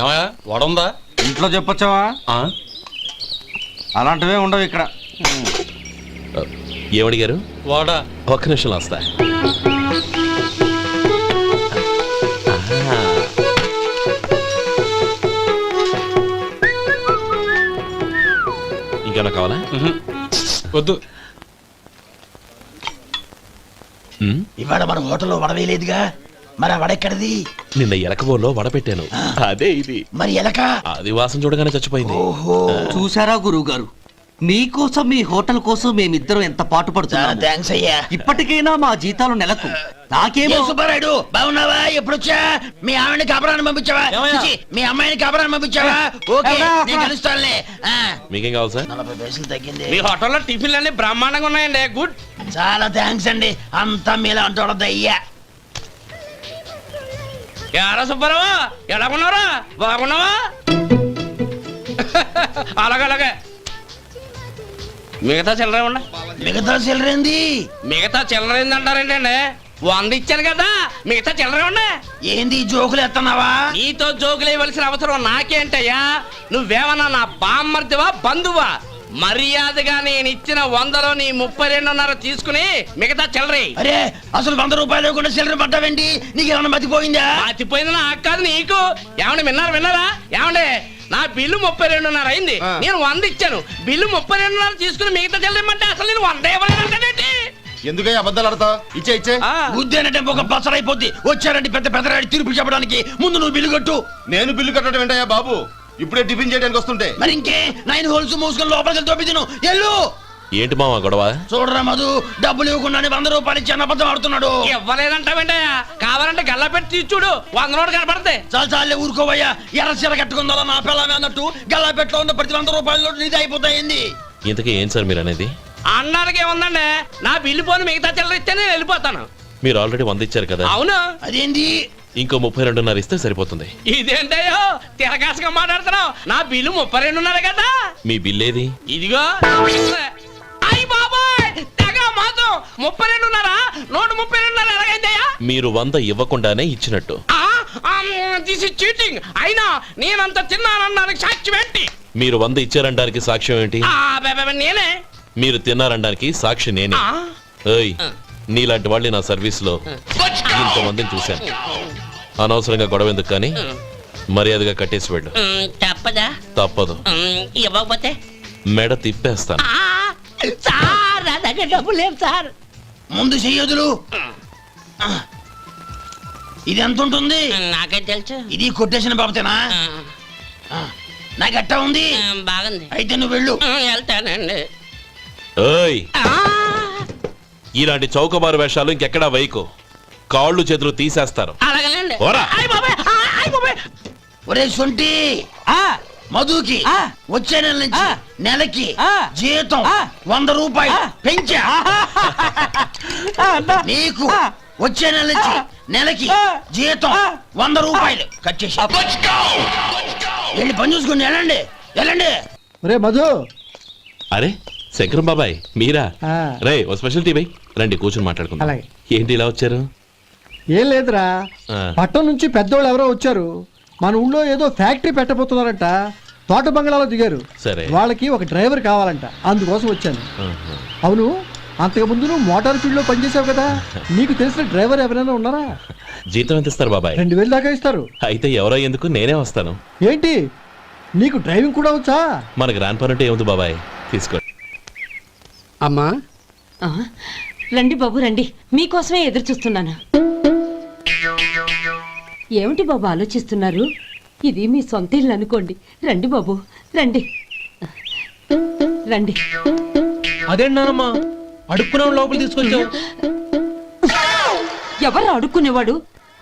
ఏమయ్యా వడ ఉందా? ఇంట్లో చెప్పొచ్చావా? అలాంటివే ఉండవు ఇక్కడ. ఏమడిగారు? వడ. ఒక్క నిమిషం వస్తా. ఇంకేమన్నా కావాలా? వద్దు. ఇవాళ మన హోటల్లో వడ వేయలేదుగా, మరి ఆ వడ ఎక్కడిది? నిన్న ఎలకబోలో వడ పెట్టాను, అదే ఇది. మరి ఎలక అది వాసన చూడగానే చచ్చిపోయింది. చూసారా గురువు గారు, మీకోసం మీ హోటల్ కోసం మేమిద్దరం ఎంత పాటు పడుతున్నాం. థాంక్స్ అయ్యా. ఇప్పటికైనా మా జీతాలు నెలకు నాకేమో. సుబ్బారాయుడు బాగున్నావా? ఎప్పుడొచ్చా? మీ ఆవిడని కాపురాన్ని పంపించావా? మీ అమ్మాయిని కాపురాన్ని పంపించావా? ఓకే, నేను కలుస్తానులే. మీకేం కావాలి సార్? 40 పైసలు తగ్గింది. మీ హోటల్లో టిఫిన్లు అన్ని బ్రహ్మాండంగా ఉన్నాయండి. గుడ్. చాలా థాంక్స్ అండి. అంతా మీలా అంటూ అయ్యా. యారా సుబ్బారావు, ఎలా ఉన్నారా? బాగున్నావా? అలాగే. మిగతా చిల్లర ఉన్నా. మిగతా చిల్లరేంది? మిగతా చిల్లర ఏందంటారేంటండి? 100 ఇచ్చాను కదా, మిగతా చిల్లర ఉన్నా. ఏంది జోకులు ఎత్తన్నావా? నీతో జోకులు వేయవలసిన అవసరం నాకేంటయ్యా? నువ్వేమన్నా నా బామ్మర్దివా, బంధువా? మర్యాదగా నేను ఇచ్చిన 100లో నీ 32.5 తీసుకుని మిగతా చిల్లరే. అరే, అసలు 100 రూపాయలు కూడా చిల్లర పడ్డావేంటి? నీకేమన్నా మతిపోయిందా? మతిపోయింది నాకు కాదు, నీకు. ఏమండి విన్నారా? ఏమండి, నా బిల్లు 32.5 అయింది. నేను 100 ఇచ్చాను. బిల్లు 32.5 తీసుకుని మిగతా చెల్లిమంటే అసలు నేను 100 ఇవ్వలేదంటే ఎందుకయ్యా అబద్ధాలు ఆడతా? ఇచ్చే బుద్ధేనంటే ఒక బసరైపోద్ది. వచ్చారంటే పెద్దరాడి తీర్పు చెప్పడానికి ముందు నువ్వు బిల్లు కట్టు. నేను బిల్లు కట్టడం ఏంటయ్యా బాబు? ఇప్పుడే టిఫిన్ చేయడానికి వస్తుంటే. మరి ఇంకే 9 హోల్స్ మూసుకొని లోపలికి తోపి తిను. ఎల్లు. ఏంటి మావా గొడవ? చూడరా మధు, డబ్బులు ఇవ్వకుండానే 100 రూపాయలు ఇచ్చి అబద్ధం ఆడుతున్నాడు. ఇవ్వలేదంటావేంటయ్యా? కావాలంటే గల్లా పెట్టి తీర్చుడు, 100 నోటు కనపడతాయి. చాలే ఊరుకోవయ్యా. ఎర్ర చీర కట్టుకుందా నా పిల్లమే అన్నట్టు గల్లాపెట్లో ఉన్న ప్రతి 100 రూపాయలు నీది అయిపోతాయింది. ఇంతకీ ఏం సార్ మీరు అనేది? అన్నానికి ఏముందండి, నా బిల్లు పోను మిగతా చిల్లర ఇస్తే నేను వెళ్ళిపోతాను. మీరు ఆల్రెడీ 100 ఇచ్చారు కదా? అవును. అదేంటి? ఇంకో 32.5 ఇస్తే సరిపోతుంది. ఇదేంటయ్యో తిరగాసుగా మాట్లాడుతున్నావు? నా బిల్లు 32.5 కదా. మీ బిల్ ఏది? ఇదిగో. అయ్య బాబాయ్, తెగ మాతో 32.5 నోటు 32.5 ఎలాగైందయ్యా? మీరు 100 ఇవ్వకుండానే ఇచ్చినట్టు. This is cheating. అయినా నేనంత తిన్నానన్నానికి సాక్ష్యం ఏంటి? మీరు 100 ఇచ్చారనడానికి సాక్ష్యం ఏంటి? నేనే. మీరు తిన్నారనడానికి సాక్షి నేనే. ఏయ్, నీలాంటి వాళ్ళని నా సర్వీస్ లో ఇంతమందిని చూశాను. అనవసరంగా గొడవ ఎందుకు కానీ మర్యాదగా కట్టేసి వెళ్ళు. తప్పదా? తప్పదు. ఇవ్వకపోతే మెడ తిప్పేస్తాను. సార్, నా దగ్గర డబ్బు లేవు సార్. ముందు చెయ్యదులు. ఇది ఎంత ఉంటుంది? నాకే తెలుసు. ఇది కొట్టేసిన బాబతేనా? నాకు అట్టా ఉంది. బాగుంది. అయితే నువ్వు వెళ్ళు. వెళ్తానండి. ఏయ్, ఇలాంటి చౌకబారు వేషాలు ఇంకెక్కడా వైకు. కాళ్ళు చేతులు తీసేస్తారు. అలాగేనండి. ఒరే సొంటి, మధుకి వచ్చే నెల నుంచి నెలకి జీతం 100 రూపాయలు పెంచా. నీకు వచ్చే నెల నుంచి నెలకి జీతం 100 రూపాయలు కట్ చేసి వెళ్ళి పని చూసుకుని వెళ్ళండి. ఒరే మధు. అరే శంకరం బాబాయ్, మీరా? రే, ఓ స్పెషల్ టీ బై. రండి కూర్చొని మాట్లాడుకుందాం. ఏంటి ఇలా వచ్చారు? ఏం లేదురా, పట్టణం నుంచి పెద్దోళ్ళు ఎవరో వచ్చారు. మన ఊళ్ళో ఏదో ఫ్యాక్టరీ పెట్టబోతున్నారంట. తోట బంగ్లాలో దిగారు. సరే, వాళ్ళకి ఒక డ్రైవర్ కావాలంట, అందుకోసం వచ్చాను. అవును, అంతకు ముందు నువ్వు మోటార్ ఫీల్డ్ లో పనిచేసావు కదా, నీకు తెలిసిన డ్రైవర్ ఎవరైనా ఉన్నారా? జీతం ఎంత ఇస్తారు బాబాయ్? 2000 దాకా ఇస్తారు. అయితే ఎవరో ఎందుకు, నేనే వస్తాను. ఏంటి, నీకు డ్రైవింగ్ కూడా వచ్చా? మనకు రాని పని అంటే ఏముంది బాబాయ్, తీసుకోండి. అమ్మా, రండి బాబు రండి, మీకోసమే ఎదురు చూస్తున్నాను. ఏమిటి బాబు ఆలోచిస్తున్నారు? ఇది మీ సొంత ఇల్లు అనుకోండి. రండి బాబు రండి. అదేంటమ్మా అడుక్కునే లోపల తీసుకొచ్చావు? ఎవరు అడుక్కునేవాడు?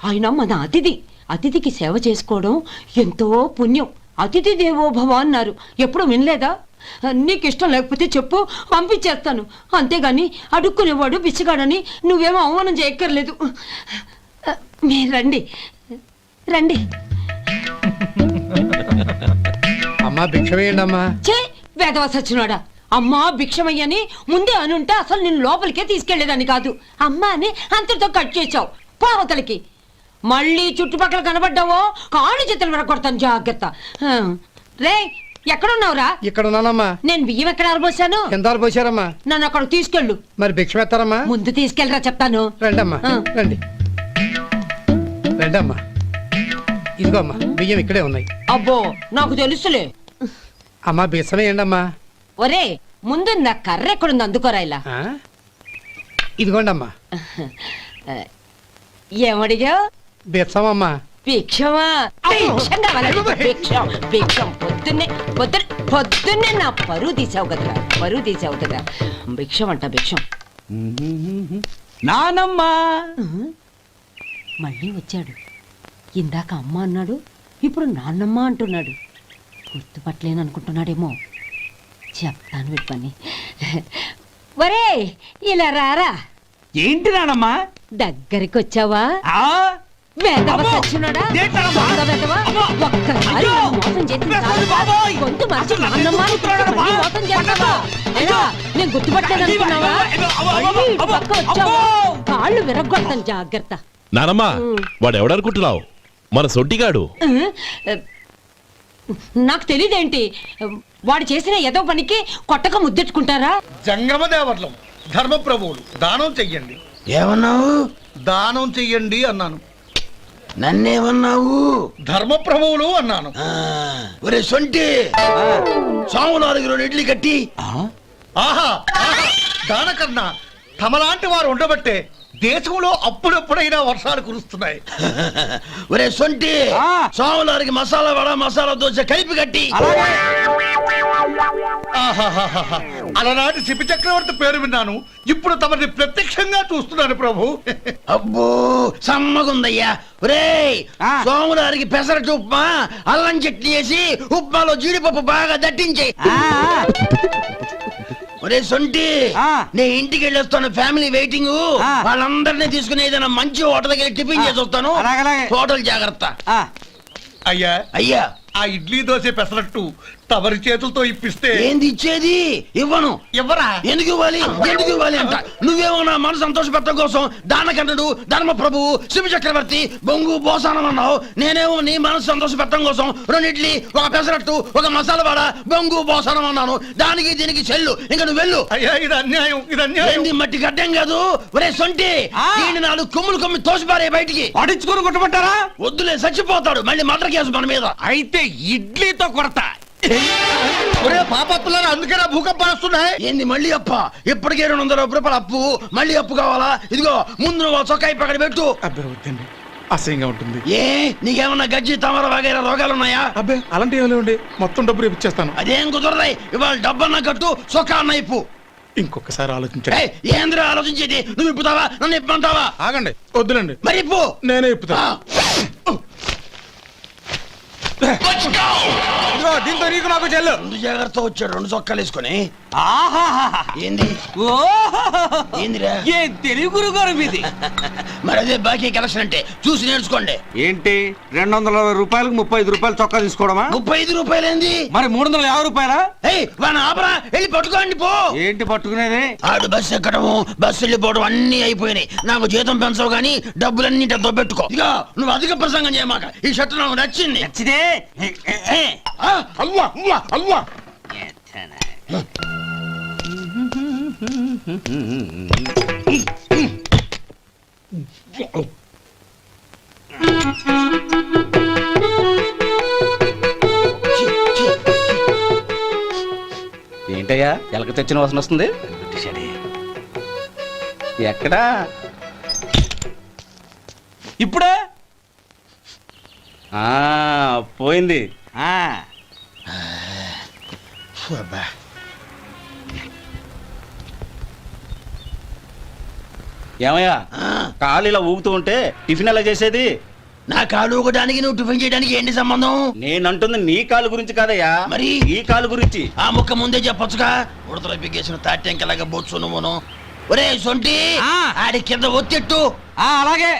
ఆయన మన అతిథి. అతిథికి సేవ చేసుకోవడం ఎంతో పుణ్యం. అతిథి దేవో భవ అన్నారు, ఎప్పుడు వినలేదా? నీకు ఇష్టం లేకపోతే చెప్పు, పంపించేస్తాను. అంతేగాని అడుక్కునేవాడు బిచ్చగాడని నువ్వేమో అవమానం చేయక్కర్లేదు. మీరు రండి. అమ్మా భిక్ష వేయండి అమ్మా. చే వేదవ సచ్చినోడా, అమ్మా భిక్షమయ్యని ముందే అనుంటే అసలు నిన్ను లోపలికే తీసుకెళ్లేదని కాదు. అమ్మా అని అంతటితో కట్ చేసావు. పోవతలకి మళ్ళీ చుట్టుపక్కల కనబడ్డావో కాళ్ళు చేతులు విరగొడతాను జాగ్రత్త. రే ఎక్కడున్నావురా? ఇక్కడ ఉన్నానమ్మా. నేను బియ్యం ఎక్కడ ఆరబోసాను? కింద పోసారమ్మా. నన్ను అక్కడ తీసుకెళ్ళు. మరి భిక్ష పెడతారమ్మా? ముందు తీసుకెళ్ళరా చెప్తాను. రండమ్మా ఆ. రండి రండమ్మా. ఇదిగో అమ్మా బియ్యం ఇక్కడే ఉన్నాయి. అబ్బో నాకు తెలుసులే. అమ్మా బిసమేయండి అమ్మా. ఒరే ముందు నా కర్ర ఎక్కడుంది అందుకోరా ఇలా. ఆ? ఇదిగోండి అమ్మా. ఏమడిగా? బిచ్చమమ్మా. భిక్షమా? భిక్షం కావాలండి. భిక్షం భిక్షం. పొద్దున్నే నా పరువు తీసావు కదరా. భిక్షం అంట భిక్షం. నానమ్మా మళ్ళీ వచ్చాడు. ఇందాక అమ్మ అన్నాడు, ఇప్పుడు నాన్నమ్మ అంటున్నాడు. గుర్తుపట్టలేను అనుకుంటున్నాడేమో. చెప్తాను వీడి పని. ఒరే ఇలా రారా. ఏంటి నానమ్మా? దగ్గరికి వచ్చావా? ఆ? వేదవ సచ్చినోడా? ఏంటమ్మా? దొంగ వేదవ? ఒక్కసారి అయ్యో! నన్ను మోసం చేసి చాలు. బాబోయ్! గొంతు మార్చి అసలు నాన్నమ్మ అని ఎందుకు మళ్ళీ మోసం చేస్తావా? ఎలా? నేను గుర్తుపట్టలేదు అనుకున్నావా? మళ్ళీ ఇటు పక్క వచ్చావా? కాళ్ళు విరగ్గొడతాను జాగ్రత్త. నానమ్మా వాడు ఎవడనుకుంటున్నావు? మన సొంటిగాడు. నాకు తెలియదేంటి? వాడు చేసిన ఏదో పనికి కొట్టక ముద్దెట్టుకుంటారా? జంగమదేవర్లం ధర్మప్రభువులు దానం చెయ్యండి. ఏమన్నావు? దానం చెయ్యండి అన్నాను. నన్నేమన్నావు? ధర్మప్రభువులు అన్నాను. ఒరే సొంటి, సాములు 6 ఇడ్లీ కట్టి. ఆహా ఆహా, దానకన్నా తమలాంటి వారు ఉండబట్టే దేశంలో అప్పుడెప్పుడైనా వర్షాలు కురుస్తున్నాయి. ఒరే సొంటి, సాములు మసాలా వడ మసాలా దోశ కలిపి కట్టి. ఆహాహాహా, అలనాటి శిపి చక్రవర్తి పేరు విన్నాను, ఇప్పుడు తమని ప్రత్యక్షంగా చూస్తున్నాను ప్రభు. అబ్బో సమ్మగుందయ్యా. ఒరే సోములారికి పెసరట్టు ఉప్మా అల్లం చట్నీ వేసి ఉప్మాలో జీడిపప్పు బాగా దట్టించే. ఒరే సొంటి, నేను ఇంటికి వెళ్ళొస్తాను, ఫ్యామిలీ వెయిటింగ్. వాళ్ళందరినీ తీసుకుని ఏదైనా మంచి హోటల్ దగ్గర టిఫిన్ చేసి వస్తాను. హోటల్ జాగ్రత్త. అయ్యా అయ్యా, ఆ ఇడ్లీ దోశ పెసరట్టు తమరి చేతులతో ఇప్పిస్తే. ఏంది ఇచ్చేది? ఇవ్వను. ఎవరా? ఎందుకు ఇవ్వాలి? ఎందుకు ఇవ్వాలి అంట. నువ్వేమన్నా మన సంతోష పెట్టడం కోసం దానకంటుడు ధర్మ ప్రభువు శివ చక్రవర్తి బొంగు బోసానం అన్నావు. నేనేమో నీ మనసు సంతోష పెట్టడం కోసం 2 ఇడ్లీ, ఒక పెసరట్టు, ఒక మసాలా వాడ, బొంగు బోసానం అన్నాను. దానికి దీనికి చెల్లు. ఇంకా నువ్వు వెళ్ళు. అయ్యా ఇది అన్యాయం, ఇది అన్యాయం. ఏంది మట్టి గడ్డం కాదు. ఒరే సొంటి, ఈయన 4 కొమ్మి తోసిపారే బయటికి. పడించుకొని కొట్టమంటారా? వద్దులే, చచ్చిపోతాడు. మళ్ళీ మర్డర్ కేసు మన మీద. అయితే ఇడ్లీతో కొడతా. ఒరే పాపత్తులారా, అందుకేనా భూకంపాలు వస్తున్నాయి? ఏంది మళ్ళీ అప్ప? ఇప్పటికే 200 రూపాయలు అప్పు, మళ్ళీ అప్పు కావాలా? ఇదిగో ముందు నువ్వు చొక్కాయి పక్కన పెట్టు. అబ్బే వద్దండి, అసహ్యంగా ఉంటుంది. ఏ నీకేమన్నా గజ్జి తమర వగైరా రోగాలున్నాయా? అబ్బే అలాంటి ఏమి లేవండి, మొత్తం డబ్బు రేపు ఇచ్చేస్తాను. అదేం కుదరదాయి. ఇవాళ డబ్బన్నా కట్టు, చొక్కా అన్న ఇప్పు. ఇంకొకసారి ఆలోచించండి. ఏయ్, ఏందిరా ఆలోచించేది? నువ్వు ఇప్పుతావా, నన్ను ఇప్పమంటావా? ఆగండి, వద్దులండి, మరి ఇప్పు. నేనే ఇప్పుతా. దీంతో నీకు నాకు చెల్లు. ముందు జాగ్రత్త వచ్చాడు 2 చొక్కాలు వేసుకొని. ఏంది? ఏందిరా? ఏ తెలుగు గురుగారు మీది? మరి అదే బాకీ కలెక్షన్ అంటే. చూసి నేర్చుకోండి. ఏంటి 220 రూపాయలకు 35 రూపాయలు చొక్కా తీసుకోవడమా? 35 రూపాయలు ఏంది? మరి 350 రూపాయలా? ఏయ్ వాడిని ఆపరా, వెళ్ళి పట్టుకోండి పో. ఏంటి పట్టుకునేది? ఆడు బస్సు ఎక్కడము, బస్సు వెళ్ళిపోవడం అన్ని అయిపోయినాయి. నాకు జీతం పెంచవు గానీ డబ్బులన్నీ దొబ్బెట్టుకో. ఇక నువ్వు అధిక ప్రసంగం చేయమాక. ఈ షర్ట్ నాకు నచ్చింది. నచ్చితే అల్వా అల్వా అల్వా. ఏంటయ్యా ఎలక తెచ్చిన వాసన వస్తుంది? ఎక్కడా? ఇప్పుడే పోయింది. ఏమయ్యా కాలు ఇలా ఊగుతూ ఉంటే టిఫిన్ ఎలా చేసేది? నా కాలు ఊగడానికి నువ్వు టిఫిన్ చేయడానికి ఏంటి సంబంధం? నేనంటుంది నీ కాలు గురించి కాదయ్యా, మరి ఈ కాలు గురించి. ఆ ముక్క ముందే చెప్పొచ్చుగా. ఉడతలో పిగ్గేసిన తాటెంకలాగా బొచ్చు నువ్వును. ఒరే సొంటి, ఆడి కింద ఒత్తిట్టు. అలాగే.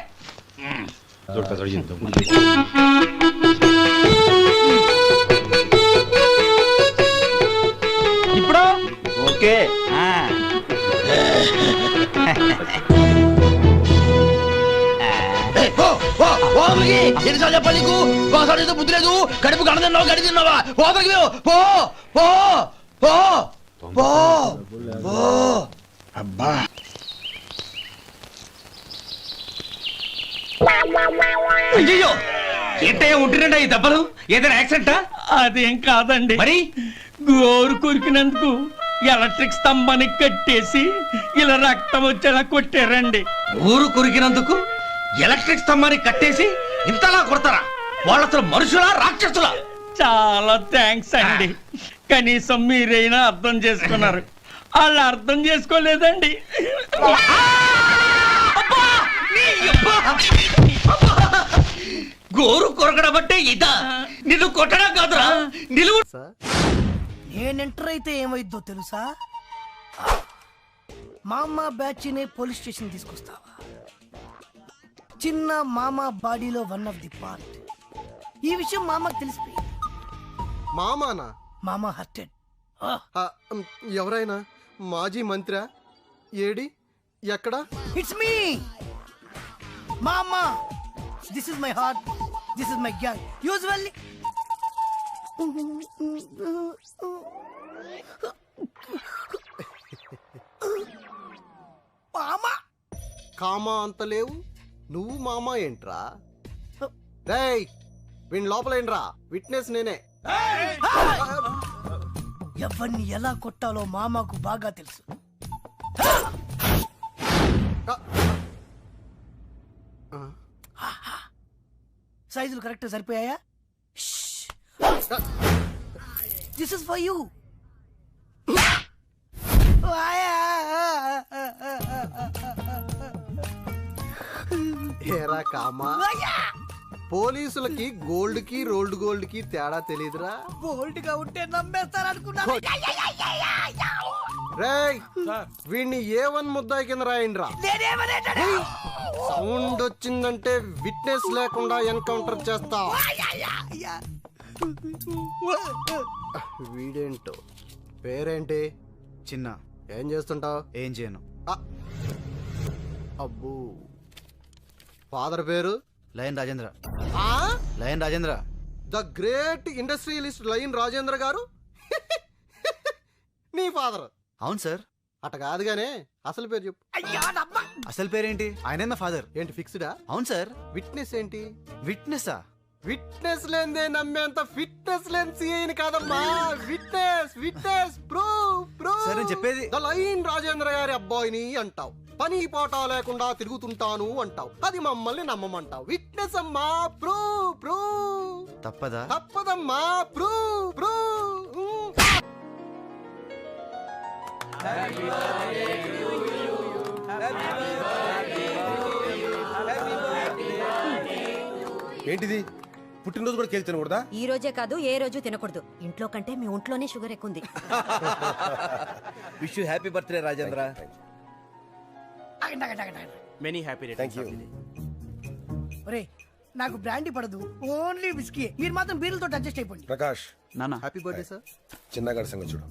ఇప్పుడు ఓకే. ఏయ్, పో, పో, పో. ఎన్నిసార్లు చెప్పాలి నీకు? ఒకసారి అయితే బుద్ధి లేదు. కడుపు గడ తిన్నావా, గడి తిన్నావా? పోతకి పో పో పో పో పో. అబ్బా అయ్యో ఏంటయ్యా ఉంటున్నాడా ఈ దెబ్బలు? ఏదైనా యాక్సిడెంటా? అదేం కాదండి మరి గోరు కొరికినందుకు ఎలక్ట్రిక్ స్తంభానికి కట్టేసి ఇలా రక్తం వచ్చేలా కొట్టారండి. ఊరు కొరికినందుకు ఎలక్ట్రిక్ స్తంభాన్ని కట్టేసి ఇంతలా కొడతారా? వాళ్ళు అసలు మనుషులా రాక్షసులా? చాలా థ్యాంక్స్ అండి, కనీసం మీరైనా అర్థం చేసుకున్నారు. వాళ్ళు అర్థం చేసుకోలేదండి. గోరు కొరకడం అంటే ఇదా? నిన్ను కొట్టడం కాదురా, నిలువు. నేను ఎంటర్ అయితే ఏమైద్దో తెలుసా? మా అమ్మ బ్యాచ్నే పోలీస్ స్టేషన్ తీసుకొస్తావా? చిన్న మామ బాడీలో వన్ ఆఫ్ ది పార్ట్. ఈ విషయం మామకు తెలిసిపోయింది. మామానా? మామ హర్టెడ్. ఎవరైనా మాజీ మంత్రా? ఏడి ఎక్కడ? ఇట్స్ మీ మామ. This is my heart, this is my gang. Usually మామ కామా అంత లేవు, నువ్వు మామా ఏంట్రా? రేయ్ వీణ్ లోపలేంట్రా, విట్నెస్ నేనే. ఎవరిని ఎలా కొట్టాలో మామకు బాగా తెలుసు. సైజులు కరెక్ట్ సరిపోయాయా? This is for you. ఏరా కామా, పోలీసులకి గోల్డ్ కి రోల్డ్ గోల్డ్ కి తేడా తెలియదురా? బోల్డ్ గా ఉంటే నమ్మేస్తారనుకున్నాను. రేయ్ వీడిని ఏ1 ముద్దాయి కింద రాయండిరా. సౌండ్ వచ్చిందంటే విట్నెస్ లేకుండా ఎన్కౌంటర్ చేస్తా. వీడేంటో పేరేంటి? చిన్న. ఏం చేస్తుంటావు? ఏం చేయను. అబ్బో, ఫాదర్ పేరు? Lion Rajendra. Lion Rajendra, the great industrialist lion Rajendra గారు నీ ఫాదర్? అవును సార్. అట కాదుగానే అసలు పేరు చెప్పు. అసలు పేరేంటి? ఆయనే మా ఫాదర్. ఏంటి ఫిక్స్డా? అవును సార్. విట్నెస్ ఏంటి? విట్నెస్సా? విట్నెస్ లేదే నమ్మేంత ఫిట్నెస్ లేని సీఐని కాదమ్మా. విట్నెస్ విట్నెస్ ప్రూఫ్ సార్ నేను చెప్పేది. ద లయన్ రాజేంద్ర గారి అబ్బాయిని అంటావు, పని పాట లేకుండా తిరుగుతుంటాను అంటావు, అది మమ్మల్ని నమ్మమంటావు. విట్నెస్ అమ్మా, ప్రూఫ్. తప్పదా? తప్పదమ్మా, ప్రూఫ్. ఏంటిది? పుట్టినరోజు కూడా కేక్ తినకూడదా? ఈ రోజే కాదు, ఏ రోజు తినకూడదు. ఇంట్లో కంటే మీ ఒంట్లోనే షుగర్ ఎక్కుంది. Wish you happy birthday Rajendra. Many happy returns. ఒరే నాకు బ్రాండీ పడదు, ఓన్లీ విస్కీ. మీరు మాత్రం బీర్లతో అడ్జస్ట్ అయిపోండి. ప్రకాష్ నాన్న హ్యాపీ బర్త్డే సార్. చిన్నగాడి సంగతి చూడు,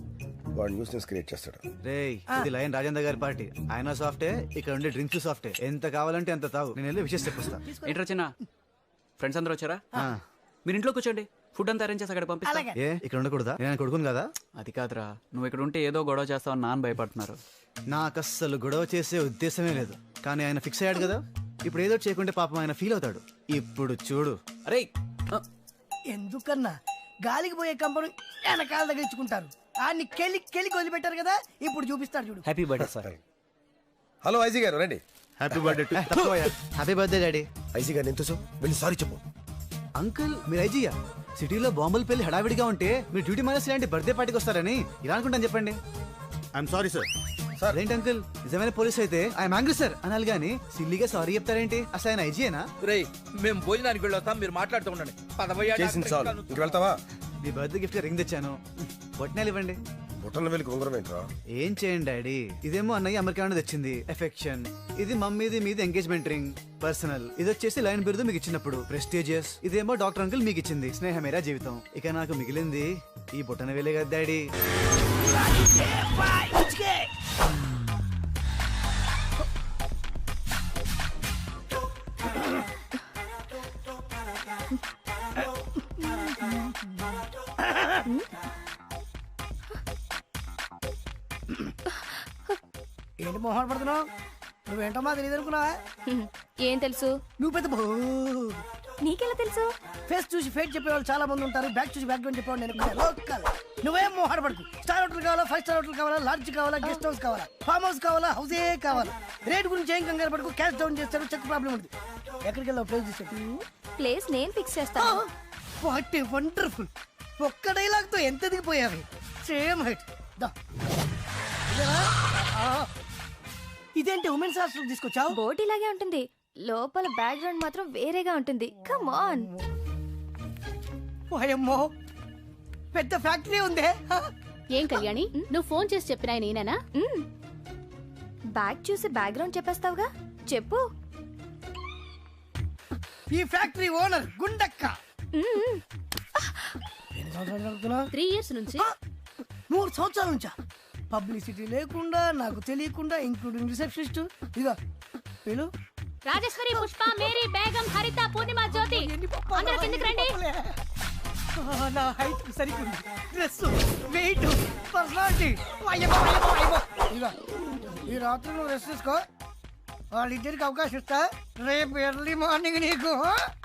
వాడు న్యూస్ క్రియేట్ చేస్తాడు. రేయ్ ఇది లయన్ రాజేంద్ర గారి పార్టీ. ఆయన సాఫ్టే, ఇక్కడ ఉండే డ్రింక్స్ సాఫ్టే. ఎంత కావాలంటే అంత తాగు, నేను వెళ్ళి విషయం చెప్పొస్తా. ఏంట్రా చిన్న, ఫ్రెండ్స్ అందరూ వచ్చారా? మీరు ఇంట్లో కూర్చోండి, ఫుడ్ అంతా అరేంజ్ చేసి అక్కడ పంపిస్తా. ఏ ఇక్కడ ఉండకూడదా? నేను కొడుకును కదా. అది కాదురా, నువ్వు ఇక్కడ ఉంటే ఏదో గొడవ చేస్తావు నాన్న భయపడుతున్నారు. నాకు అస్సలు గొడవ చేసే ఉద్దేశమే లేదు, కానీ ఆయన ఫిక్స్ అయ్యాడు కదా, ఇప్పుడు ఏదో చేయకుంటే పాపం ఆయన ఫీల్ అవుతాడు. ఇప్పుడు చూడు. అరే ఎందుకన్నా గాలికి పోయే కంపను వెనకాల తగిలించుకుంటారు. ఆన్ని కెలి వదిలిపెట్టారు కదా, ఇప్పుడు చూపిస్తాడు చూడు. Happy birthday sir. Hello IG గారు, రండి. Happy birthday to. Happy birthday daddy. IG గారు ఎంతో వెళ్ళి సారీ చెప్పు. అంకుల్ మీరు ఐజీయా? సిటీలో బాంబులు పెళ్లి హడావిడిగా ఉంటే మీరు డ్యూటీ మానేసి ఇలాంటి బర్త్డే పార్టీకి వస్తారని ఇలా అనుకుంటాను చెప్పండి. I'm sorry sir. సార్ ఏంటి అంకుల్, నిజమైన పోలీస్ అయితే ఐఎమ్ యాంగ్రీ సార్ అనాలి గానీ సిల్లీగా సారీ చెప్తారేంటి? అసలు ఆయన ఐజీయేనా? రేయ్ మేము భోజనానికి వెళ్ళొస్తాం, మీరు మాట్లాడుతూ ఉండండి. చేసింది చాలు, ఇంక వెళ్తావా? మీ బర్త్డే గిఫ్ట్ రింగ్ తెచ్చాను, బొట్నాలు ఇవ్వండి. బుట్టన వెళ్ళి ఉంగరం ఏంట్రా? ఏం చేయండి డాడీ, ఇదేమో అన్నయ్య అమెరికా నుండి తెచ్చింది ఎఫెక్షన్, ఇది మమ్మీది మీది ఎంగేజ్మెంట్ రింగ్ పర్సనల్, ఇది వచ్చేసి లైన్ బిరుదు మీకు ఇచ్చినప్పుడు ప్రెస్టీజియస్, ఇదేమో డాక్టర్ అంకుల్ మీకు ఇచ్చింది స్నేహమేరా జీవితం. ఇక నాకు మిగిలింది ఈ బొట్టన వేలే కదా డాడీ. ఏంటి మొహం పడుతున్నావు? నువ్వేంటమ్మా తెలియదు అనుకున్నావా? ఏం తెలుసు? నువ్వు పెద్ద నీకెలా తెలుసు? ఫేస్ చూసి ఫేట్ చెప్పేవాళ్ళు చాలా మంది ఉంటారు, బ్యాక్ చూసి బ్యాక్ గ్రౌండ్ చెప్పేవాళ్ళు నేను లోకల్. నువ్వేం మొహం పడుకు. స్టార్ హోటల్ కావాలా, 5 స్టార్ హోటల్ కావాలా, లాడ్జ్ కావాలా, గెస్ట్ హౌస్ కావాలా, ఫామ్ హౌస్ కావాలా, హౌసే కావాలా? రేట్ గురించి ఏం కంగారు పడుకు. క్యాష్ డౌన్ చేస్తాడు, చెక్ ప్రాబ్లం ఉంది. ఎక్కడికి వెళ్ళావు? ప్లేస్ తీసాడు. ప్లేస్ నేను ఫిక్స్ చేస్తాను. What a wonderful. ఒక్క డైలాగ్ తో ఎంత దిగిపోయావి. Same height. ఇదేంటి ఉమెన్స్ హాస్టల్ తీసుకొచ్చావు? బోట్ ఇలాగే ఉంటుంది, లోపల బ్యాక్గ్రౌండ్ మాత్రం వేరేగా ఉంటుంది. Come on. ఓయమ్మో, పెద్ద ఫ్యాక్టరీ ఉందే. ఏం కళ్యాణి, నువ్వు ఫోన్ చేసి చెప్పినా నేనేనా? బ్యాగ్ చూసి బ్యాక్గ్రౌండ్ చెప్పేస్తావుగా, చెప్పు. ఈ ఫ్యాక్టరీ ఓనర్ గుండక్క. 3 years నుంచి. 3 సంవత్సరాల నుంచా? పబ్లిసిటీ లేకుండా, నాకు తెలియకుండా, ఇంక్లూడింగ్ రిసెప్షనిస్ట్. ఇదిగో వీళ్ళు రాజేశ్వరి, పుష్ప, మేరీ, బేగం, హరిత, పూర్ణిమ, జ్యోతి, అందరూ కిందకి రండి. నా హైట్ సరిగ్గా డ్రెస్, వెయిట్, పర్సనాలిటీ. ఇదిగో ఈ రాత్రి నువ్వు రెస్ట్ తీసుకో. వాళ్ళిద్దరికి అవకాశం ఇస్తా. రేపు ఎర్లీ మార్నింగ్ నీకు.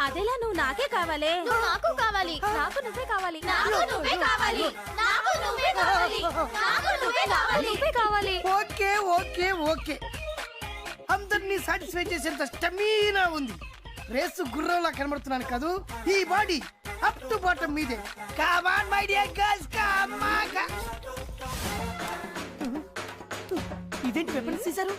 అదేలా నువ్వు నాకే కావాలి. నాకు కావాలి. నాకు నువ్వే కావాలి. నాకు నువ్వే కావాలి. నాకు నువ్వే కావాలి. నాకు నువ్వే కావాలి. నువ్వే కావాలి. Okay okay okay. అందరినీ సాటిస్ఫై చేసేంత స్టమీనా ఉంది. రేసు గుర్రంలా కనబడుతున్నాను కాదు, ఈ బాడీ అప్ టు బాటం మీదే. Come on my dear girls, come on. ఇదేంటి వెపన్స్ తీశారు?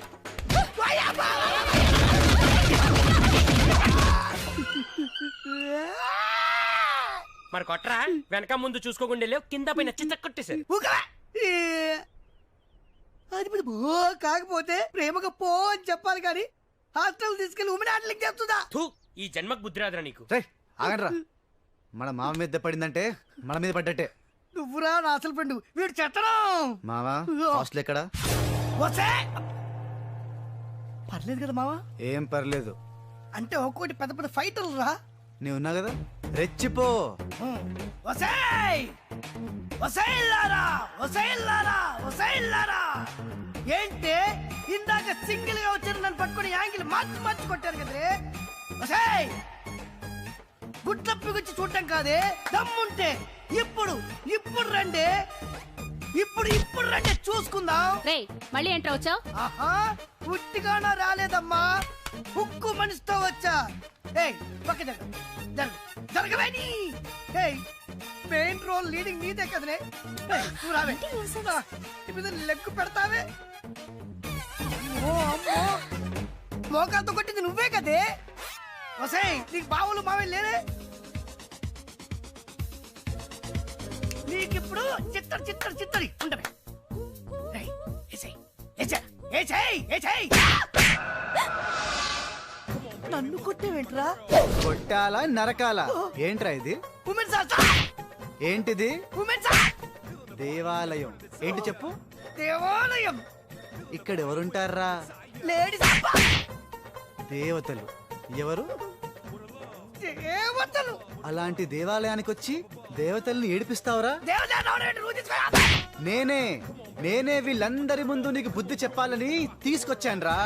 మరి కొట్రా, వెనక ముందు చూసుకోకుండా లేవు, కింద పైన చిత్త కొట్టేశారు. అది పో కాకపోతే ప్రేమగా పో అని చెప్పాలి కానీ హాస్టల్ తీసుకెళ్లి ఉమెన్ హాస్టల్కి చెప్తుందా? ఈ జన్మకు బుద్ధి రాదురా నీకు. ఆగండ్రా, మన మామ మీద పడిందంటే మన మీద పడ్డట్టే. నువ్వురా నా అసలు ఫ్రెండ్, వీడు చెత్తనం. మావా హాస్టల్ ఎక్కడా? పర్లేదు కదా మావా? ఏం పర్లేదు అంటే ఒక్కోటి పెద్ద పెద్ద ఫైటర్లు రా. నీ ఉన్నా కదా, రెచ్చిపో. ఏంటి ఇందాక సింగిల్ గా వచ్చారు, నన్ను పట్టుకుని యాంగిల్ మార్చి మార్చి కొట్టారు కదరే. గుడ్లప్పి గుచ్చి చూడటం కాదే, దమ్ముంటే ఇప్పుడు ఇప్పుడు రండి. ఇప్పుడు రండి, చూసుకుందాం. మళ్ళీ ఏంట్రా వచ్చావు? ఆహా, పుట్టిగానా రాలేదమ్మా, ఉక్కు మనిషితో వచ్చా. ఏయ్ పక్క జరగవేని. మెయిన్ రోల్ లీడింగ్ నీదే కదనే. నువ్వు రావే, లెగ్గు పెడతావే. మోకాలతో కొట్టింది నువ్వే కదే. వసాయ్, నీకు బావులు మావే లేరే. నీకిప్పుడు చిత్తడి ఉండవే. నన్ను కొట్టేవేంట్రా? కొట్టాలా నరకాలా? ఏంట్రా ఇది? ఉమెన్స్ ఏంటిది? ఉమెన్స్ దేవాలయం. ఏంటి చెప్పు? దేవాలయం. ఇక్కడ ఎవరుంటారా? లేడీస్. దేవతలు. ఎవరు? దేవతలు. అలాంటి దేవాలయానికి వచ్చి దేవతల్ని ఏడిపిస్తావురా? నేనే వీళ్ళందరి ముందు నీకు బుద్ధి చెప్పాలని తీసుకొచ్చాన్రా.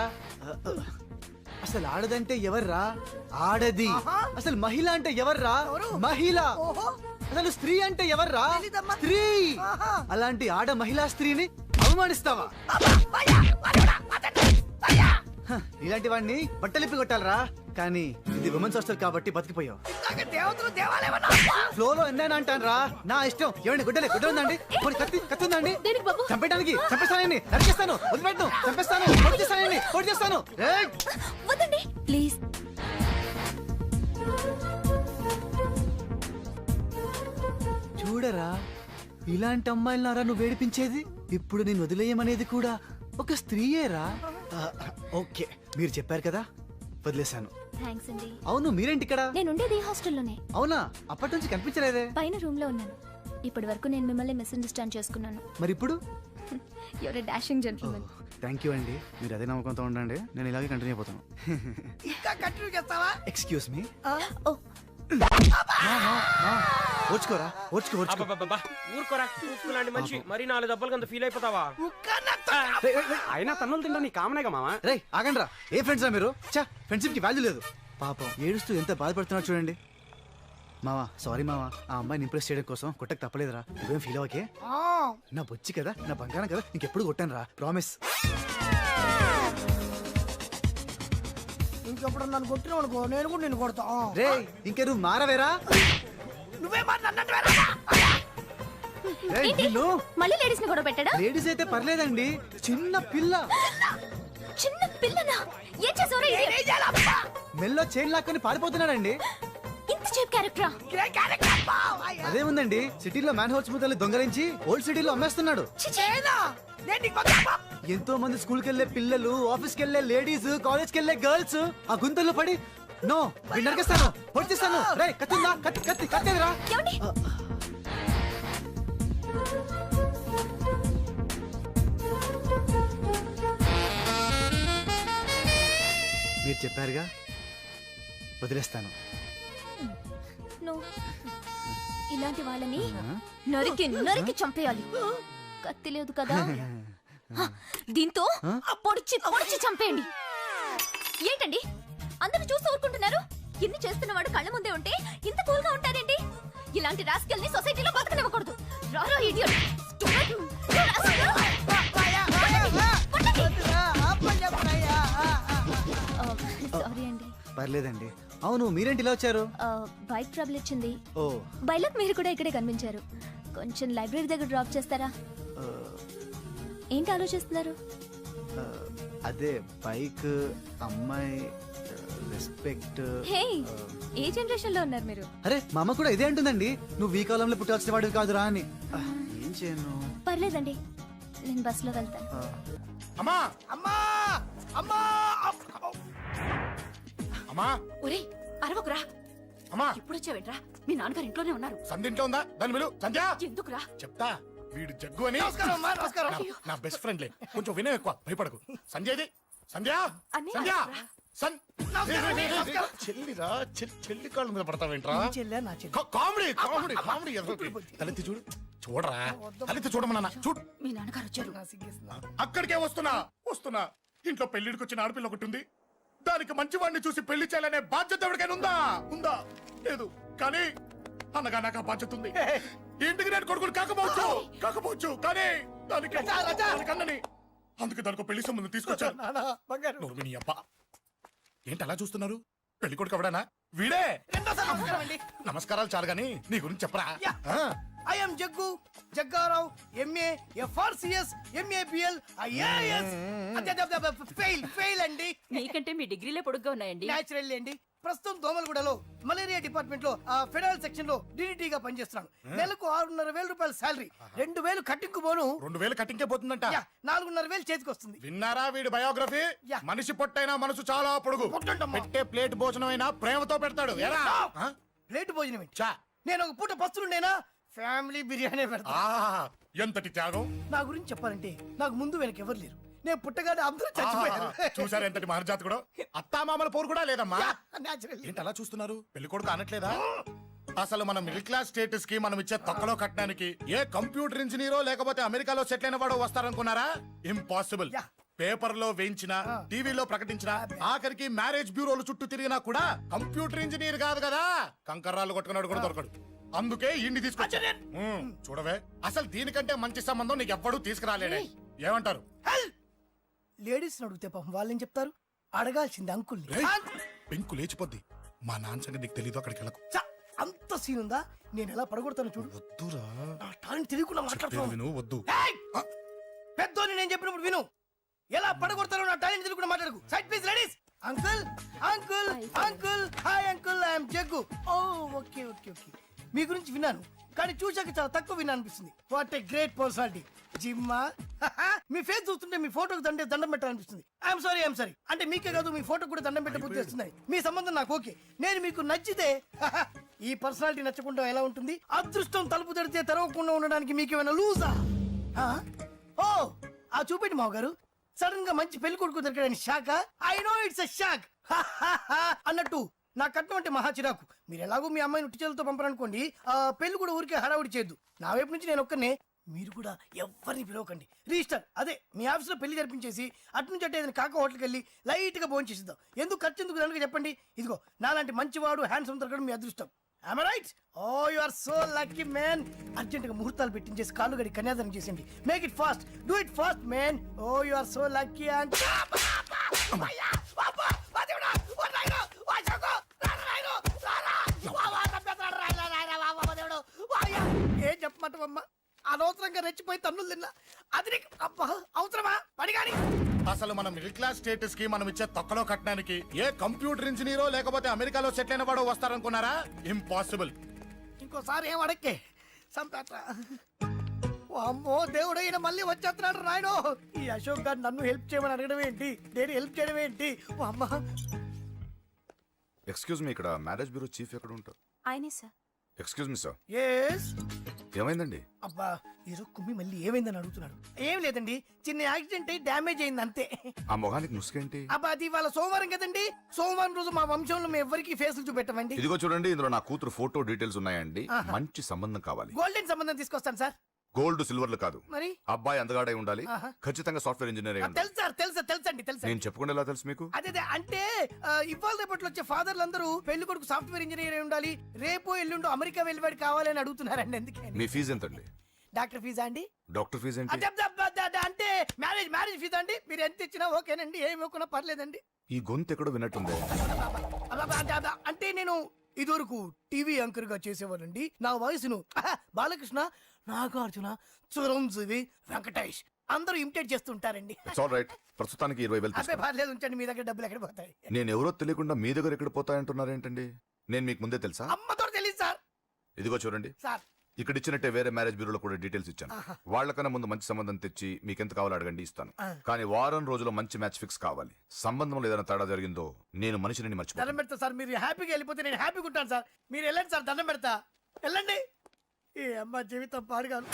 అసలు ఆడదంటే ఎవర్రా? ఆడది. అసలు మహిళ అంటే ఎవర్రా? మహిళ. అసలు స్త్రీ అంటే ఎవర్రా? స్త్రీ. అలాంటి ఆడ మహిళా స్త్రీని అవమానిస్తావా? ఇలాంటి వాడిని బట్టలిప్పి కొట్టాలరా. కానీ ఇది ఉమెన్స్ హాస్టల్ కాబట్టి బతికిపోయావు. ఫ్లోలో ఎన్నైనా అంటాను రా, నా ఇష్టం. ఏమండి గుడ్డ ఉందండి? కత్తి ఉందండి? చంపేయడానికి చంపేస్తానండి, నరికేస్తాను, వదిలిపెట్టను, చంపేస్తాను, పొడి చేస్తాను. ప్లీజ్. చూడరా, ఇలాంటి అమ్మాయిలనారా నువ్వు వేడిపించేది? ఇప్పుడు నేను వదిలేయమనేది కూడా ఒక స్త్రీయేరా. ఓకే, మీరు చెప్పారు కదా, వదిలేశాను. థాంక్స్ అండి. అవును, మీరేంటి ఇక్కడ? నేను ఉండేది హాస్టల్లోనే. అవునా? అప్పటి నుంచి కనిపించలేదే. పైన రూమ్ లో ఉన్నాను. ఇప్పటి వరకు నేను మిమ్మల్ని మిస్అండర్స్టాండ్ చేసుకున్నాను. మరి ఇప్పుడు? Your a dashing gentleman. Thank you అండి, మీరు అదే నమ్మకంతో ఉండండి. నేను ఇలాగే కంటిన్యూ అయిపోతాను. ఇంకా కంటిన్యూ చేస్తావా? Excuse me. ఓ ఓర్చుకోరా ఓర్చుకో ఓర్చుకో ఊరుకోరా లాంటి మనిషి మరి 4 దెబ్బలు అంత ఫీల్ అయిపోతావా అయినా తన్నులు తింటా నీ కామనేగా మామా రే ఆగండి రా ఏ ఫ్రెండ్స్ రా మీరు చా ఫ్రెండ్షిప్ కి వాల్యూ లేదు పాపం ఏడుస్తూ ఎంత బాధపడుతున్నాడు చూడండి మావా సారీ మావా ఆ అమ్మాయిని ఇంప్రెస్ చేయడం కోసం కొట్టకు తప్పలేదురా నువ్వేం ఫీల్ అవ్వకే నా బొచ్చి కదా నా బంగారం కదా ఇంకెప్పుడు కొట్టాను రా ప్రామిస్ ఇంకెప్పుడు నన్ను కొట్టినావు అనుకో నేను కూడా నిన్ను కొడతా రే ఇంకే నువ్వు మారవేరా నువ్వే నిన్ను మళ్ళీ లేడీస్ ని గొడవ పెట్టాడా? లేడీస్ అయితే పర్లేదండి చిన్న పిల్ల చిన్న పిల్లనా? ఏం చేసావురా ఇది? మెల్లో చైన్ లాక్కొని పారిపోతున్నాడండి ఇంత చీప్ క్యారెక్టరా? అదేముందండి సిటీలో మ్యాన్ హౌస్ ముద్దలు దొంగరించి ఓల్డ్ సిటీలో అమ్మేస్తున్నాడు ఎంతో మంది స్కూల్ కి వెళ్లే పిల్లలు ఆఫీస్ కి వెళ్లే లేడీస్ కాలేజ్ కి వెళ్లే గర్ల్స్ ఆ గుంతల్లో పడి నో నరికేస్తాను పొడిచేస్తాను రే కత్తిందా కత్తి కత్తి కత్తేదిరా మీరు చెప్పారుగా వదిలేస్తాను ఇలాంటి వాళ్ళని నరికి నరికి చంపేయాలి. కత్తి లేదు కదా, దీంతో పొడిచి పొడిచి చంపేయండి. ఏంటండి అందరూ చూస్తూ ఊరుకుంటున్నారు? ఇన్ని చేస్తున్నవాడు కళ్ళ ముందే ఉంటే ఇంత కూల్గా ఉంటారేంటి? ఇలాంటి రాస్కెల్ని సొసైటీలో బతకనివ్వకూడదు. రారా ఇడియట్. సారీ అండి. పర్లేదండి. అవును మీరేంటి ఇలా వచ్చారు? బైక్ ట్రబుల్ ఇచ్చింది. ఓ బైలక్ మీరు కూడా ఇక్కడే కనిపించారు. కొంచెం లైబ్రరీ దగ్గర డ్రాప్ చేస్తారా? ఏంటి ఆలోచిస్తున్నారు? అదే బైక్ అమ్మాయి రెస్పెక్ట్. హే ఏ జనరేషన్ లో ఉన్నారు మీరు? అరే మా అమ్మ కూడా ఇదే అంటుందండి, నువ్వు ఈ కాలంలో పుట్టాల్సిన వాడివి కాదురా అని. ఏం చేయను? పర్లేదండి, నేను బస్సులో వెళ్తాను. అమ్మా అమ్మా అమ్మా అమ్మా ఒరేయ్ అరవకురా. అమ్మా ఇప్పుడు వచ్చావేంట్రా? మీ నాన్నగారు ఇంట్లోనే ఉన్నారు. సంధ్య ఇంట్లో ఉందా? దాని విలు సంధ్య. ఎందుకురా? చెప్తా, వీడు జగ్గు అని నమస్కారం అమ్మా, నమస్కారం. నా బెస్ట్ ఫ్రెండ్లే, కొంచెం వినయం ఎక్కువ, భయపడకు. సంధ్యది సంధ్య అన్నయ్య, సంధ్య నమస్కారం. చెల్లిరా చెల్లి కాళ్ళ మీద పడతావేంట్రా? నీ చెల్లె, నా చెల్లె. కామెడీ కామెడీ కామెడీ తలెత్తి చూడు, చూడరా తలెత్తి చూడమన్నా చూడు. మీ నాన్నగారు వచ్చారు. అక్కడికే వస్తున్నా వస్తున్నా. ఇంట్లో పెళ్లిడికి వచ్చిన ఆడపిల్ల ఒకటి ఉంది, దానికి మంచి వాడిని చూసి పెళ్లి చేయాలనే బాధ్యత ఎవరికైనా ఉందా? ఉందా? లేదు. కానీ అన్నగా నాకు ఆ బాధ్యత ఉంది. ఇంటికి నేను కొడుకుని కాకపోవచ్చు కానీ దానికి అన్నని, అందుకే దానికి పెళ్లి సంబంధం తీసుకొచ్చాను. నోర్మి నీ అబ్బా. ఏంటి అలా చూస్తున్నారు? పెళ్లి కొడుకు ఎవడానా? వీడే. నమస్కారాలు చాలు గాని నీ గురించి చెప్పరా. I'm Jaggu Jaggarao, MA FRCS, MA BL, IAS. Fail అండి. మీకంటే మీ డిగ్రీలే పొడుగ్గా ఉన్నాయండి. న్యాచురల్ అండి. ప్రస్తుతం దోమలగూడలో మలేరియా డిపార్ట్మెంట్ లో ఫెడరల్ సెక్షన్ లో DDT గా పనిచేస్తున్నాను. నెలకు 6,500 రూపాయల శాలరీ, 2,000 కట్టింకు పోను. 2,000 కట్టింకే పోతుందంట. 4,500 చేతికి వస్తుంది. విన్నారా వీడి బయోగ్రఫీ? మనిషి పొట్టైనా మనసు చాలా పొడుగు. పెట్టే ప్లేట్ భోజనం అయినా ప్రేమతో పెడతాడు. ప్లేట్ భోజనం నేను ఒక పూట పస్తులుండేనా? ఫ్యామిలీ బిర్యానీ పెడతా. ఎంతటి త్యాగం! నా గురించి చెప్పాలంటే నాకు ముందు వెనక ఎవరు లేరు. నేను పుట్టగానే అందరూ చచ్చిపోయారు. చూసారు ఎంతటి మహర్జాత్ కూడా. అత్తామామల పోరు కూడా లేదమ్మా. Naturally. ఏంటి అలా చూస్తున్నారు? పెళ్లి కొడుకు అనట్లేదా? అసలు మన మిడిల్ క్లాస్ స్టేటస్ కి మనం ఇచ్చే తక్కువలో కట్టడానికి ఏ కంప్యూటర్ ఇంజనీరో లేకపోతే అమెరికాలో సెటిల్ అయిన వాడు వస్తారనుకున్నారా? ఇంపాసిబుల్. పేపర్ లో వేయించిన, టీవీలో ప్రకటించిన, ఆఖరికి మ్యారేజ్ బ్యూరోలు చుట్టూ తిరిగినా కూడా కంప్యూటర్ ఇంజనీర్ కాదు కదా, కంకర్రాలు కొట్టుకున్నాడు కూడా దొరకడు. అందుకే ఇండి తీసుకొచ్చా. చూడవే, అసలు దీనికంటే మంచి సంబంధం నీకు ఎవ్వడూ తీసుకురాలేడే. ఏమంటారు? లేడీస్ అడిగితే పాపం వాళ్ళేం చెప్తారు? అడగాల్సింది అంకుల్. పెంకు లేచిపోద్ది. మా నాన్న సంగతి నీకు తెలీదు, అక్కడికి వెళ్ళకు. అంత సీన్ ఉందా? నేను ఎలా పడగొడతాను చూడు. వద్దురా, నా టాలెంట్ తెలియకుండా మాట్లాడుతున్నాను. విను, వద్దు. పెద్దోని నేను చెప్పినప్పుడు విను. ఎలా పడగొడతారో నా టాలెంట్ తెలియకుండా మాట్లాడకు. Side please ladies. Uncle uncle uncle, hi uncle, I'm Jaggu. Oh okay okay okay. మీ గురించి విన్నాను, కానీ చూశాక చాలా తక్కువ విన్నా అనిపిస్తుంది. What a great personality. జిమ్మా, మీ ఫేస్ చూస్తుంటే మీ ఫోటోకి దండం పెట్టాలనిపిస్తుంది. I'm sorry. అంటే మీకే కాదు, మీ ఫోటో కూడా దండం పెట్టే బుద్ధి వస్తుంది. మీ సంబంధం నాకు ఓకే. నేను మీకు నచ్చితే ఈ పర్సనాలిటీ నచ్చకుండా ఎలా ఉంటుంది? అదృష్టం తలుపు తెరితే తెరవకుండా ఉండడానికి మీకు ఏమైనా లూజా? ఓ ఆ చూపెట్టి మావ గారు. సడన్ గా మంచి పెళ్లి కొడుకు దొరికాడని shock. I know it's a shock అన్నట్టు నా కట్నం అంటే మహా చిరాకు. మీరు ఎలాగో మీ అమ్మాయిని ఉట్టి చేతులతో పంపరనుకోండి, పెళ్లి కూడా ఊరికే హడావుడి చేయొద్దు. నా వైపు నుంచి నేను ఒక్కనే, మీరు కూడా ఎవరిని పిలవకండి. రిజిస్టర్ అదే మీ ఆఫీస్లో పెళ్లి జరిపించేసి అటు నుంచి అంటే ఏదైనా కాక హోటల్కి వెళ్ళి లైట్గా భోజనం చేసిద్దాం. ఎందుకు ఖర్చు ఎందుకు కనుక చెప్పండి. ఇదిగో నాలాంటి మంచివాడు హ్యాండ్సమ్ దొరకడం మీ అదృష్టం. Am I right? Oh, you are so lucky, man. అర్జెంటుగా ముహూర్తాలు పెట్టించేసి కాళ్ళు గడి కన్యాదానం చేసింది. Make it fast, do it fast, man. Oh, you are so lucky and ఏం చెప్పమంటావమ్మా, అనవసరంగా రెచ్చిపోయి తన్నులు తిన్నా. అది నీకు అబ్బా అవసరమా పని కానీ. అసలు మన మిడిల్ క్లాస్ స్టేటస్ కి మనం ఇచ్చే తొక్కలో కట్టడానికి ఏ కంప్యూటర్ ఇంజనీరో లేకపోతే అమెరికాలో సెటిల్ అయిన వాడు వస్తారనుకున్నారా? ఇంపాసిబుల్. ఇంకోసారి ఏం అడక్కే సంపేట. అమ్మో దేవుడు, ఈయన మళ్ళీ వచ్చేస్తున్నాడు రాయడు. ఈ అశోక్ గారు నన్ను హెల్ప్ చేయమని అడగడం ఏంటి, నేను హెల్ప్ చేయడం ఏంటి? ఓ అమ్మ. ఎక్స్క్యూజ్ మీ, ఇక్కడ మ్యారేజ్ బ్యూరో చీఫ్ ఎక్కడ ఉంటారు? ఆయనే sir. Excuse me sir, yes. ఏమైందండి? అబ్బా ఈరోజు కుమ్మి మళ్ళీ ఏమైందని అడుగుతున్నాడు. ఏం లేదండి, చిన్న యాక్సిడెంట్ అయి డ్యామేజ్ అయింది అంతే. ఆ మొహానికి ముసుకేంటి? అబ్బా అది ఇవాళ సోమవారం కదండి, సోమవారం రోజు మా వంశంలో మేము ఎవరికి ఫేసులు చూపెట్టమండి. ఇదిగో చూడండి, ఇందులో నా కూతురు ఫోటో డీటెయిల్స్ ఉన్నాయండి. మంచి సంబంధం కావాలి. గోల్డెన్ సంబంధం తీసుకొస్తాను సార్. గోల్డ్ సిల్వర్లు కాదు, మరి అబ్బాయి అందగాడై ఉండాలి. ఖచ్చితంగా సాఫ్ట్వేర్ ఇంజనీర్ అయి ఉండాలి. తెలుసు సార్, తెలుసండి తెలుసు. నేను చెప్పకుండా ఎలా తెలుసు మీకు? అదే అంటే ఇవాళ రేపట్లో వచ్చే ఫాదర్లు అందరూ పెళ్లి కొడుకు సాఫ్ట్వేర్ ఇంజనీర్ అయి ఉండాలి, రేపు ఎల్లుండు అమెరికా వెళ్ళివాడు కావాలని అడుగుతున్నారండి. ఎందుకే? మీ ఫీజు ఎంతండి? డాక్టర్ ఫీజా అండి? డాక్టర్ ఫీజు ఏంటి? అంటే మ్యారేజ్ ఫీజా అండి. మీరు ఎంత ఇచ్చినా ఓకేనండి, ఏమి ఇవ్వకున్నా పర్లేదండి. ఈ గొంతు ఎక్కడో విన్నట్టుంది. అంటే నేను ఇదివరకు టీవీ యాంకర్ గా చేసేవాడండి. నా వయసును బాలకృష్ణ, నాగార్జున, చిరంజీవి, వెంకటేష్ అందరూ ఇమిటేట్ చేస్తుంటారండి. ప్రస్తుతానికి 20,000 అదే పర్లేదు, ఉంచండి. మీ దగ్గర డబ్బులు ఎక్కడ పోతాయి? నేను ఎవరో తెలియకుండా మీ దగ్గర ఎక్కడ పోతాయంటున్నారేంటండి? నేను మీకు ముందే తెలుసా? అమ్మతో తెలియదు సార్. ఇదిగో చూడండి సార్, ఇక్కడ ఇచ్చినట్టే వేరే మ్యారేజ్ బ్యూరోలో కూడా డీటెయిల్స్ ఇచ్చాను. వాళ్ళకన్నా ముందు మంచి సంబంధం తెచ్చి మీకు ఎంత కావాలో అడగండి, ఇస్తాను. కానీ వారం రోజుల్లో మంచి మ్యాచ్ ఫిక్స్ కావాలి. సంబంధంలో ఏదైనా తేడా జరిగిందో నేను మనిషిని మర్చిపోతాను. దండం పెడతా సార్. మీరు హ్యాపీగా వెళ్ళిపోతే నేను హ్యాపీగా ఉంటాను సార్. మీరు వెళ్ళండి సార్, దండం పెడతా. వెళ్ళండి. ఏ అమ్మ జీవితం పాడుగాను.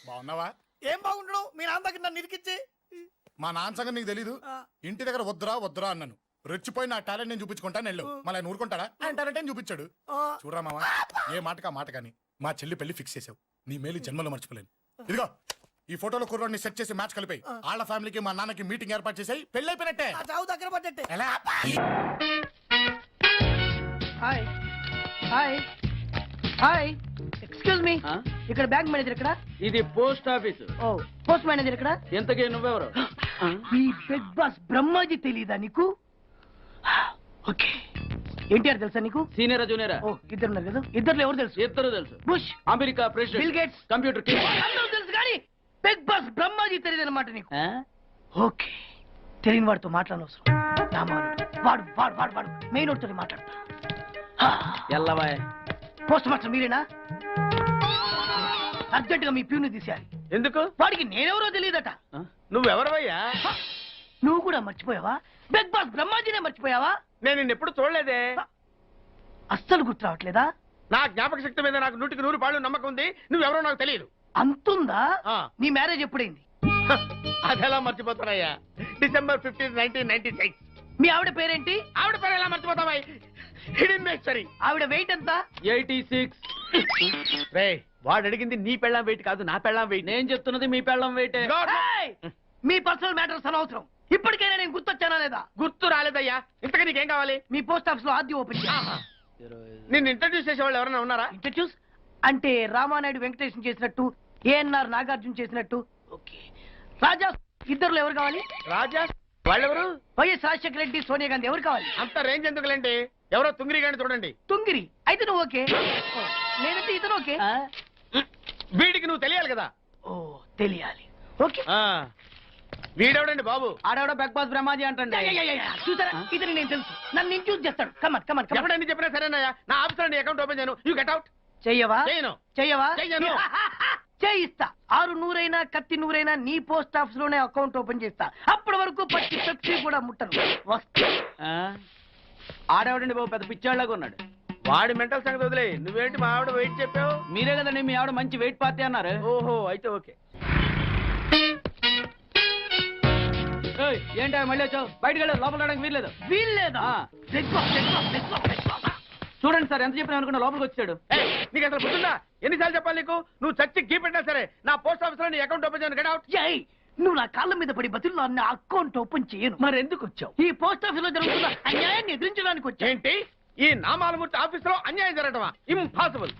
బాగున్నావా? ఏం బాగుండడం, మీ నాన్న దగ్గర నన్ను ఇరికిచ్చి. మా నాన్న సంగతి నీకు తెలీదు. ఇంటి దగ్గర వద్దురా అన్నాను. రెచ్చిపోయి నా టాలెంట్ నేను చూపించుకుంటాను వెళ్ళు. మళ్ళీ ఆయన ఊరుకుంటాడా? ఆయన టాలెంట్ అని చూపించాడు. చూడరా మావా, ఏ మాటకా మాట కానీ మా చెల్లి పెళ్లి ఫిక్స్ చేసావు. నీ మేలు జన్మలో మర్చిపోలేను. ఇదిగో ఈ ఫోటోలో కుర్రాడిని సెట్ చేసి మ్యాచ్ కలిపాయి. వాళ్ళ ఫ్యామిలీకి మా నాన్నకి మీటింగ్ ఏర్పాటు చేసాయి. పెళ్లి అయిపోయినట్టే. చావు దగ్గర పడ్డట్టే. ఎలా? Hi hi hi, excuse me, ఇక్కడ బ్యాంక్ మేనేజర్ ఇక్కడ? ఇది పోస్ట్ ఆఫీస్. ఓ, పోస్ట్ మేనేజర్ ఇక్కడ? ఎంతకీ నువ్వెవరు? ఈ బిగ్ బాస్ బ్రహ్మాజీ తెలీదా నీకు? ఓకే, ఎన్టీఆర్ తెలుసా నీకు? సీనియరా జూనియరా? ఓ, ఇద్దరు ఉన్నారు కదా. ఇద్దరు ఎవరు తెలుసు? ఇద్దరు తెలుసు. Bush, America bill president, gates, computer అందరూ తెలుసు. కానీ బిగ్ బాస్ బ్రహ్మాజీ తెలియదు అనమాట నీకు. ఓకే, తెలియని వాడితో మాట్లాడనవసరం. వాడు వాడు వాడు వాడు మెయిన్ వాడితో మాట్లాడతా. ఎల్లవాయ్. పోస్ట్ మాస్టర్ మీరేనా? అర్జెంట్ గా మీ ప్యూని తీసేయాలి. ఎందుకు? వాడికి నేనెవరో తెలియదట. నువ్వెవరవయ్యా? నువ్వు కూడా మర్చిపోయావా? బిగ్ బాస్ బ్రహ్మాజీనే మర్చిపోయావా? నేను నిన్నెప్పుడు చూడలేదే. అస్సలు గుర్తు రావట్లేదా? నా జ్ఞాపక శక్తి మీద నాకు 100కి 100 నమ్మకం ఉంది. నువ్వెవరో నాకు తెలియదు. అంతుందా? నీ మ్యారేజ్ ఎప్పుడైంది? అదెలా మర్చిపోతానయ్యా? December 15, 1996. మీ ఆవిడ పేరేంటి? ఆవిడ పేరు ఎలా మర్చిపోతావా? ఆవిడ వెయిట్ ఎంత? 86. రే, వాడు అడిగింది నీ పెళ్ళాం వెయిట్ కాదు, నా పెళ్ళాం వెయిట్. నేను చెప్తున్నది మీ పెళ్ళాం వెయిట్. మీ పర్సనల్ మ్యాటర్స్ అనవసరం. ఇప్పటికైనా నేను గుర్తొచ్చానా లేదా? గుర్తు రాలేదయ్యా. ఇంతగా నీకేం కావాలి? మీ పోస్ట్ ఆఫీస్ లో ఆద్యం ఓపెన్ చేయాలి. నిన్ను ఇంట్రడ్యూస్ చేసే వాళ్ళు ఎవరైనా ఉన్నారా? ఇంట్రడ్యూస్ అంటే రామానాయుడు వెంకటేశం చేసినట్టు, ఏఎన్ఆర్ నాగార్జున చేసినట్టు. ఓకే, రాజా ఇద్దరులో ఎవరు కావాలి? రాజా వాళ్ళెవరు? వైఎస్ రాజశేఖర రెడ్డి, సోనియా గాంధీ ఎవరు కావాలి? అంత రేంజ్ ఎందుకులేండి, ఎవరో తుంగిరి గాని చూడండి. తుంగిరి అయితే నువ్వు ఓకే, నేనంటే ఇతను ఓకే. వీడికి నువ్వు తెలియాలి కదా. ఓ, తెలియాలి. ఓకే, వీడెవడండి బాబు? ఆడెవడో బిగ్ బాస్ బ్రహ్మాజీ అంటండి. చూసారా, ఇతని నేను తెలుసు. నన్ను ఇంట్రడ్యూస్ చేస్తాడు. Come on come on. ఎప్పుడైనా చెప్పినా సరేనయ్యా, నా ఆఫీస్ లో అకౌంట్ ఓపెన్ చేయను. You get out. చెయ్యవా? చేయను. చెయ్యవా? చెయ్యను. చేయిస్తా. 6 నూరైనా కత్తి నూరైనా నీ పోస్ట్ ఆఫీస్ లోనే అకౌంట్ ఓపెన్ చేస్తా. అప్పటి వరకు పచ్చి పెప్సీ కూడా ముట్టను. ఆడేవాడండి బాబు, పెద్ద పిచ్చాళ్ళగా ఉన్నాడు. వాడి మెంటల్ సంగతి వదిలే. నువ్వేంటి మా ఆవిడ వెయిట్ చెప్పావు? మీరే కదండి మీ ఆవిడ మంచి వెయిట్ పార్టీ అన్నారు. ఓహో, అయితే ఓకే. ఏంటో మళ్ళీ వచ్చావు బయటకు వెళ్ళి లోపల రావడానికి వీల్లేదు. వీల్లేదా? చూడండి సార్ ఎంత చెప్పినా అనుకున్నా లోపలికి వచ్చాడు. నీకు అసలు గుర్తుందా? ఎన్నిసార్లు చెప్పాలి నీకు? నువ్వు చచ్చి గీ పెట్టినా సరే నా పోస్ట్ ఆఫీస్ లో నీ అకౌంట్ ఓపెన్ చేయను. Get out. ఏయ్, నువ్వు నా కాళ్ళ మీద పడి బతుల్లో నా అకౌంట్ ఓపెన్ చేయను. మరి ఎందుకు వచ్చావు? ఈ పోస్ట్ ఆఫీస్ లో జరుగుతున్న అన్యాయాన్ని ఎదిరించడానికి వచ్చా. ఏంటి ఈ నామాలమూర్తి ఆఫీస్ లో అన్యాయం జరగటమా? ఇంపాసిబుల్.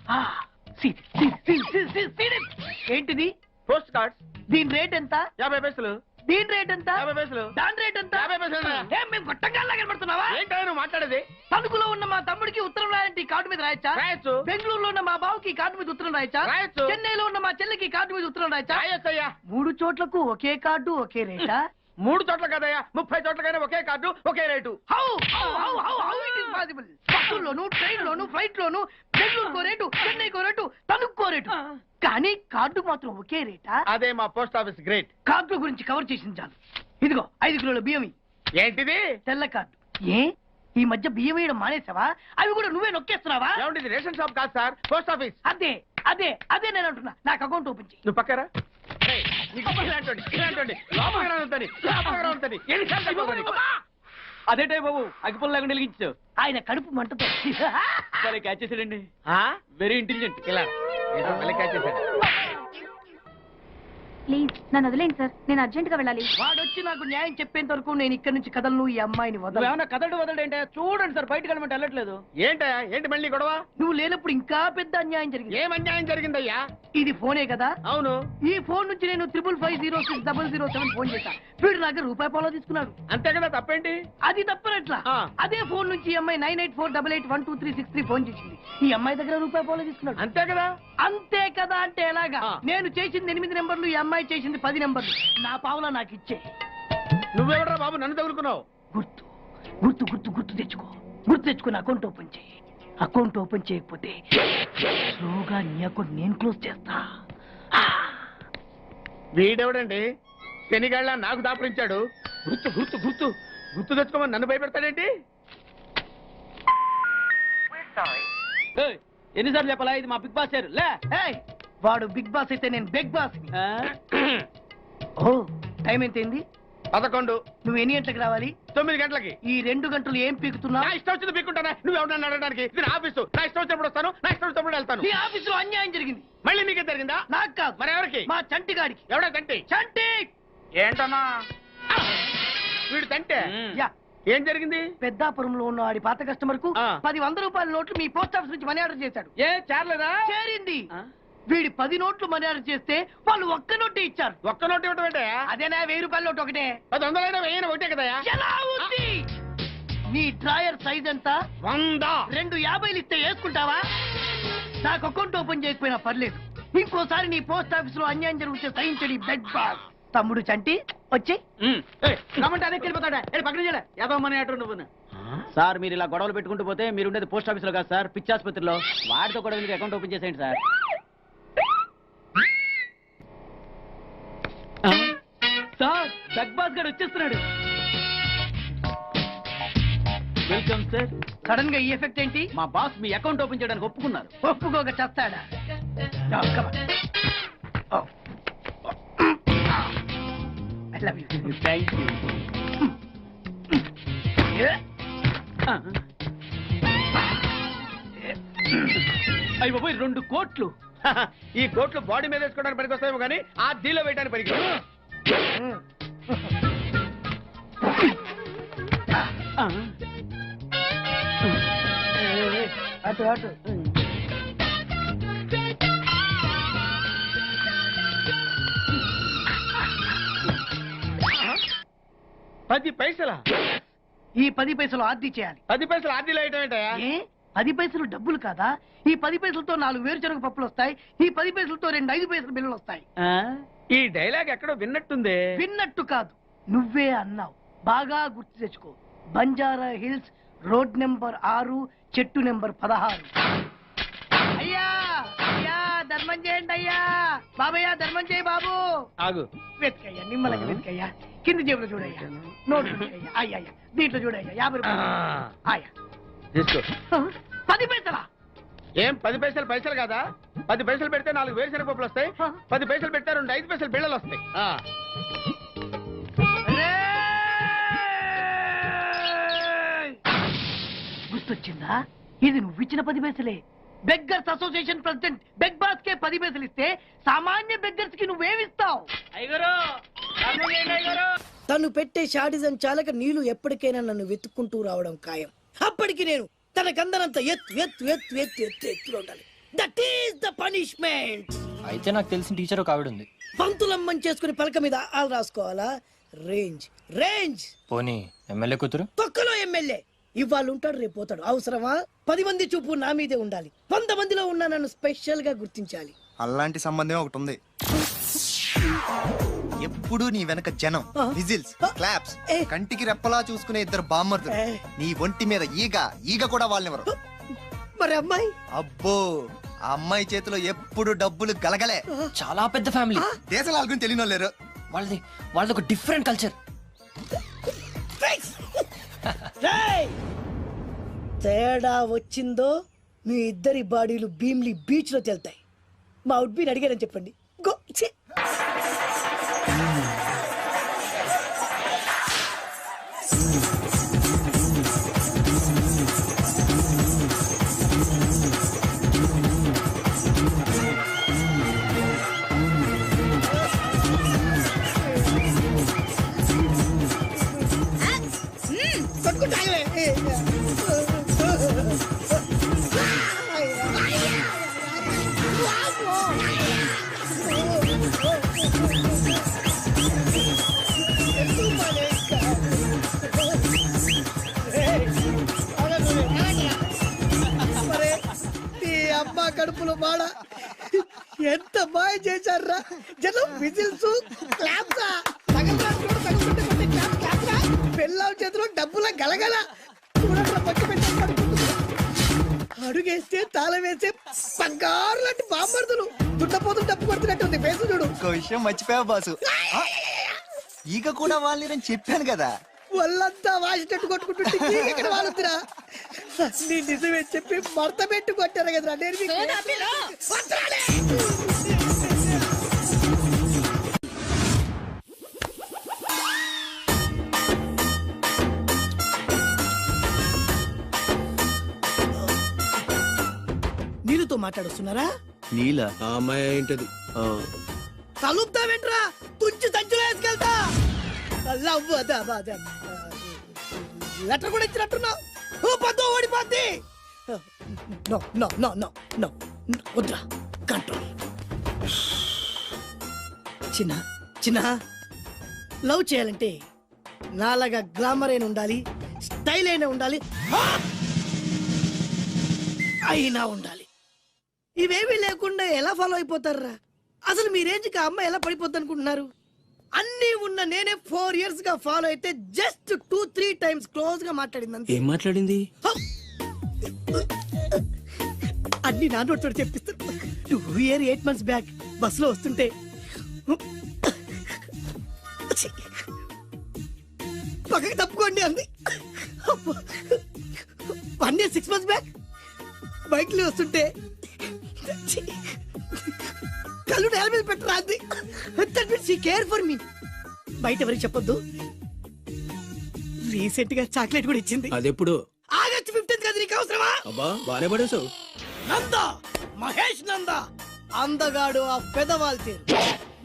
ఏంటిది? Post cards. దీని రేట్ ఎంత? 50 పైసలు. దీని రేట్ ఎంత? 50 పైసలు. దాని రేట్ ఎంత? 50 పైసలు. ఏం మేము గొట్టంగాల్లా కనబడుతున్నావా? ఏంటో నువ్వు మాట్లాడేది? తణుకులో ఉన్న మా తమ్ముడికి ఉత్తరం రాయంటే ఈ కార్డు మీద రాయచ్చా? రాయొచ్చు. బెంగళూరులో ఉన్న మా బావుకి ఈ కార్డు మీద ఉత్తరం రాయచ్చా? రాయొచ్చు. చెన్నైలో ఉన్న మా చెల్లికి ఈ కార్డు మీద ఉత్తరం రాయచ్చా? రాయొచ్చయ్యా. 3 చోట్లకు ఒకే కార్డు ఒకే రేటా? 3 చోట్ల కదయ్యా, 30 చోట్లకైనా ఒకే కార్డు ఒకే రేటు. బస్సుల్లోను, ట్రైన్ లోను, ఫ్లైట్ లోను బెంగళూరుకో రేటు, చెన్నైకో రేటు, తణుక్కో రేటు, కానీ కార్డు మాత్రం ఒకే రేటా? అదే మా పోస్ట్ ఆఫీస్ గ్రేట్. కార్డు గురించి కవర్ చేసింది చాలు. ఇదిగో 5 కిలోల బియ్యం. ఏంటిది? తెల్ల కార్డు. ఏ ఈ మధ్య బియ్యం వేయడం మానేసావా? అవి కూడా నువ్వే నొక్కేస్తున్నావా? ఏమండి రేషన్ షాప్ కాదు సార్, పోస్ట్ ఆఫీస్. అదే అదే అదే నేను అంటున్నా. నాకు అకౌంట్ ఓపెన్ చేయి. నువ్వు పక్కరా. అదేటే బాబు అగ్గిపుల్ల లేకుండా వెలిగించావు. ఆయన కడుపు మంటతో క్యాచ్ చేసాడండి. Very intelligent. ఇలా క్యాచ్ చేశాడు. ప్లీజ్ నన్ను వదిలేండి సార్, నేను అర్జెంట్ గా వెళ్ళాలి. వాడొచ్చి నాకు న్యాయం చెప్పేంత వరకు నేను ఇక్కడి నుంచి కదలను. ఈ అమ్మాయిని వదలు. ఏమన్నా కదలడు ఏంటే? చూడండి సార్ బయటకు వెళ్ళమంటే వెళ్ళట్లేదు. ఏంటయ్యా ఏంటి మళ్ళీ గొడవ? నువ్వు లేనప్పుడు ఇంకా పెద్ద అన్యాయం జరిగింది. ఏం అన్యాయం జరిగిందయ్యా? ఇది ఫోనే కదా? అవును. ఈ ఫోన్ నుంచి నేను 555060007 ఫోన్ చేశా. వీడు నాకు ₹1 తీసుకున్నాడు. అంతే కదా, తప్పేంటి? అది తప్పనట్లా. అదే ఫోన్ నుంచి ఈ అమ్మాయి 984888123363 ఫోన్ చేసింది. ఈ అమ్మాయి దగ్గర ₹1 తీసుకున్నాడు. అంతే కదా? అంతే కదా అంటే ఎలాగా? నేను చేసింది 8 నెంబర్లు, ఈ అమ్మాయి చేసింది 10 నెంబర్లు. నా పావులా నాకు ఇచ్చే. నువ్వెవడరా బాబు నన్ను తగులుకున్నావు? గుర్తు గుర్తు గుర్తు గుర్తు తెచ్చుకో. గుర్తు తెచ్చుకుని అకౌంట్ ఓపెన్ చేయి. అకౌంట్ ఓపెన్ చేయకపోతే స్లోగా నీ అకౌంట్ నేను క్లోజ్ చేస్తా. వీడెవడండి శనిగాళ్ళ నాకు దాపరించాడు? గుర్తు గుర్తు గుర్తు గుర్తు తెచ్చుకోమని నన్ను భయపెడతాడేంటి? ఎన్నిసార్లు చెప్పాలా? ఇది మా బిగ్ బాస్ సార్. లే వాడు బిగ్ బాస్ అయితే నేను బిగ్ బాస్. ఓ టైం ఎంతైంది? 11. నువ్వు ఎన్ని గంటలకు రావాలి? 9 గంటలకి. ఈ 2 గంటలు ఏం పీకుతున్నా? నా ఇష్టం వచ్చింది పీక్కుంటానా? నువ్వు ఎవడన్నా అడగడానికి? ఇది నా ఆఫీసు. నా ఇష్టం వచ్చినప్పుడు వస్తాను, నా ఇష్టం వచ్చినప్పుడు వెళ్తాను. ఈ ఆఫీసులో అన్యాయం జరిగింది. మళ్ళీ మీకే జరిగిందా? నాకు కాదు. మరి ఎవరికి? మా చంటి గాడికి. ఎవడా తంటి? చంటి ఏంటన్నా వీడు తంటే? యా. ఏం జరిగింది? పెద్దాపురంలో ఉన్న వాడి పాత కస్టమర్ కు 10 100 నోట్లు మీ పోస్ట్ ఆఫీస్ నుంచి మనీ ఆర్డర్ చేశాడు. ఏ చేరలేదా? చేరింది. వీడి 10 నోట్లు మనీ ఆర్డర్ చేస్తే వాళ్ళు ఒక్క నోటు ఇచ్చారు. ఒక్క నోటు ఇవ్వటం ఏంటే? అదేనా ₹1000 నోటు ఒకటే. 100 వెయ్యి ఒకటే కదా? ఎలా ఉంది? నీ డ్రాయర్ సైజ్ ఎంత? 100. 2 50లు ఇస్తే వేసుకుంటావా? నాకు అకౌంట్ ఓపెన్ చేయకపోయినా పర్లేదు. ఇంకోసారి నీ పోస్ట్ ఆఫీస్ లో అన్యాయం జరిగితే సహించడి బెడ్ బాస్. తమ్ముడు చంటి వచ్చి రమ్మంటే అదే వెళ్ళిపోతాడా? పక్కన చేయలే యాదవమని అటు నువ్వు. సార్ మీరు ఇలా గొడవలు పెట్టుకుంటూ పోతే మీరు ఉండేది పోస్ట్ ఆఫీస్ లో కాదు సార్, పిచ్చి ఆసుపత్రిలో. వాడితో కూడా మీకు అకౌంట్ ఓపెన్ చేసేయండి సార్. సార్ బిగ్ బాస్ గారు వచ్చేస్తున్నాడు. Welcome sir. సడన్ గా ఈ ఎఫెక్ట్ ఏంటి? మా బాస్ మీ అకౌంట్ ఓపెన్ చేయడానికి ఒప్పుకున్నారు. ఒప్పుకోక చేస్తాడా? I love you. Thank you. అయ్యి బాబోయ్ 2 కోట్లు. ఈ కోట్లు బాడీ మీద వేసుకోవడానికి పనికి వస్తాయేమో కానీ ఆ దీలో వేయడానికి పనికి. అటు అటు. పది పైసలా? ఈ 10 పైసలు ఆర్డీ చేయాలి. 10 పైసలు ఆర్డీలో వేయటం ఏంటయ్యా? ఏ 10 పైసలు డబ్బులు కాదా? ఈ 10 పైసలతో 4 వేరుశనగ పప్పులు వస్తాయి. ఈ 10 పైసలతో 2 5 పైసల బిల్లులు వస్తాయి. ఈ డైలాగ్ ఎక్కడో విన్నట్టుంది. విన్నట్టు కాదు, నువ్వే అన్నావు. బాగా గుర్తు తెచ్చుకో. బంజారా హిల్స్, రోడ్ నెంబర్ 6, చెట్టు నెంబర్ 16. అయ్యా అయ్యా ధర్మం చేయండి అయ్యా. బాబయ్యా ధర్మం చేయి బాబు. ఆగు. వెతికయ్యా, నిమ్మలకి వెతికయ్యా. కింది జేబులో చూడయ్యా. నోట్ అయ్యా. అయ్యా దీంట్లో చూడయ్యా. 50 రూపాయలు. అయ్యా తీసుకో. 10 పైసలా? ఏం 10 పైసలు పైసలు కాదా? 10 పైసలు పెడితే 4 వేరుశనగ పప్పులు వస్తాయి. 10 పైసలు పెడితే 2 5 పైసలు బిళ్ళలు వస్తాయి. గుర్తొచ్చిందా? ఇది నువ్వు ఇచ్చిన 10 పైసలే. Beggars association president beg boss కే 10 పైసలు ఇస్తే సామాన్య బెగ్గర్స్ కి నువ్వేమిస్తావు? తను పెట్టే షాడిజం చాలక నీళ్లు ఎప్పటికైనా నన్ను వెతుక్కుంటూ రావడం ఖాయం. అప్పటికి నేను తనకందనంత ఎత్తులో ఉండాలి. That is the punishment. అయితే నాకు తెలిసిన టీచర్ ఒక ఆవిడ ఉంది. పంతులమ్మని చేసుకుని పలక మీద ఆలు రాసుకోవాలా? Range range. పోనీ ఎమ్మెల్యే కూతురు? తొక్కలో ఎమ్మెల్యే. ఇవాళ ఉంటాడు, రేపు పోతాడు. అవసరమా? 10 మంది చూపు నా మీదే ఉండాలి. 100 మందిలో ఉన్న నన్ను స్పెషల్ గా గుర్తించాలి. అలాంటి సంబంధం ఒకటి ఉంది. ఎప్పుడు నీ వెనక జనం, విజిల్స్, క్లాప్స్, కంటికి రెప్పలా చూసుకునే 2 బామ్మర్దులు. నీ ఒంటి మీద ఈగ కూడా వాళ్ళెవరు. మరి అమ్మాయి? అబ్బో, ఆ అమ్మాయి చేతిలో ఎప్పుడు డబ్బులు గలగలే. చాలా పెద్ద ఫ్యామిలీ. దేశాల గురించి తెలియని లేరు. వాళ్ళది ఒక డిఫరెంట్ కల్చర్. తేడా వచ్చిందో మీ ఇద్దరి బాడీలు భీమ్లీ బీచ్ లో తేలుతాయి. మా ఉడ్బీని అడిగారని చెప్పండి. గో. అబ్బా కడుపులో బాడ ఎంత మాయ చేశారా జనం. విజిల్స్, క్లాప్స్, పిల్లల చేతిలో డబ్బుల గలగల. అడుగేస్తే తాళం వేసే బంగారు లాంటి బాంబర్దులు. దుడ్డపోతులు డబ్బు కొడుతున్నట్టుంది. ఫేసు చూడు. ఇంకో విషయం మర్చిపోయావు బాసు, ఈగ కూడా వాళ్ళని చెప్పాను కదా. వాళ్ళంతా వాసినట్టు కొట్టుకుంటుంటే ఇక్కడ వాళ్ళురా. నీ నిజమే చెప్పి మడత పెట్టి కొట్టారు కదరా. నేను నీళ్ళతో మాట్లాడుస్తున్నారా? నీల ఆ అమ్మాయి ఏంటది? కలుపుతావేంట్రా? తుంచి సంచులో వేసుకెళ్తా. లెటర్ కూడా ఇచ్చినట్టున్నావు. ఓడిపోద్ది. వద్రా, కంట్రోల్. చిన్న లవ్ చేయాలంటే నాలాగా గ్లామర్ అయినా ఉండాలి, స్టైల్ అయినా ఉండాలి, అయినా ఉండాలి. ఇవేమీ లేకుండా ఎలా ఫాలో అయిపోతారా? అసలు మీ రేంజ్కి ఆ అమ్మాయి ఎలా పడిపోద్ది అనుకుంటున్నారు? అన్ని ఉన్న నేనే 4 years గా ఫాలో అయితే జస్ట్ 2-3 times క్లోజ్ గా మాట్లాడింది. ఏం మాట్లాడింది? అన్ని నా నోట్ తోటి చెప్పిస్తాను. 8 months బ్యాక్ బస్సులో వస్తుంటే పక్కకి తప్పుకోండి అంది. 1 year 6 months బ్యాక్ బైక్ లో వస్తుంటే కళ్ళు నేల మీద పెట్టరా అంది. That means she care for me. బయట ఎవరికి చెప్పొద్దు. రీసెంట్ గా చాక్లెట్ కూడా ఇచ్చింది. అదెప్పుడు? ఆగస్ట్ 15th కదా. నీకు అవసరమా? అబ్బా బానే పడేసావు. నందా, మహేష్ నందా, అందగాడు ఆ పెదవాల్ తీరు.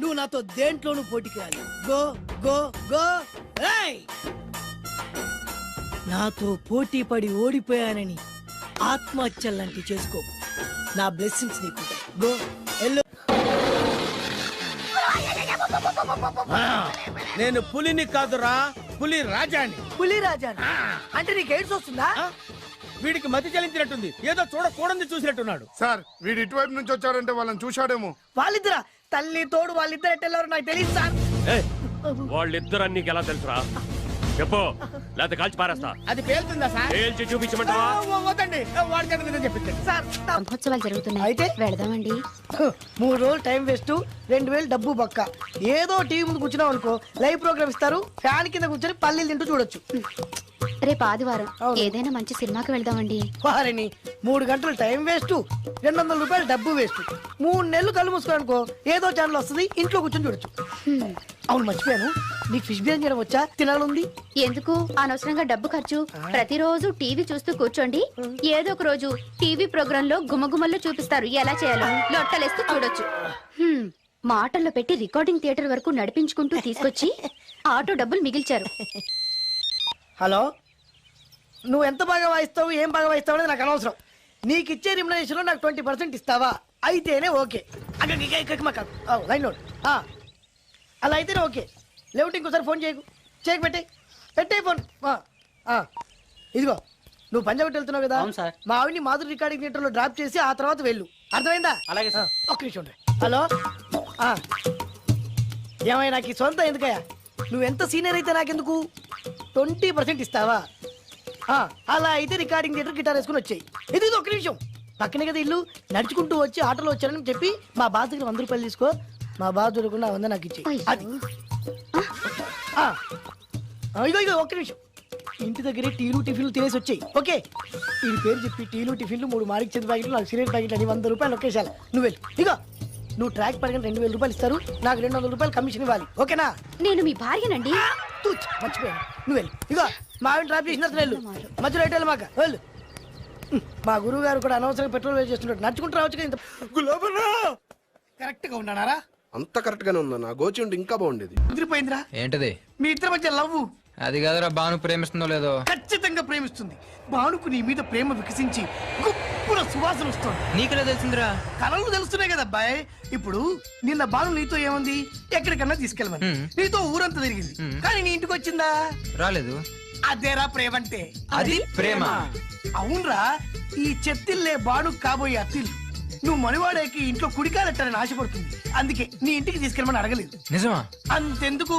నువ్వు నాతో దేంట్లోనూ పోటీకి రాలి. Go go go. నాతో పోటీ పడి ఓడిపోయానని ఆత్మహత్యలాంటి చేసుకో. నా బ్లెస్సింగ్స్ నీకు. Go yellow. నేను పులిని కాదురా, పులి రాజాని. పులి రాజా అంటే నీకు ఎయిడ్స్ వస్తుందా? వీడికి మతి చలించినట్టుంది. ఏదో చూడకూడదు చూసినట్టున్నాడు. సార్ వీడు ఇటువైపు నుంచి వచ్చారంటే వాళ్ళని చూశాడేమో. వాళ్ళిద్దరా? తల్లి తోడు వాళ్ళిద్దరు ఎట్టెళ్ళారు నాకు తెలియదు సార్. వాళ్ళిద్దరు నీకు ఎలా తెలుసురా? చెప్పు, లేకపోతే కాల్చి పారేస్తా. అది పేలుతుందా సార్? పేల్చి చూపించమంటావా? వద్దండి, వాడి చేత చెప్పించండి సార్. మహోత్సవాలు జరుగుతున్నాయి, అయితే వెళదామండి. 3 రోజులు టైం వేస్ట్, 2000 డబ్బు బక్క. ఏదో టీవీ ముందు కూర్చున్నావు అనుకో, లైవ్ ప్రోగ్రామ్ ఇస్తారు. ఫ్యాన్ కింద కూర్చొని పల్లీలు తింటూ చూడొచ్చు. రేపు ఆదివారం ఏదైనా మంచి సినిమాకి వెళ్దామండి. వారిని 3 గంటలు టైం వేస్ట్, 200 రూపాయలు డబ్బు వేస్ట్. 3 నెలలు కళ్ళు మూసుకోనుకో ఏదో ఛానల్ వస్తుంది, ఇంట్లో కూర్చొని చూడొచ్చు. అవును మర్చిపోయాను, నీకు ఫిష్ బిర్యానీ చేయడం వచ్చా? తినాలంది. ఎందుకు అనవసరంగా డబ్బు ఖర్చు? ప్రతిరోజు టీవీ చూస్తూ కూర్చోండి, ఏదో ఒక రోజు టీవీ ప్రోగ్రామ్ లో గుమగుమల్లో చూపిస్తారు ఎలా చేయాలో. లొట్టలేస్తూ చూడొచ్చు. మాటల్లో పెట్టి రికార్డింగ్ థియేటర్ వరకు నడిపించుకుంటూ తీసుకొచ్చి ఆటో డబ్బులు మిగిల్చారు. హలో, నువ్వు ఎంత బాగా వాయిస్తావు, ఏం బాగా వాయిస్తావు అనేది నాకు అనవసరం. నీకు ఇచ్చే రిమ్యునరేషన్ లో నాకు 20% ఇస్తావా? అయితేనే ఓకే. లైన్ లోడ్ అలా అయితేనే ఓకే. లేవుంటే ఇంకోసారి ఫోన్ చేయకు పెట్టే ఫోన్. ఇదిగో నువ్వు పంజాబ్ వెళ్తున్నావు కదా, మా ఆవిడ్ని మాధురి రికార్డింగ్ థియేటర్ లో డ్రాప్ చేసి ఆ తర్వాత వెళ్ళు. అర్థమైందా? అలాగే సార్. ఒక్క నిమిషం ఉండే. హలో, ఏమైనా నాకు ఈ సొంత ఎందుకయ్యా? నువ్వెంత సీనియర్ అయితే నాకెందుకు? 20% ఇస్తావా? అలా అయితే రికార్డింగ్ థియేటర్ గిటార్ వేసుకుని వచ్చాయి. ఇది ఒక్క నిమిషం, పక్కనే కదా ఇల్లు. నడుచుకుంటూ వచ్చి ఆటోలో వచ్చానని చెప్పి మా బాస్ దగ్గర 100 రూపాయలు తీసుకో. మా బాస్ దొరకకుండా 100 నాకు ఇచ్చేయి. అది ఇగో ఒక్క నిమిషం. ఇంటి దగ్గరే టీలు టిఫిన్లు తినేసి వచ్చాయి. ఓకే, ఈ పేరు చెప్పి టీలు టిఫిన్లు 3 మారికి చేతి ప్యాకెట్లు, 4 సిగరెట్ ప్యాకెట్లు అని 100 రూపాయలు ఒకేసారి. నువ్వు వెళ్ళు. ఇగో నువ్వు ట్రాక్ పడగానే 2000 రూపాయలు ఇస్తారు, నాకు 200 రూపాయలు కమిషన్ ఇవ్వాలి. ఓకేనా? నేను మీ భార్యనండి. మర్చిపోయాను. నువ్వు వెళ్ళు. ఇగో మా ఆవిడ డ్రాప్ చేసిన వెళ్ళు, మధ్యలో రైట్ మాక వెళ్ళు. మా గురువు గారు కూడా అనవసరంగా పెట్రోల్ వేస్ట్ చేస్తున్నాడు. నడుచుకుంటూ రావచ్చు. ఇంత కరెక్ట్ గా ఉన్నారా? అంత కరెక్ట్ గానే ఉందా? నా గోచి ఉంటే ఇంకా బాగుండేది. కుదిరిపోయిందిరా. ఏంటది? మీ ఇద్దరి మధ్య లవ్. అది కాదురా, భాను ప్రేమిస్తుందో లేదో. ఖచ్చితంగా ప్రేమిస్తుంది. భానుకు నీ మీద ప్రేమ వికసించి గుప్పున సువాసన వస్తుంది. నీకెలా తెలిసిందిరా? కళలు తెలుస్తున్నాయి కదా అబ్బాయి. ఇప్పుడు నిన్న భాను నీతో ఏముంది, ఎక్కడికన్నా తీసుకెళ్ళమని నీతో ఊరంతా తిరిగింది, కానీ నీ ఇంటికి వచ్చిందా? రాలేదు. అదేరా ప్రేమ అంటే. అది ప్రేమ. అవునరా, ఈ చెత్తిల్లే బాను కాబోయే అత్తిల్లు. నువ్వు మనివాడేకి ఇంట్లో కుడికాలెట్టాలని ఆశపడుతుంది, అందుకే నీ ఇంటికి తీసుకెళ్ళమని అడగలేదు. నిజమా? అంతెందుకు,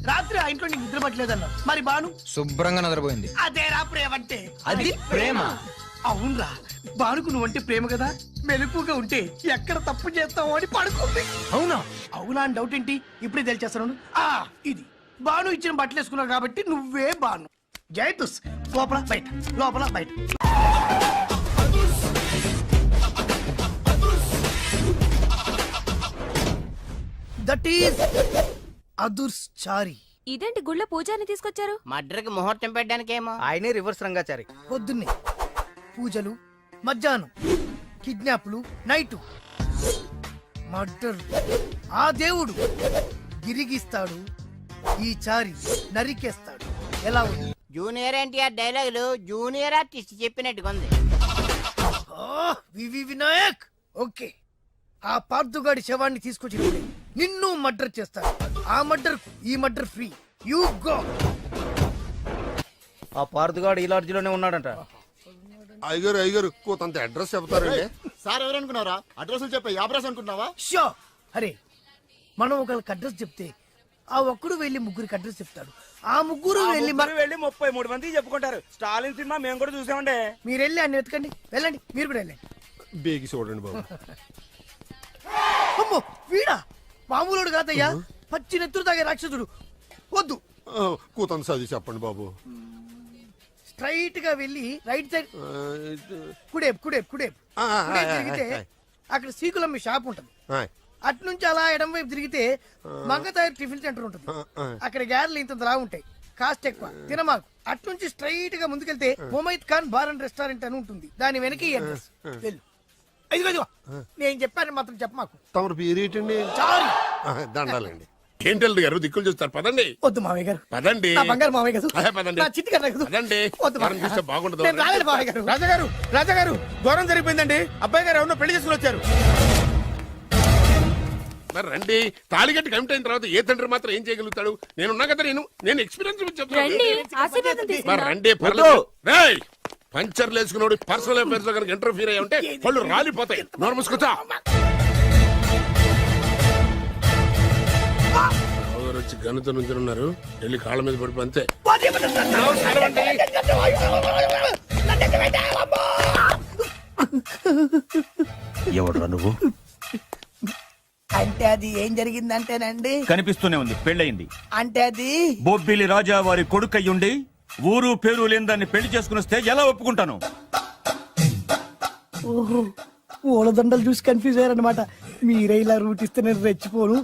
రాత్రి ఆ ఇంట్లో నీకు నిద్ర పట్టలేదన్నా. మరి బాను శుభ్రంగా నిద్రపోయింది. అదేరా ప్రేమ అంటే. అది ప్రేమ. అవునరా, బానుకు నువ్వంటే ప్రేమ కదా. మెలకుగా ఉంటే ఎక్కడ తప్పు చేస్తావు అని పడుకుంది. అవునా? అవునా అని డౌట్ ఏంటి, ఇప్పుడే తెలిచేస్తాను. ఇది బాను ఇచ్చిన బట్టలు వేసుకున్నావు కాబట్టి నువ్వే బాను. జైతుస్ లోపల బయట, లోపల బయట. దట్ ఈస్ అదుర్స్ చారి. ఇదేంటి గుళ్ళ పూజాని తీసుకొచ్చారు? మడ్రకి ముహూర్తం పెట్టడానికేమో. ఆయనే రివర్స్ రంగాచారి. పొద్దున్నే పూజలు, మధ్యాహ్నం కిడ్నాప్లు, నైటు మర్డర్. ఆ దేవుడు గిరిగిస్తాడు, ఈ చారి నరికేస్తాడు. ఎలా ఉంది? జూనియర్ ఎన్టీఆర్ డైలాగులు జూనియర్ ఆర్టిస్ట్ చెప్పినట్టుగా ఉంది. వివి వినాయక్. ఓకే, ఆ పార్థుగాడి శవాన్ని తీసుకొచ్చినప్పుడు నిన్ను మర్డర్ చేస్తాడు. ఆ మర్డర్ ఈ మర్డర్ ఫ్రీ. You go. ఆ పార్థుగాడు ఈ లాడ్జిలోనే ఉన్నాడంట. అయ్యగారు కొంత అడ్రస్ చెప్తారండి. సార్ ఎవరనుకున్నారా? అడ్రస్ చెప్పే అడ్రస్ అనుకున్నావా? షో. అరే, మనం ఒకరికి అడ్రస్ చెప్తే ఆ ఒక్కడు వెళ్ళి ముగ్గురికి అడ్రస్ చెప్తాడు. ఆ ముగ్గురు వెళ్ళి 33 మంది చెప్పుకుంటారు. స్టాలిన్ సినిమా మేము కూడా చూసామండి. మీరు వెళ్ళి అన్ని వెతకండి. వెళ్ళండి, మీరు కూడా వెళ్ళండి. బేగి చూడండి బాబు. అమ్మో, వీడా? మామూలుడు కాదయ్యా, పచ్చి నెత్తురు తాగే రాక్షసుడు. వద్దు, కూతంత చదివి చెప్పండి బాబు. స్ట్రైట్ గా వెళ్ళి రైట్ సైడ్ కుడేపు కుడేపు కుడేపు తిరిగితే అక్కడ శ్రీకులమ్మి షాప్ ఉంటుంది. అటు నుంచి అలా ఎడం వైపు తిరిగితే మంగతాయర్ టిఫిన్ సెంటర్ ఉంటుంది. అక్కడ గ్యారెలు ఇంత లా ఉంటాయి, కాస్ట్ ఎక్కువ, తినమాకు. అటు నుంచి స్ట్రైట్ గా ముందుకెళ్తే మొమైద్ ఖాన్ బార్ అండ్ రెస్టారెంట్ అని ఉంటుంది. దాని వెనక అడ్రస్. వెళ్ళు. ఇదిగో నేను చెప్పాను మాత్రం చెప్పమాకు. తమరు పేరేటండి? చారి. దండాలండి. ఏంటల్లి గారు దిక్కులు చూస్తారు, పదండి. వద్దు మామయ్య గారు, పదండి. నా బంగారు మామయ్య గారు, పదండి. నా చిట్టి గారు పదండి. వద్దు మనం చూస్తే బాగుండదు. నేను రాలేదు మామయ్య గారు. రాజాగారు ఘోరం జరిగిపోయిందండి. అబ్బాయి గారు ఎవరినో పెళ్లి చేసుకుని వచ్చారు. మరి రండి. తాళిగట్టి కమిట్ అయిన తర్వాత ఏ తండ్రి మాత్రం ఏం చేయగలుగుతాడు? నేనున్నా కదా, నేను ఎక్స్పీరియన్స్ చెప్తాను. మరి రండి, పర్లేదు. రేయ్, పంచర్లు వేసుకున్నాడు పర్సనల్ అఫైర్స్ లో కనుక ఇంటర్ఫీర్ అయ్యి ఉంటే పళ్ళు రాలిపోతాయి. నార్మల్స్ కూర్చో. వచ్చి గనుత నుంచి ఉన్నారు, వెళ్ళి కాళ్ళ మీద పడిపో అంతే. ఎవడ్రా నువ్వు? అంటే అది ఏం జరిగిందంటేనండి, కనిపిస్తూనే ఉంది, పెళ్ళయింది. అంటే అది బొబ్బిలి రాజా వారి కొడుకయ్యుండి ఊరు పేరు లేని దాన్ని పెళ్లి చేసుకుని వస్తే ఎలా ఒప్పుకుంటాను? ఓహో ఓలదండలు చూసి కన్ఫ్యూజ్ అయ్యారనమాట. మీరే ఇలా రూట్ ఇస్తే నేను రెచ్చిపోను.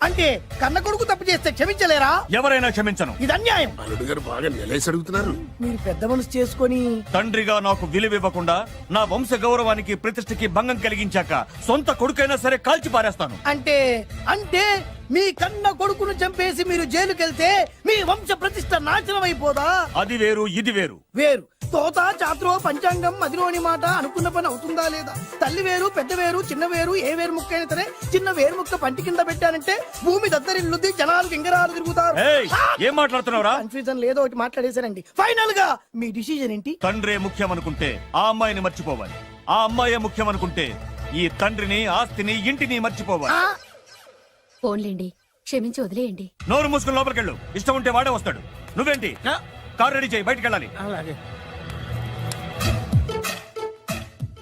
అంటే కన్న కొడుకు తప్పు చేస్తే క్షమించలేరా? ఎవరైనా క్షమించను. ఇది అన్యాయం. అల్లుడు గారు బాగా నిలేసి అడుగుతున్నారు. మీరు పెద్ద మనసు చేసుకొని తండ్రిగా నాకు విలువ ఇవ్వకుండా నా వంశ గౌరవానికి ప్రతిష్టకి భంగం కలిగించాక సొంత కొడుకైనా సరే కాల్చి పారేస్తాను. అంటే అంటే మీ కన్న కొడుకును చంపేసి మీరు జైలుకెళ్తే మీ వంశ ప్రతిష్ట నాశనం అయిపోదా? అది వేరు ఇది వేరు. వేరు. తోత చాత్రో పంచాంగం మదిలోని మాట అనుకున్న పని అవుతుందా లేదా? తల్లి వేరు పెద్ద వేరు చిన్న వేరు ఏ వేరు ముక్క అయినా సరే చిన్న వేరు ముక్క పంటి కింద పెట్టానంటే భూమి దద్దరిల్లుద్ది, జనాలు గింగరాలు తిరుగుతారు. ఏయ్, ఏం మాట్లాడుతున్నావురా? కన్ఫ్యూజన్ లేదో ఒకటి మాట్లాడేశారండి. ఫైనల్ గా మీ డిసిజన్ ఏంటి? తండ్రే ముఖ్యం అనుకుంటే ఆ అమ్మాయిని మర్చిపోవాలి. ఆ అమ్మాయే ముఖ్యం అనుకుంటే ఈ తండ్రిని ఆస్తిని ఇంటిని మర్చిపోవాలి. ఫోన్లేండి, క్షమించి వదిలేయండి. నోరు మూసుకుని లోపలికెళ్ళు. ఇష్టం ఉంటే వాడే వస్తాడు. నువ్వేంటి? కారు రెడీ చేయి, బయటికి వెళ్ళాలి.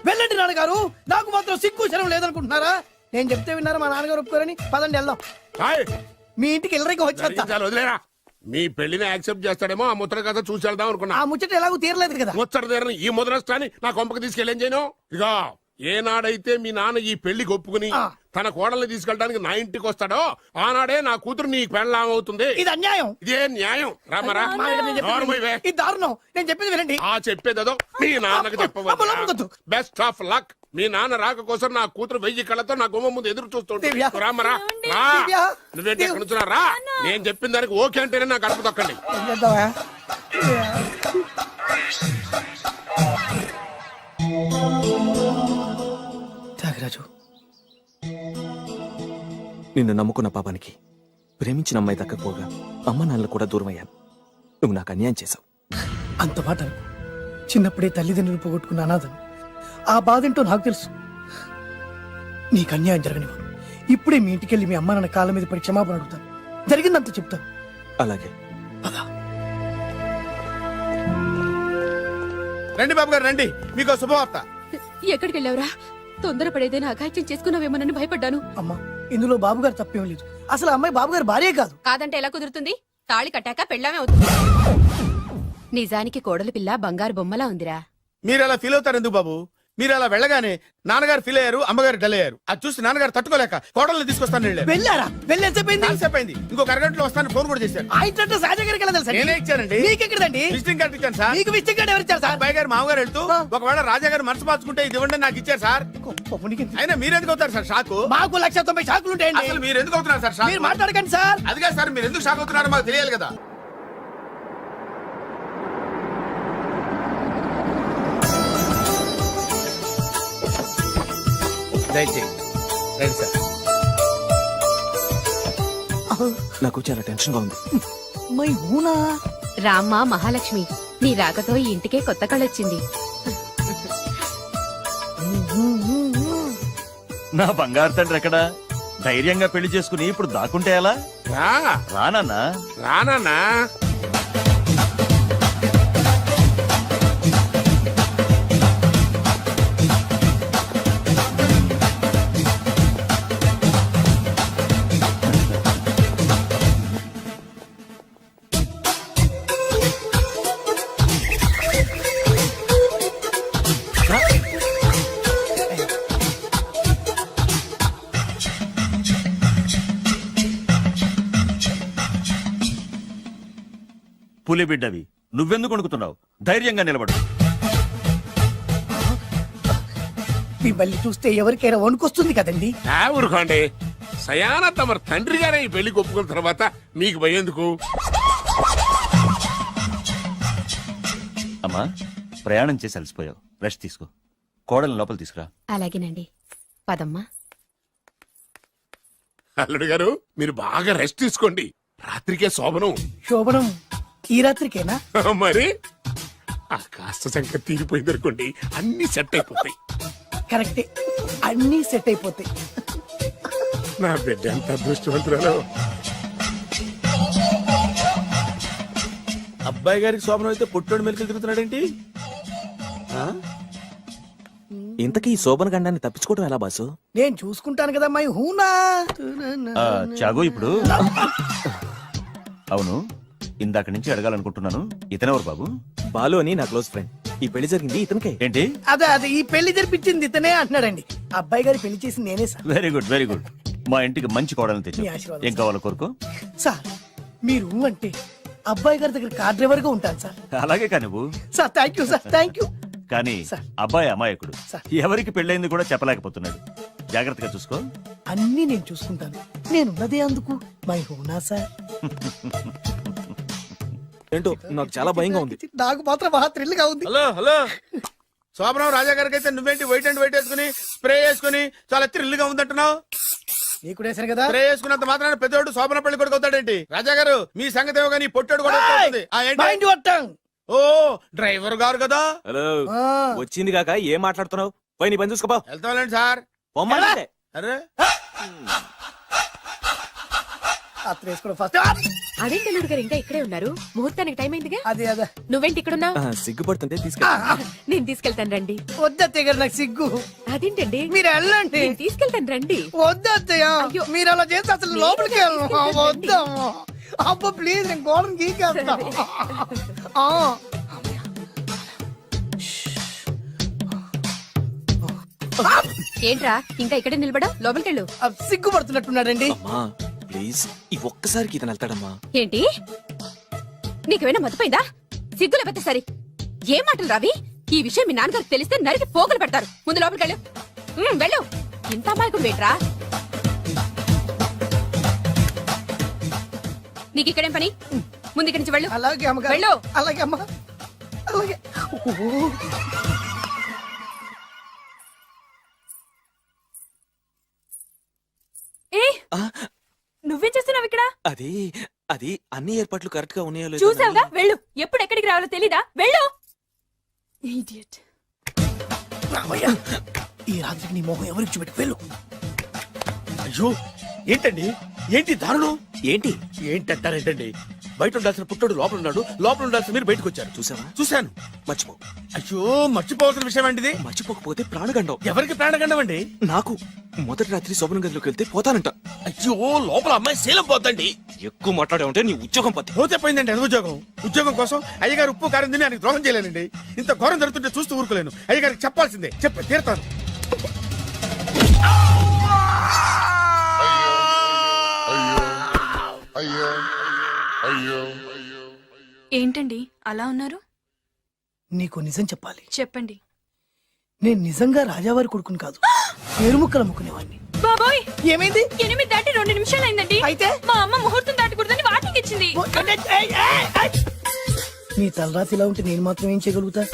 వెళ్ళండి నాన్నగారు. నాకు మాత్రం సిగ్గు శరం లేదనుకుంటున్నారా? నేను చెప్తే విన్నారా మా నాన్నగారు ఒప్పుకోరని? పదండి వెళ్దాం. మీ ఇంటికి ఎల్లరికి వచ్చేస్తా. చాలు వదిలేరా. మీ పెళ్లిని యాక్సెప్ట్ చేస్తాడేమో ఆ ముద్ర కథ చూసి వెళ్దాం అనుకున్నా. ఆ ముచ్చట ఎలాగో తీరలేదు కదా. ముచ్చట తీరని ఈ ముద్రస్తాని నా కొంపకి తీసుకెళ్ళేం చేయను. ఇక ఏనాడైతే మీ నాన్న ఈ పెళ్లికి ఒప్పుకుని తన కోడల్ని తీసుకెళ్ళడానికి నా ఇంటికి వస్తాడో ఆనాడే నా కూతురు నీ పెళ్ళాం అవుతుంది. ఇది అన్యాయం. ఇదే న్యాయం. రామరా ఇది దారుణం. నేను చెప్పేది వినండి. ఆ చెప్పేదో మీ నాన్నకు చెప్పవచ్చు. Best of luck. మీ నాన్న రాక కోసం నా కూతురు 1000 కళ్ళతో నా గుమ్మ ముందు ఎదురు చూస్తుంటే రామరా రా. నువ్వేంటి ఎక్కడ నుంచున్నా రా. నేను చెప్పిన దానికి ఓకే అంటేనే నా గడప తొక్కండి. త్యాగరాజు, నిన్ను నమ్ముకున్న పాపానికి ప్రేమించిన అమ్మాయి దక్కకపోగా అమ్మ నాన్నలు కూడా దూరం అయ్యాను. నువ్వు నాకు అన్యాయం చేశావు. అంత మాట అనుకో. చిన్నప్పుడే తల్లిదండ్రులు పోగొట్టుకున్న అనాథను. ఆ బాధేంటో నాకు తెలుసు. నీకు అన్యాయం జరగనివ్వను. ఇప్పుడే మీ ఇంటికెళ్ళి మీ అమ్మ నాన్న కాళ్ళ మీద పడి క్షమాపణ అడుగుతాను. జరిగిందంత చెప్తాను. అలాగే. రండి బాబు గారు రండి, మీకు శుభవార్త. ఎక్కడికి వెళ్ళావురా? తొందరపడేదైనా అఘాయిత్యం చేసుకున్నావేమోనని భయపడ్డాను. అమ్మా, ఇందులో బాబు గారు తప్పేం లేదు. అసలు ఆ అమ్మాయి బాబు గారు భార్యే కాదు. కాదంటే ఎలా కుదురుతుంది? తాళి కట్టాక పెళ్ళామే అవుతుంది. నిజానికి కోడలి పిల్ల బంగారు బొమ్మలా ఉందిరా. మీరు అలా ఫీల్ అవుతారు ఎందుకు బాబు? మీరు అలా వెళ్ళగానే నాన్నగారు ఫీల్ అయ్యారు, అమ్మగారు డల్ అయ్యారు. అది చూసి నాన్నగారు తట్టుకోలేక కోడల్ని తీసుకొస్తాను వెళ్ళారా? వెళ్ళేసేపోయింది. ఇంకో అరగంటలో వస్తాను ఫోన్ కూడా చేశారు. నేనే ఇచ్చానండి. విజిటింగ్ కార్డు ఇచ్చాను సార్. మీకు విజిటింగ్ కార్డు ఎవరు ఇచ్చారు సార్? అబ్బాయి గారు మామగారు వెళ్తూ ఒకవేళ రాజా గారు మనసు మార్చుకుంటే ఇది ఇవ్వండి నాకు ఇచ్చారు సార్. అయినా మీరు ఎందుకు అవుతారు సార్ షాక్? మాకు 190 షాకులు ఉంటాయండి. అసలు మీరు ఎందుకు అవుతున్నారు సార్ షాక్? మీరు మాట్లాడకండి సార్. అదిగా సార్, మీరు ఎందుకు షాక్ అవుతున్నారో మాకు తెలియాలి కదా. నాకు చాలా టెన్షన్ గా ఉంది. మై హూనా. రామ్మ మహాలక్ష్మి, నీ రాకతో ఈ ఇంటికే కొత్త కళొచ్చింది. నా బంగారు తండ్రి ఎక్కడా? ధైర్యంగా పెళ్లి చేసుకుని ఇప్పుడు దాక్కుంటే ఎలా? రానన్నా రానన్నా. పులి బిడ్డవి, నువ్వెందుకు వణుకుతున్నావు? ధైర్యంగా నిలబడు. మిమ్మల్ని చూస్తే ఎవరికైనా వణుకొస్తుంది కదండి. ఊరుకోండి. సయానా తమ తండ్రి గారే ఈ పెళ్లి ఒప్పుకున్న తర్వాత మీకు భయందుకు? అమ్మా, ప్రయాణం చేసి అలసిపోయావు, రెస్ట్ తీసుకో. కోడలు లోపల తీసుకురా. అలాగేనండి, పదమ్మా. అల్లుడు గారు, మీరు బాగా రెస్ట్ తీసుకోండి. రాత్రికే శోభనం. శోభనం ఈ రాత్రికేనా? మరి ఆ కాస్త సంఖ్య తీరిపోయింది అనుకోండి, అన్ని సెట్ అయిపోతాయి. కరెక్టే, అన్ని సెట్ అయిపోతాయి. నా బిడ్డ ఎంత అదృష్టవంతురాలు. అబ్బాయి గారికి శోభనం అయితే పుట్టోడు మెలికలు తిరుగుతున్నాడేంటి? ఇంతకీ ఈ శోభన గండాన్ని తప్పించుకోవడం ఎలా బాసు? నేను చూసుకుంటాను కదా మై హూనా. చాగు ఇప్పుడు. అవును, ఇందాక నుంచి అడగాలనుకుంటున్నాను, ఇతనెవరు బాబు? బాలు అని నా క్లోజ్ ఫ్రెండ్. ఈ పెళ్లి జరిగింది ఇతనికే. ఏంటి? అదే ఈ పెళ్లి జరిపించింది ఇతనే అంటున్నాడండి. అబ్బాయి గారి పెళ్లి చేసింది నేనే sir. Very good very good. మా ఇంటికి మంచి కోడలు తెచ్చు. మీ ఆశీర్వాదం ఏం కావాలో కోరుకో. సార్ మీరు అంటే అబ్బాయి గారి దగ్గర కార్ డ్రైవర్ గా ఉంటాను సార్. అలాగే కా నువ్వు. Sir thank you sir, thank you. కానీ అబ్బాయి అమాయకుడు, ఎవరికి పెళ్ళైంది కూడా చెప్పలేకపోతున్నాడు. జాగ్రత్తగా చూసుకో. అన్ని నేను చూసుకుంటాను, నేనున్నదే అందుకు. మై హోనా సార్. ఏంటో నాకు చాలా భయంగా ఉంది. నాకు మాత్రం బాగా థ్రిల్ గా ఉంది. హలో హలో, శోభనం రాజా గారికి అయితే నువ్వేంటి వైట్ అండ్ వైట్ వేసుకుని స్ప్రే వేసుకుని చాలా థ్రిల్ గా ఉందంటున్నావు? నీకు వేసాను కదా. స్ప్రే వేసుకున్నంత మాత్రాన పెద్దోడు శోభన పెళ్లి కొడుకు అవుతాడేంటి? రాజా గారు మీ సంగతి ఏమో కానీ పొట్టోడు కూడా అవుతుంది. ఓ డ్రైవర్ గారు కదా. హలో, వచ్చింది కాక ఏం మాట్లాడుతున్నావు? పోయి నీ పని చూసుకోపా. వెళ్తాండి సార్. అరే అదేంటల్లుడు గారు ఇంకా ఇక్కడే ఉన్నారు? ముహూర్తానికి టైం అయిందిగా. అదే అదే. నువ్వేంటి ఇక్కడున్నా? సిగ్గుపడుతుంటే తీసుకెళ్ళి. నేను తీసుకెళ్తాను రండి. వద్దత్తయ్య గారు, నాకు సిగ్గు. అదేంటండి? మీరు వెళ్ళండి. నేను తీసుకెళ్తాను రండి. వద్దత్తయ్య, మీరు అలా చేస్తే అసలు లోపలికి వెళ్ళను. వద్దమ్మా. అబ్బా ప్లీజ్, నేను గోడను గీకేస్తా. ఏంట్రా ఇంకా ఇక్కడే నిలబడా? లోపలికెళ్ళు. సిగ్గుపడుతున్నట్టున్నాడండి. ప్లీజ్ ఈ ఒక్కసారికి ఇతను వెళ్తాడమ్మా. ఏంటి నీకేమైనా మతిపోయిందా? సిగ్గు లేకపోతే సరి. ఏ మాటలు రావి? ఈ విషయం మీ నాన్నగారికి తెలిస్తే నరికి పోగులు పెడతారు. ముందు లోపలికెళ్ళు. వెళ్ళు. ఇంత అమాయకుడు వేట్రా? నీకు ఇక్కడేం పని? ముందు ఇక్కడి నుంచి వెళ్ళు. అలాగే అమ్మ. వెళ్ళు. అలాగే అమ్మ, అలాగే. నువ్వేం చేస్తున్నావు ఇక్కడ? అది అది అన్ని ఏర్పాట్లు కరెక్ట్ గా ఉన్నాయో చూసావుగా? వెళ్ళు. ఎప్పుడు ఎక్కడికి రావాలో తెలీదా? వెళ్ళు. ఈ రాత్రికి నీ మొహం ఎవరికి చూపెట్టు. వెళ్ళు. అయ్యో ఏంటండి, ఏంటి దారుణం? ఏంటి ఏంటంటారేంటండి? బయట ఉండాల్సిన పుట్టోడు లోపల ఉన్నాడు, లోపల ఉండాల్సిన మీరు బయటకు వచ్చారు. చూసావా? చూశాను. మర్చిపో. అయ్యో మర్చిపోవాల్సిన విషయం అండి ఇది. మర్చిపోకపోతే ప్రాణగండం. ఎవరికి ప్రాణగండం అండి? నాకు. మొదటి రాత్రి శోభన గదిలోకి వెళ్తే పోతానంట. అయ్యో లోపల అమ్మాయి శీలం పోతండి. ఎక్కువ మాట్లాడే ఉంటే నీ ఉద్యోగం పోతే. పోతే పోయిందండి. అది ఉద్యోగం. ఉద్యోగం కోసం అయ్యగారు ఉప్పు కారం తిని ఆయనకు ద్రోహం చేయలేనండి. ఇంత ఘోరం జరుగుతుంటే చూస్తూ ఊరుకోలేను. అయ్యగారికి చెప్పాల్సిందే, చెప్పి తీరుతాను. ఏంటండి అలా ఉన్నారు? నీకు నిజం చెప్పాలి. చెప్పండి. నేను నిజంగా రాజావారి కొడుకుని కాదు, పేరుముక్కలు అమ్ముకునేవాడిని. బాబోయ్, ఏమైంది? 8 దాటి 2 నిమిషాలు అయిందండి. అయితే మా అమ్మ ముహూర్తం దాటకూడదని వాటికి ఇచ్చింది. నీ తలరాతి ఇలా ఉంటే నేను మాత్రం ఏం చేయగలుగుతా?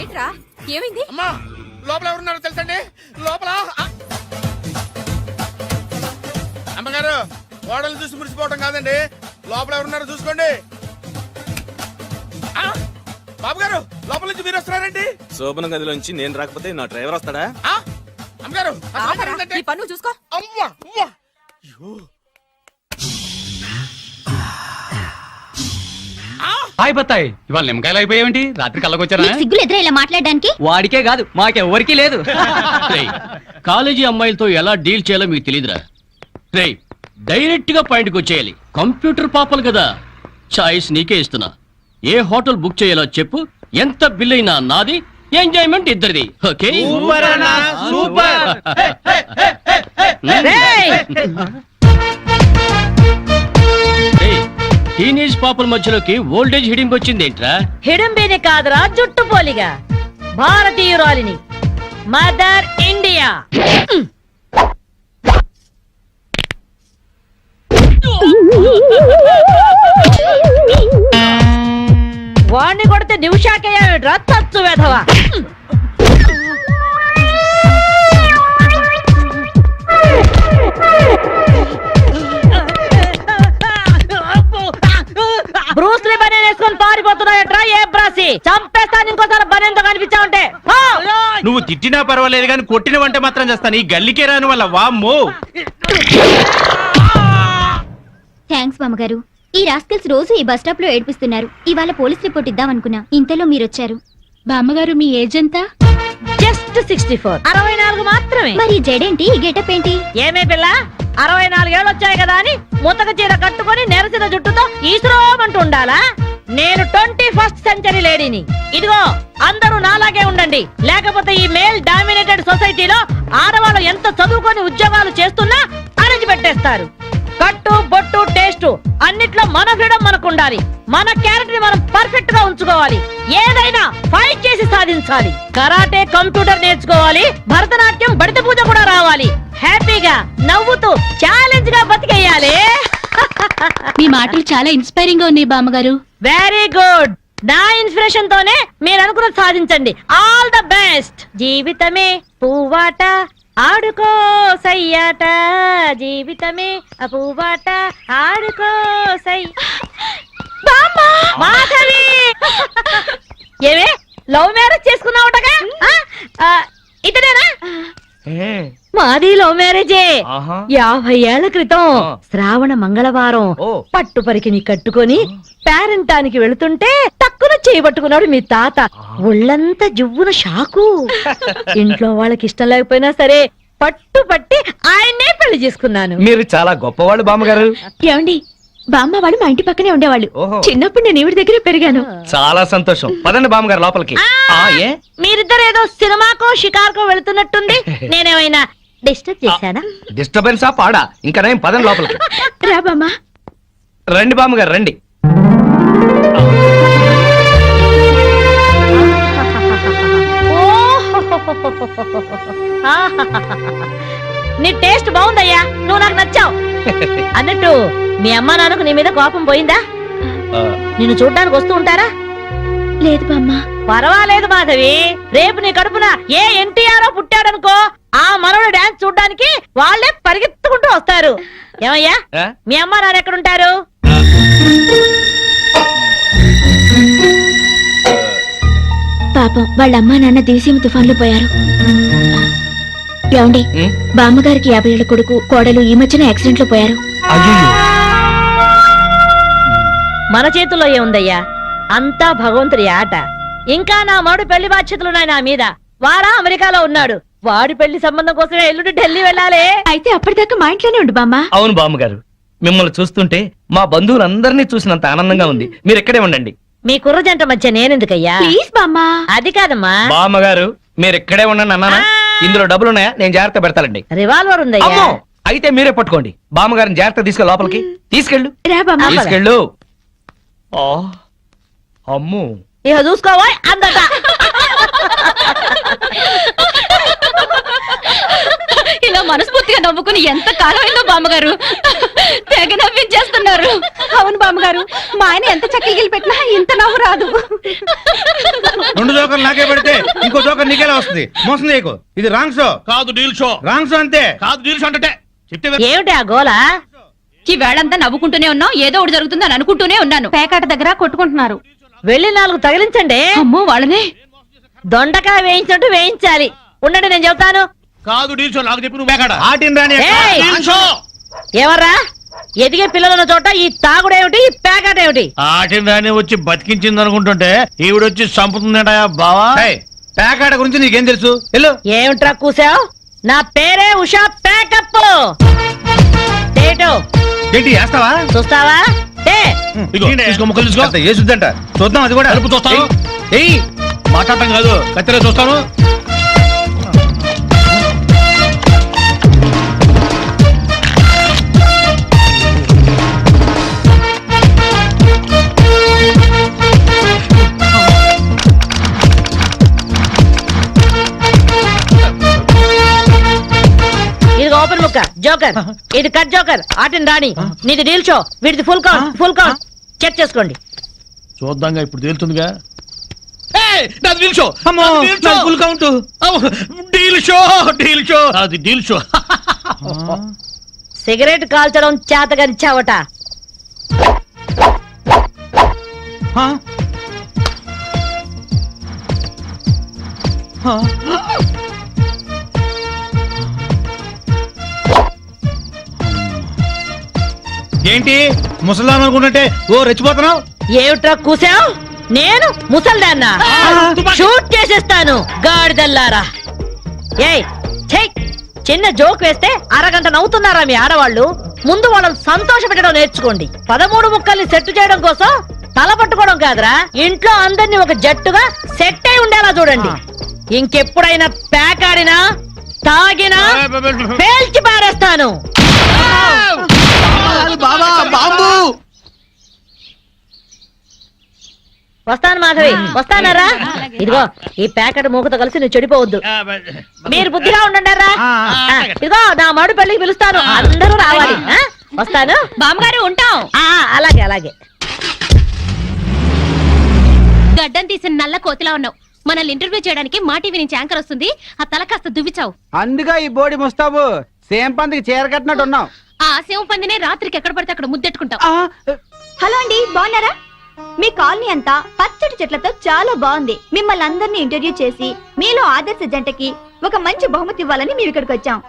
ఏంట్రా? ఏమైంది? అమ్మా లోపల ఎవరున్నారో తెలుసండి? లోపల అమ్మగారు, ఓడలు చూసి మురిసిపోవటం కాదండి, లోపల ఎవరున్నారో చూసుకోండి. బాబు గారు, లోపల నుంచి మీరు వస్తున్నారండి? శోభన గదిలోంచి నేను రాకపోతే నా డ్రైవర్ వస్తాడా? అమ్మగారు ఈ పన్ను చూసుకో. అమ్మా అమ్మా. హాయ్ బత్తాయి, ఇవాళ నిమ్మకాయలు అయిపోయావేంటి? రాత్రి కళ్ళకొచ్చారా? సిగ్గులు ఎదురు ఇలా మాట్లాడడానికి? వాడికే కాదు మాకెవ్వరికీ లేదు. కాలేజీ అమ్మాయిలతో ఎలా డీల్ చేయాలో మీకు తెలియదురా. రే డైరెక్ట్ గా పాయింట్కి వచ్చేయాలి. కంప్యూటర్ పాపలు కదా. చాయిస్ నీకే ఇస్తున్నా. ఏ హోటల్ బుక్ చేయాలో చెప్పు. ఎంత బిల్ అయినా నాది, ఎంజాయ్మెంట్ ఇద్దరిది. ఓకే? టీనేజ్ పాపల మధ్యలోకి ఓల్డేజ్ హిడింగ్ వచ్చింది ఏంట్రా? హిడంబేనే కాదురా, జుట్టు పోలిగా భారతీయురాలిని, మదర్ ఇండియా. వాణ్ణి కొడితే నిమిషాకేయా తత్తు వెధవా. బ్రూస్లీ బనేన్ వేసుకొని పారిపోతున్నాయట్రా. ఏ బ్రాసి చంపేస్తాను ఇంకోసారి బనేన్తో కనిపించావంటే. నువ్వు తిట్టినా పర్వాలేదు కానీ కొట్టిన వంట మాత్రం చేస్తాను. ఈ గల్లికే రాని వల్ల వామ్మో. థ్యాంక్స్ మామగారు. ఈ రాస్కల్స్ రోజు ఈ బస్ స్టాప్ లో ఏడిపిస్తున్నారు. ఇవాళ పోలీస్ రిపోర్ట్ ఇద్దాం అనుకున్నా, ఇంతలో మీరొచ్చారు. బామ్మగారు మీ ఏజ్ ఎంత? జస్ట్ 64. 64 మాత్రమే. మరి జడేంటి, ఈ గెటప్ ఏంటి? ఏమే పిల్ల, 64 ఏళ్ళు వచ్చాయి కదా అని ముతక చీర కట్టుకొని నెరసిన జుట్టుతో ఈశ్వరోమంటూ ఉండాలా? నేను 21st సెంచరీ లేడీని. ఇదిగో అందరూ నాలాగే ఉండండి, లేకపోతే ఈ మేల్ డామినేటెడ్ సొసైటీలో ఆడవాళ్ళు ఎంత చదువుకొని ఉద్యోగాలు చేస్తున్నా అణిచి పెట్టేస్తారు. కట్టు బొట్టు టేస్ట్ అన్నిట్లో మన ఫ్రీడమ్ మనకు ఉండాలి. మన క్యారెక్టర్ ని మనం పర్ఫెక్ట్ గా ఉంచుకోవాలి. ఏదైనా ఫైట్ చేసి సాధించాలి. కరాటే, కంప్యూటర్ నేర్చుకోవాలి. భరతనాట్యం, బడిత పూజ కూడా రావాలి. హ్యాపీగా నవ్వుతూ ఛాలెంజ్ గా బతికేయాలి. మీ మాటలు చాలా ఇన్స్పైరింగ్ గా ఉన్నాయి బామ్మగారు. Very good. నా ఇన్స్పిరేషన్ తోనే మీరు అనుకున్నది సాధించండి. All the best. జీవితమే పువ్వాట, ఆడుకో సయ్యాట. జీవితమే పువ్వాట, ఆడుకో సై. మాధవి, ఏమే లవ్ మ్యారేజ్ చేసుకున్నావుటగా? ఇతనేనా? మాది లవ్ మ్యారేజే. 50 ఏళ్ల క్రితం శ్రావణ మంగళవారం పట్టు పరికిని కట్టుకొని పేరంటానికి వెళుతుంటే టక్కున చేయబట్టుకున్నాడు మీ తాత. ఒళ్ళంతా జువ్వున షాకు. ఇంట్లో వాళ్ళకి ఇష్టం లేకపోయినా సరే పట్టు పట్టి ఆయన్నే పెళ్లి చేసుకున్నాను. మీరు చాలా గొప్పవాళ్ళు బామ్మగారు. ఏమండి, బామ్మ వాళ్ళు మా ఇంటి పక్కనే ఉండేవాళ్ళు. చిన్నప్పుడు నేను ఈవిడ దగ్గరే పెరిగాను. చాలా సంతోషం. పదండి బామ్మగారు లోపలికి. ఏ మీరిద్దరు ఏదో సినిమాకో షికార్కో వెళుతున్నట్టుంది. నేనేమైనా డిస్టర్బ్ చేశానా? డిస్టర్బెన్సా పాడా? ఇంకా నేను పదండి లోపలికి. రా బామ్మ. రండి బామ్మగారు రండి. నీ టేస్ట్ బాగుందయ్యా, నువ్వు నాకు నచ్చావు. అన్నట్టు మీ అమ్మ నాన్నకు నీ మీద కోపం పోయిందా? నిన్ను చూడ్డానికి వస్తూ ఉంటారా? లేదు బామ్మ. పర్వాలేదు మాధవి, రేపు నీ కడుపున ఏ ఎన్టీఆర్ పుట్టాడనుకో, ఆ మనవడు డాన్స్ చూడ్డానికి వాళ్ళే పరిగెత్తుకుంటూ వస్తారు. ఏమయ్యా, మీ అమ్మ నాన్న ఎక్కడుంటారు? పాపం వాళ్ళ అమ్మా నాన్న దివిసీమ తుఫాన్లో పోయారు. ఏమండి, బామ్మగారికి 50 ఏళ్ల కొడుకు కోడలు ఈ మధ్యన యాక్సిడెంట్ లో పోయారు. మన చేతుల్లో ఏముందయ్యా, అంతా భగవంతుడి ఆట. ఇంకా నా మాడు పెళ్లి బాధ్యతలున్నాయి నా మీద. వాడా అమెరికాలో ఉన్నాడు. వాడి పెళ్లి సంబంధం కోసమే ఎల్లుండి ఢిల్లీ వెళ్ళాలి. అయితే అప్పటిదాకా మా ఇంట్లోనే ఉండు బామ్మ. అవును బామ్మగారు, మిమ్మల్ని చూస్తుంటే మా బంధువులందరినీ చూసినంత ఆనందంగా ఉంది. మీరు ఇక్కడే ఉండండి. మీ కుర్ర జంట మధ్య నేనెందుకయ్యా? ప్లీజ్ బామ్మ. అది కాదమ్మా. బామ్మగారు మీరు ఇక్కడే ఉండండి అన్నానా? ఇందులో డబ్బులున్నాయా? నేను జాగ్రత్త పెడతానండి. రివాల్వర్ ఉందయ్యా. అయితే మీరే పట్టుకోండి. బామ్మగారిని జాగ్రత్త తీసుకెళ్ళి లోపలికి తీసుకెళ్ళు. తీసుకెళ్ళు. అమ్ము, ఇక చూసుకోవా అందట. ఇలా మనస్ఫూర్తిగా నవ్వుకుని ఎంత కాలమైందో బామ్మగారు. తెగ నవ్వించేస్తున్నారు. అవును బామ్మగారు, మా ఆయన ఎంత చక్కగిలి పెట్టినా ఇంత నవ్వు రాదు. 2 జోకర్లు నాకే పెడితే ఇంకో జోకర్ నీకేలా వస్తుంది? మోసం చేయకు. ఇది రాంగ్ షో కాదు, డీల్ షో. రాంగ్ షో అంతే కాదు, డీల్ షో అంటే ఏమిటి ఆ గోలా? ఈ వేళంతా నవ్వుకుంటూనే ఉన్నాం, ఏదో ఒకటి జరుగుతుందని అనుకుంటూనే ఉన్నాను. పేకాట దగ్గర కొట్టుకుంటున్నారు. వెళ్ళి 4 తగిలించండి. అమ్మో, వాళ్ళనే దొండకాయ వేయించినట్టు వేయించాలి. ఉండండి, నేను చెబుతాను. కాదు, డీల్ షో. నాకు చెప్పి నువ్వు పేకాట ఆటిన్ రాని డీల్ షో. ఎవర్రా ఎదిగే పిల్లలున్న చోట ఈ తాగుడేమిటి, ఈ పేకాట ఏమిటి? ఆటిన్ రాని వచ్చి బతికించింది అనుకుంటుంటే ఈవిడొచ్చి చంపుతుందట బావా. పేకాట గురించి నీకేం తెలుసు? ఏమిట్రా కూసావు? నా పేరే ఉషా పేకప్. ఏంటి వేస్తావా? చూస్తావా? ఏసుద్దంట చూద్దాం. అది కూడా అలుపు చూస్తాను. మాట్లాడటం కాదు, కత్తిరే చూస్తాను. ఇది ఓపెన్ ముక్క జోకర్, ఇది కట్ జోకర్. ఆటిన్ రాణి, నీది డీల్ షో, వీటిది full count. Full count check చేసుకోండి. చూద్దాంగా, ఇప్పుడు తేలుతుందిగా. Deal show, full count. Deal show, deal show, అది డీల్ షో. సిగరెట్ కాల్చడం చేతగరిచావట. ఏంటి ముసలాం అనుకుంటుంటే ఓ రెచ్చిపోతున్నావు? ఏమిట్రా కూసావు? నేను ముసల్దాన్నా? షూట్ చేసేస్తాను గాడిదల్లారా. ఏయ్ ఛై, చిన్న జోక్ వేస్తే అరగంట నవ్వుతున్నారా మీ ఆడవాళ్ళు? ముందు వాళ్ళని సంతోష పెట్టడం నేర్చుకోండి. 13 ముక్కల్ని సెట్ చేయడం కోసం తల పట్టుకోవడం కాదురా, ఇంట్లో అందరినీ ఒక జట్టుగా సెట్ అయి ఉండేలా చూడండి. ఇంకెప్పుడైనా ప్యాక్ ఆడినా తాగినా పేల్చి పారేస్తాను. బాబా బాంబు. వస్తాను మాధవి, వస్తానారా? ఇదిగో ఈ ప్యాకెట్ మూకతో కలిసి నువ్వు చెడిపోవద్దు. మీరు బుద్ధిగా ఉండండారా? ఇదిగో నా మడు పెళ్లికి పిలుస్తాను, అందరూ రావాలి. వస్తాను బామ్మగారు, ఉంటాం. అలాగే అలాగే. గడ్డం తీసిన నల్ల కోతిలా ఉన్నావు. మనల్ని ఇంటర్వ్యూ చేయడానికి మా టీవీ నుంచి యాంకర్ వస్తుంది. ఆ తల కాస్త దువ్విచావు. అందుగా ఈ బోడి ముస్తాబు సేమ్ పందికి చీర కట్టినట్టు ఉన్నావు. ఆ సేవ పందినే రాత్రికి ఎక్కడ పడితే అక్కడ ముద్దెట్టుకుంటావు. హలో అండి, బాగున్నారా? మీ కాలనీ అంతా పచ్చడి చెట్లతో చాలా బాగుంది. మిమ్మల్ని అందరినీ ఇంటర్వ్యూ చేసి మీలో ఆదర్శ జంటకి ఒక మంచి బహుమతి ఇవ్వాలని మేము ఇక్కడికి వచ్చాం.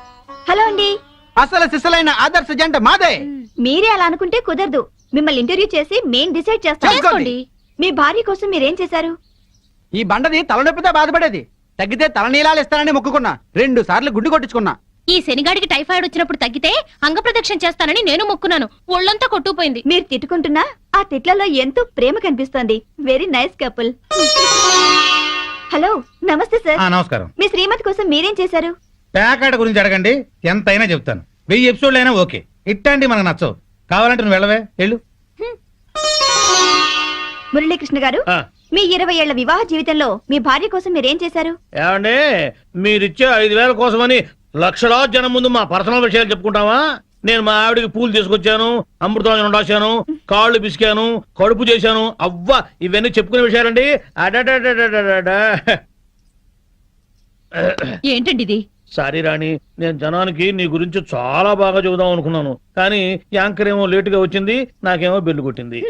హలో అండి. అసలు సిసలైన ఆదర్శ జంట మాదే. మీరే అలా అనుకుంటే కుదరదు. మిమ్మల్ని ఇంటర్వ్యూ చేసి మేం డిసైడ్ చేస్తాం. మీ భార్య కోసం మీరేం చేశారు? ఈ బండది తలనొప్పితో బాధపడేది. తగ్గితే తలనీలాలు ఇస్తానని మొక్కుకున్నా. 2 సార్లు గుడ్డు కొట్టించుకున్నా. ఈ శనిగాడికి టైఫాయిడ్ వచ్చినప్పుడు తగ్గితే అంగ ప్రదక్షిణ చేస్తానని నేను మొక్కున్నాను. ఒళ్ళంతా కొట్టుకుపోయింది. మీరు తిట్టుకుంటున్నా ఆ తిట్లలో ఎంతో ప్రేమ కనిపిస్తోంది. Very nice couple. హలో, నమస్తే సార్. నమస్కారం. మీ శ్రీమతి కోసం మీరేం చేశారు? ప్యాకాట గురించి అడగండి, ఎంతైనా చెప్తాను. 1000 ఎపిసోడ్లు అయినా ఓకే. ఇట్టండి మనకు నచ్చవు. కావాలంటే నువ్వు వెళ్ళవే, వెళ్ళు. మురళీకృష్ణ గారు, మీ 20 ఏళ్ల వివాహ జీవితంలో మీ భార్య కోసం మీరేం చేశారు? ఏమండి, మీరిచ్చే 5000 కోసమని లక్షలాది జనం ముందు మా పర్సనల్ విషయాలు చెప్పుకుంటావా? నేను మా ఆవిడికి పూలు తీసుకొచ్చాను, అమృతం రాశాను, కాళ్ళు పిసికాను, కడుపు చేశాను. అవ్వా, ఇవన్నీ చెప్పుకునే విషయాలండి. ఏంటండి ఇది? సారీ రాణి, నేను జనానికి నీ గురించి చాలా బాగా చెబుదాం అనుకున్నాను, కానీ యాంకర్ ఏమో లేటుగా వచ్చింది, నాకేమో బెల్లు కొట్టింది.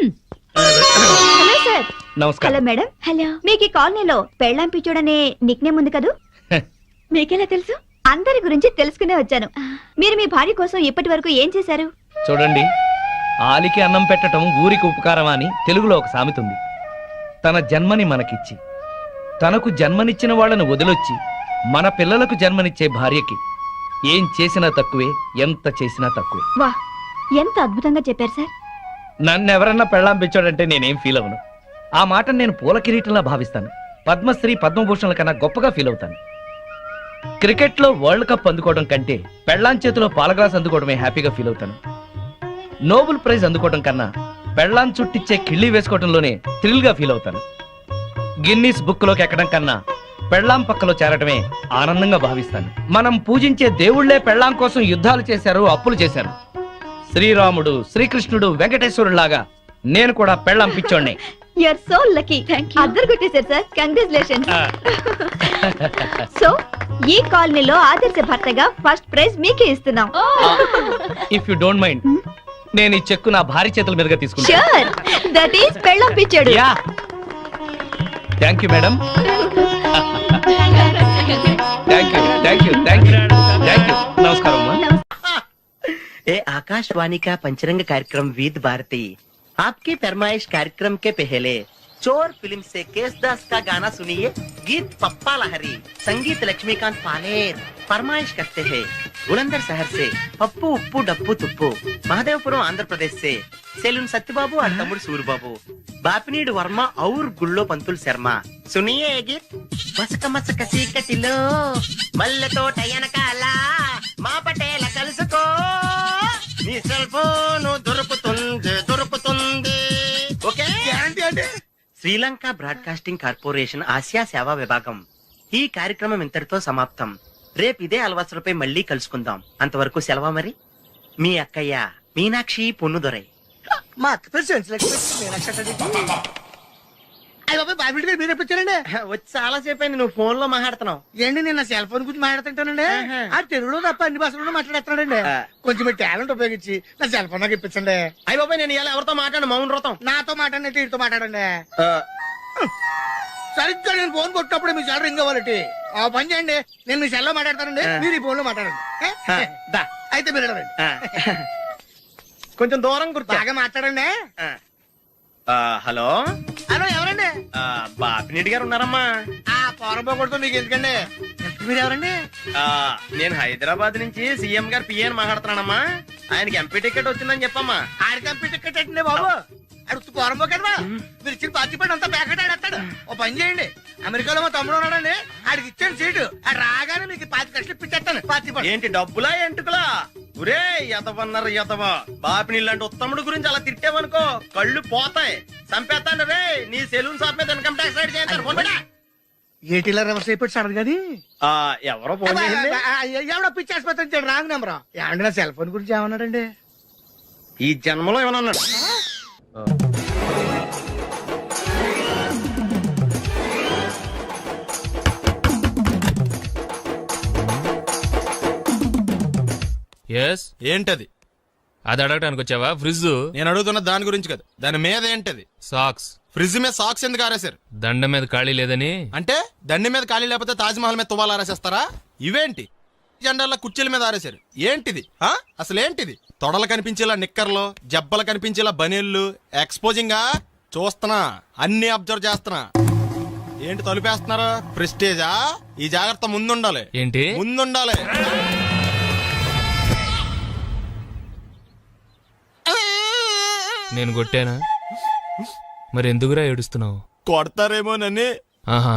Hello sir. నమస్కారం. Hello madam. హలో. మీకు ఈ కాలనీలో పెళ్ళాం పిచ్చోడనే నిక్నేమ్ ఉంది కదూ? మీకెలా తెలుసు? అందరి గురించి తెలుసుకునే వచ్చాను. మీరు మీ భార్య కోసం ఇప్పటి వరకు ఏం చేశారు? చూడండి, ఆలికి అన్నం పెట్టడం ఊరికి ఉపకారం అని తెలుగులో ఒక సామెత ఉంది. తన జన్మని మనకిచ్చి తనకు జన్మనిచ్చిన వాళ్ళను వదిలొచ్చి మన పిల్లలకు జన్మనిచ్చే భార్యకి ఏం చేసినా తక్కువే, ఎంత చేసినా తక్కువే. వా, ఎంత అద్భుతంగా చెప్పారు సార్. నన్నెవరన్నా పెళ్ళాం పిచ్చాడంటే నేనేం ఫీల్ అవను. ఆ మాట నేను పూల కిరీటంలా భావిస్తాను. పద్మశ్రీ పద్మభూషణల కన్నా గొప్పగా ఫీల్ అవుతాను. క్రికెట్ లో వరల్డ్ కప్ అందుకోవడం కంటే పెళ్ళాం చేతిలో పాల గ్లాస్ అందుకోవడమే హ్యాపీగా ఫీల్ అవుతాను. నోబెల్ ప్రైజ్ అందుకోవడం కన్నా పెళ్ళాం చుట్టిచ్చే కిళ్ళి వేసుకోవడంలోనే థ్రిల్ గా ఫీల్ అవుతాను. గిన్నీస్ బుక్ లోకి ఎక్కడం కన్నా పెళ్ళాం పక్కలో చేరటమే ఆనందంగా భావిస్తాను. మనం పూజించే దేవుళ్లే పెళ్ళాం కోసం యుద్ధాలు చేశారు, అప్పులు చేశారు. శ్రీరాముడు, శ్రీకృష్ణుడు, వెంకటేశ్వరులాగా నేను కూడా పెళ్ళాం పిచ్చోడ్నే. You are so lucky. అద్దరు కొట్టేశారు సార్. కంగ్రాచులేషన్స్. సో ఈ కాలనీలో ఆదర్శ భర్తగా ఫస్ట్ ప్రైజ్ మీకే ఇస్తున్నాం. ఇఫ్ యు డోంట్ మైండ్, నేను ఈ చెక్కు నా భార్య చేతుల మీదుగా తీసుకుంటా. ష్యూర్, దట్ ఈస్ పెళ్ళాం పిచ్చాడు. Yeah, thank you madam. Thank you, thank you, thank you, thank you. నమస్కారం అమ్మా. ए आकाशवाणी का पंचरंग कार्यक्रम विद भारती आपकी फरमाइश कार्यक्रम के पहले चोर फिल्म से केसदास का गाना सुनिए. गीत पप्पा लहरी, संगीत लक्ष्मीकांत पालेर. फरमाइश करते हैं बुलंदर शहर से पप्पू उप्पू डप्पू तुप्पू, महादेवपुरम आंध्र प्रदेश से सेलून सत्यबाबू और तमुड़ सूरबाबू, बापिनीड वर्मा और गुल्लो पंतुल शर्मा. सुनिए ये गीत. मसक मसक सीकटिलो मल्ले तो टयन काला మా పటేల కలుసుకో, నీ సెల్ ఫోన్ దొరుకుతుంది. Okay, Sri Lanka broadcasting corporation Asia సేవా విభాగం. ఈ కార్యక్రమం ఇంతటితో సమాప్తం. రేపు ఇదే అలవాసులపై మళ్ళీ కలుసుకుందాం. అంతవరకు సెలవా మరి. మీ అక్కయ్య మీనాక్షి పొన్నుదొరై. మా అక్క మీరు ఎప్పుడండి వచ్చి చాలా సేపు అయింది. నువ్వు ఫోన్ లో మాట్లాడుతున్నావు ఏంటి? నేను నా సెల్ ఫోన్ గురించి మాట్లాడుతుంటానండి. ఆ తెలుగులో తప్ప అన్ని భాషల్లో మాట్లాడేస్తానండి. కొంచెం మీ టాలెంట్ ఉపయోగించి నా సెల్ ఫోన్ నాకు ఇప్పించండి. అయ్యి బాబాయ్, నేను ఇలా ఎవరితో మాట్లాడు? మౌన్ వ్రతం. నాతో మాట్లాడినట్టు వీటితో మాట్లాడండి. సరిగ్గా నేను ఫోన్ కొట్టినప్పుడు మీ సెల్ రింగ్ అవ్వాలంటే ఆ పని చేయండి. నేను మీ సెల్ లో మాట్లాడతానండి, మీరు ఈ ఫోన్ లో మాట్లాడండి. అయితే మీరు వెళ్ళండి. కొంచెం దూరం కూర్చో. బాగా మాట్లాడండి. హలో హలో, ఎవరండి? బాపినెడ్డి గారు ఉన్నారమ్మా? ఆ పోరపోకూడదు మీకు ఎందుకండి? మీరు ఎవరండి? నేను హైదరాబాద్ నుంచి సీఎం గారు పిఏ అని మాట్లాడుతున్నానమ్మా. ఆయనకి ఎంపీ టికెట్ వచ్చిందని చెప్పమ్మా. ఆడికి ఎంపీ టికెట్ అండి బాబు. అడుగుతూ పోరపోకడవా? మీరు ఇచ్చిన పార్టీ పడి అంతా ప్యాకెట్ ఆడేస్తాడు. ఓ పని చేయండి, అమెరికాలో మా తమ్ముడు ఉన్నాడండి, ఆడికి ఇచ్చాను సీటు. ఆడు రాగానే మీకు 5 లక్షలు ఇప్పించేస్తాను పార్టీ పడి. ఏంటి డబ్బులా ఎంటుకులా? ఒరే ఎదవన్నారు ఎదవ. బాపిని ఇలాంటి ఉత్తముడు గురించి అలా తిట్టావనుకో కళ్ళు పోతాయి. చంపేస్తాను రే. నీ సెలూన్ షాప్ మీద ఇన్కమ్ ట్యాక్స్ రైడ్ చేస్తారు. ఏటీలో రివర్స్ అయిపోయి సడన్ గది ఎవరో ఫోన్ చేసింది? ఎవడో పిచ్చి ఆసుపత్రి ఇచ్చాడు, రాంగ్ నెంబర్. ఏమండి నా సెల్ ఫోన్ గురించి ఏమన్నాడండి? ఈ జన్మలో ఏమన్నా అన్నాడు? ఏంటది? అది అడగటానికి వచ్చావా? ఫ్రిడ్జ్. నేను అడుగుతున్న దాని గురించి కదా, దాని మీద ఏంటది? సాక్స్. ఫ్రిడ్జ్ మీద సాక్స్ ఎందుకు ఆరేశారు? దండం మీద ఖాళీ లేదని. అంటే దండి మీద ఖాళీ లేకపోతే తాజ్ మహల్ మీద తువ్వాలు ఆరేసేస్తారా? ఇవేంటి జెండాల కుర్చీల మీద ఆరేశారు? ఏంటిది? అసలు ఏంటిది? తొడలు కనిపించేలా నిక్కర్లు, జబ్బలు కనిపించేలా బనీళ్లు, ఎక్స్పోజింగ్ చూస్తున్నా, అన్ని అబ్జర్వ్ చేస్తున్నా. ఏంటి తలుపేస్తున్నారు? ప్రెస్టేజా? ఈ జాగ్రత్త ముందుండాలి. ఏంటి ముందుండాలి? నేను కొట్టానా? మరి ఎందుకురా ఏడుస్తున్నావు? కొడతారేమోనని. ఆహా.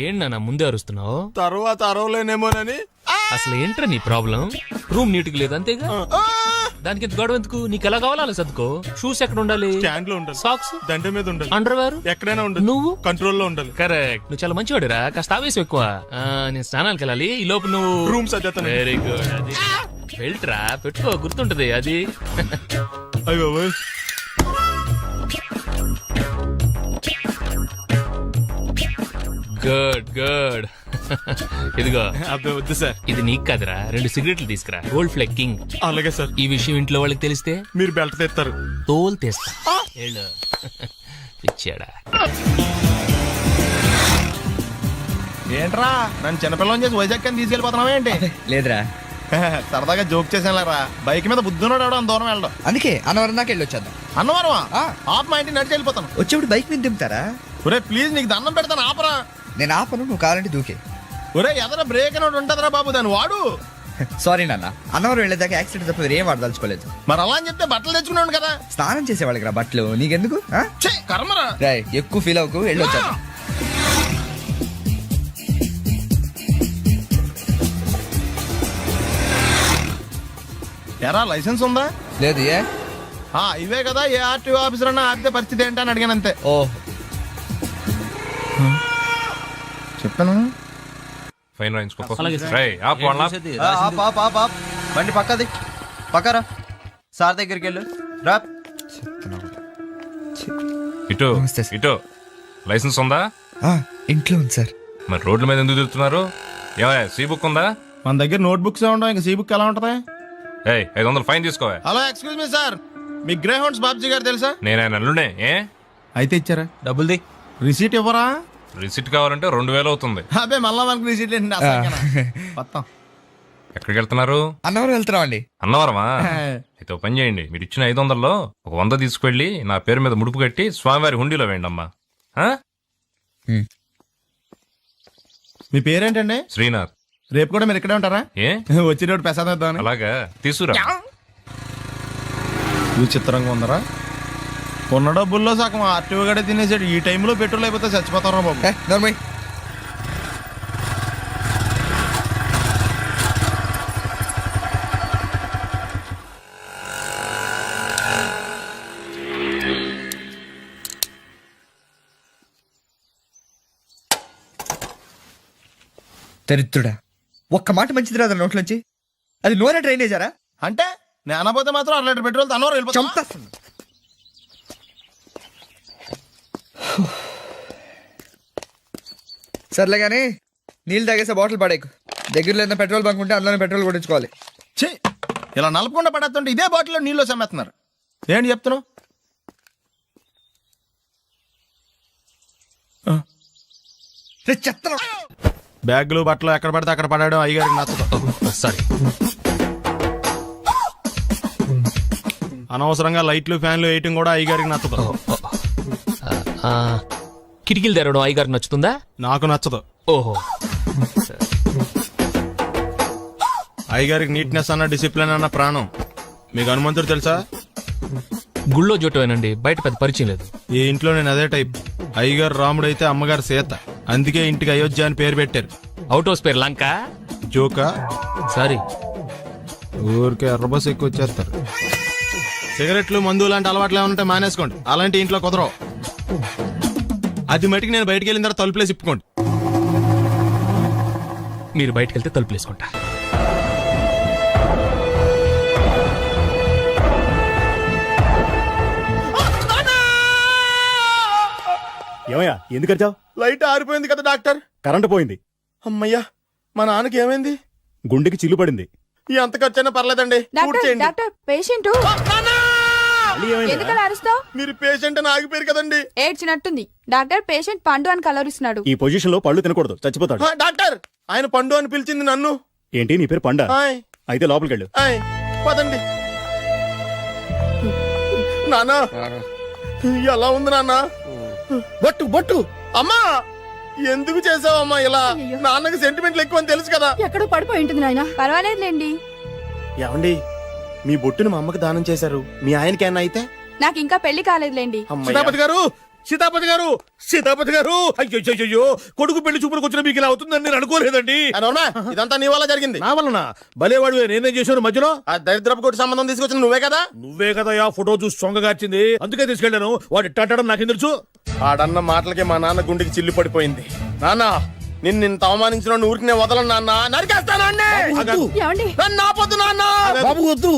ఏంటన్నా ముందే అరుస్తున్నావు? తర్వాత అరవలేనేమోనని. అసలు ఏంట్రా నీ ప్రాబ్లం? రూమ్ నీట్గా లేదు అంతేగా, దానికి ఎంత గొడవ ఎందుకు? నీకు ఎలా కావాలో అలా సర్దుకో. షూస్ ఎక్కడ ఉండాలి? స్టాండ్ లో ఉండాలి. సాక్స్ దండ మీద ఉండాలి. అండర్వేర్ ఎక్కడైనా ఉండాలి. నువ్వు కంట్రోల్ లో ఉండాలి. కరెక్ట్. నువ్వు చాలా మంచివాడురా, కాస్త ఆవేశం ఎక్కువ. నేను స్నానానికి వెళ్ళాలి, ఈ లోపు నువ్వు రూమ్ సర్దేస్తాను. Very good. అది బెల్ట్రా, పెట్టుకో, గుర్తుంటది అది. అయ్యో గుడ్ గుడ్. ఇదిగో. అబ్బాయి వద్దు సార్. ఇది నీకు కాదురా, 2 సిగరెట్లు తీసుకురా. Gold flake king. అలాగే సార్. ఈ విషయం ఇంట్లో వాళ్ళకి తెలిస్తే మీరు బెల్ట్ తెస్తారు. తోలు తెస్తా. వెళ్ళు. పిచ్చాడా. ఏంట్రా నన్ను చిన్నపిల్లని చేసి వైజాగ్ అని తీసుకెళ్ళిపోతున్నావా ఏంటి? లేదురా, సరదాగా జోక్ చేసానులేరా. బైక్ మీద బుద్ధున్నాడు అంత దూరం వెళ్ళడం. అందుకే అన్నవరం దాకా వెళ్ళి వచ్చేద్దాం. అన్నవరమా? ఆప్ మా ఇంటికి నడిచి వెళ్ళిపోతాను. వచ్చేప్పుడు బైక్ మీద దింపుతారా? ఒరే ప్లీజ్ నీకు దండం పెడతాను, ఆపరా. నేను ఆపను, నువ్వు కావాలంటే దూకే. ఒరే ఎదర బ్రేక్ అని ఉంటదిరా బాబు, దాన్ని వాడు. సారీ నాన్న, అన్నవరం వెళ్ళేదాకా యాక్సిడెంట్ తప్ప వేరేం వాడదలుచుకోలేదు. మరి అలా అని చెప్తే బట్టలు తెచ్చుకున్నాను కదా. స్నానం చేసేవాళ్ళకి రా బట్టలు, నీకెందుకు? కర్మరా. రాయ్ ఎక్కువ ఫీల్ అవ్వకు, వెళ్ళి వచ్చాను. ఎరా లైసెన్స్ ఉందా? లేదు. ఏ ఇవే కదా, ఏ ఆర్టీఓ ఆఫీసర్ అన్నా ఆపితే పరిస్థితి ఏంటని అడిగాను అంతే. ఓ చెప్పాను. ఫైన్ బండి పక్కది, పక్కరా. సార్ దగ్గరికి వెళ్ళు రా. ఇటు ఇటు. లైసెన్స్ ఉందా? ఇంట్లో ఉంది సార్. మరి రోడ్ల మీద ఎందుకు తిరుగుతున్నారు? ఏమయ్యా, సీ బుక్ ఉందా? మన దగ్గర నోట్ బుక్స్ ఉండవు, ఇంకా సీ బుక్ ఎలా ఉంటది? 500 ఫైన్ తీసుకోవా. హలో ఎక్స్క్యూజ్ మీ సార్, మీ గ్రే హౌండ్స్ బాబ్జీ గారు తెలుసా? నేను ఆయన అల్లుడే. అయితే ఇచ్చారా? డబ్బుల్ది. రిసీట్ ఇవ్వరా? రిసిట్ కావాలంటే 2000 అవుతుంది. అబ్బే మళ్ళా మనకి రిసీట్ ఏంటి? మొత్తం ఎక్కడికి వెళ్తున్నారు? అన్నవరం వెళ్తున్నాం అండి. అన్నవరమా? అయితే ఓ పని చేయండి, మీరు ఇచ్చిన 500లో ఒక 100 తీసుకెళ్లి నా పేరు మీద ముడుపు కట్టి స్వామివారి హుండీలో వేయండి అమ్మా. మీ పేరేంటండి? శ్రీనాథ్. రేపు కూడా మీరు ఇక్కడే ఉంటారా? ఏ వచ్చినప్పుడు ప్రసాదం. అలాగా, తీసుకురా. విచిత్రంగా ఉందరా. ఉన్న డబ్బుల్లో సగం ఆర్టీఓ గడే తినేసాడు. ఈ టైంలో పెట్రోల్ అయిపోతే చచ్చిపోతారా బాబు. దరిద్రుడా, ఒక్క మాట మంచిది రాదు నోట్లోంచి. అది నూనె డ్రైనేజారా? అంటే నేను అనబోతే మాత్రం 1 లీటర్ పెట్రోల్ తనవారు వెళ్ళిపోతా. సర్లే కానీ నీళ్ళు తాగేసే బాటిల్ పడేకు. దగ్గరలో ఏదైనా పెట్రోల్ బంక్ ఉంటే అందులోనే పెట్రోల్ కొట్టించుకోవాలి. ఇలా నలపకుండా పడేస్తుంటే ఇదే బాటిల్లో నీళ్ళు సమ్మేస్తున్నారు. ఏంటి చెప్తున్నావు? బ్యాగులు బట్టలు ఎక్కడ పడితే అక్కడ పడాడు అయ్యగారికి నచ్చదు. సారీ. అనవసరంగా లైట్లు ఫ్యాన్లు వేయటం కూడా అయ్యగారికి నచ్చదు. ఆ, కిటికీలు తెరవడం అయ్యగారికి నచ్చుతుందా? నాకు నచ్చదు. ఓహో, అయ్యగారికి నీట్నెస్ అన్న డిసిప్లిన్ అన్న ప్రాణం. మీకు హనుమంతుడు తెలుసా? గుళ్ళో జోటమేనండి, బయట పెద్ద పరిచయం లేదు. ఈ ఇంట్లో నేను అదే టైప్. అయ్యగారు రాముడు అయితే అమ్మగారు సీత. అందుకే ఇంటికి అయోధ్య అని పేరు పెట్టారు. అవుట్ హౌస్ పేరు లంక. జోకా? సారీ, ఊరికే ఎర్రబస్ ఎక్కువ వచ్చేస్తారు. సిగరెట్లు మందు లాంటి అలవాట్లు ఏమంటే మానేసుకోండి. అలాంటి ఇంట్లో కుదరవు. అది మటుకు నేను బయటికి వెళ్ళిన తర్వాత తలుపులేసి ఇప్పుకోండి. మీరు బయటకు వెళ్తే తలుపులు వేసుకుంటా. ఏమయ్యా ఎందుకు వచ్చావు? లైట్ ఆరిపోయింది కదా డాక్టర్. కరెంటు పోయింది. అమ్మయ్యా, మా నాన్నకి ఏమైంది? గుండెకి చిల్లు పడింది. ఎంత ఖర్చైనా పర్లేదండి. డాక్టర్ పేషెంట్ ఎందుకలా అరుస్తావు? మీరు పేషెంట్ అని ఆగిపోయారు కదండి. ఏడ్చినట్టుంది. డాక్టర్ పేషెంట్ పండు అని కలవరిస్తున్నాడు. ఈ పొజిషన్ లో పళ్ళు తినకూడదు, చచ్చిపోతాడు. డాక్టర్, ఆయన పండు అని పిలిచింది నన్ను. ఏంటి నీ పేరు పండా? ఆయ్. అయితే లోపలికి వెళ్ళు. ఆయ్, పదండి. నాన్నా, ఎలా ఉంది నాన్న? బొట్టు బొట్టు. అమ్మా, ఎందుకు చేసావమ్మా ఇలా? నాన్నకి సెంటిమెంట్లు ఎక్కువ అని తెలుసు కదా. ఎక్కడో పడిపోయి ఉంటుంది నాయన. పర్వాలేదులేండి. ఏమండి, మీ బొట్టును మా అమ్మకి దానం చేశారు. మీ ఆయనకి ఏమన్నా అయితే? నాకు ఇంకా పెళ్లి కాలేదులేండి. సీతాపతి గారు, సీతాపతి గారు, సీతాపతి గారు, అయ్యో కొడుకు పెళ్లి చూపులకు వచ్చిన మీకు ఇలా అవుతుందని నేను అనుకోలేదండి. ఇదంతా నీ వల్ల జరిగింది. నా వలన? భలేవాడు, నేనేం చేశాను మధ్యలో? ఆ దరిద్రపు కొట్టి సంబంధం తీసుకొచ్చిన నువ్వే కదా. నువ్వే కదా ఆ ఫోటో చూసి సొంగగార్చింది, అందుకే తీసుకెళ్లాను. వాడు ఇట్టాడడం నాకేం తెలుసు? ఆడన్న మాటలకి మా నాన్న గుండెకి చిల్లు పడిపోయింది. నాన్న, నిన్ను ఇంత అవమానించిన ఊరికి వదలను నాన్న. నరికేస్తాను.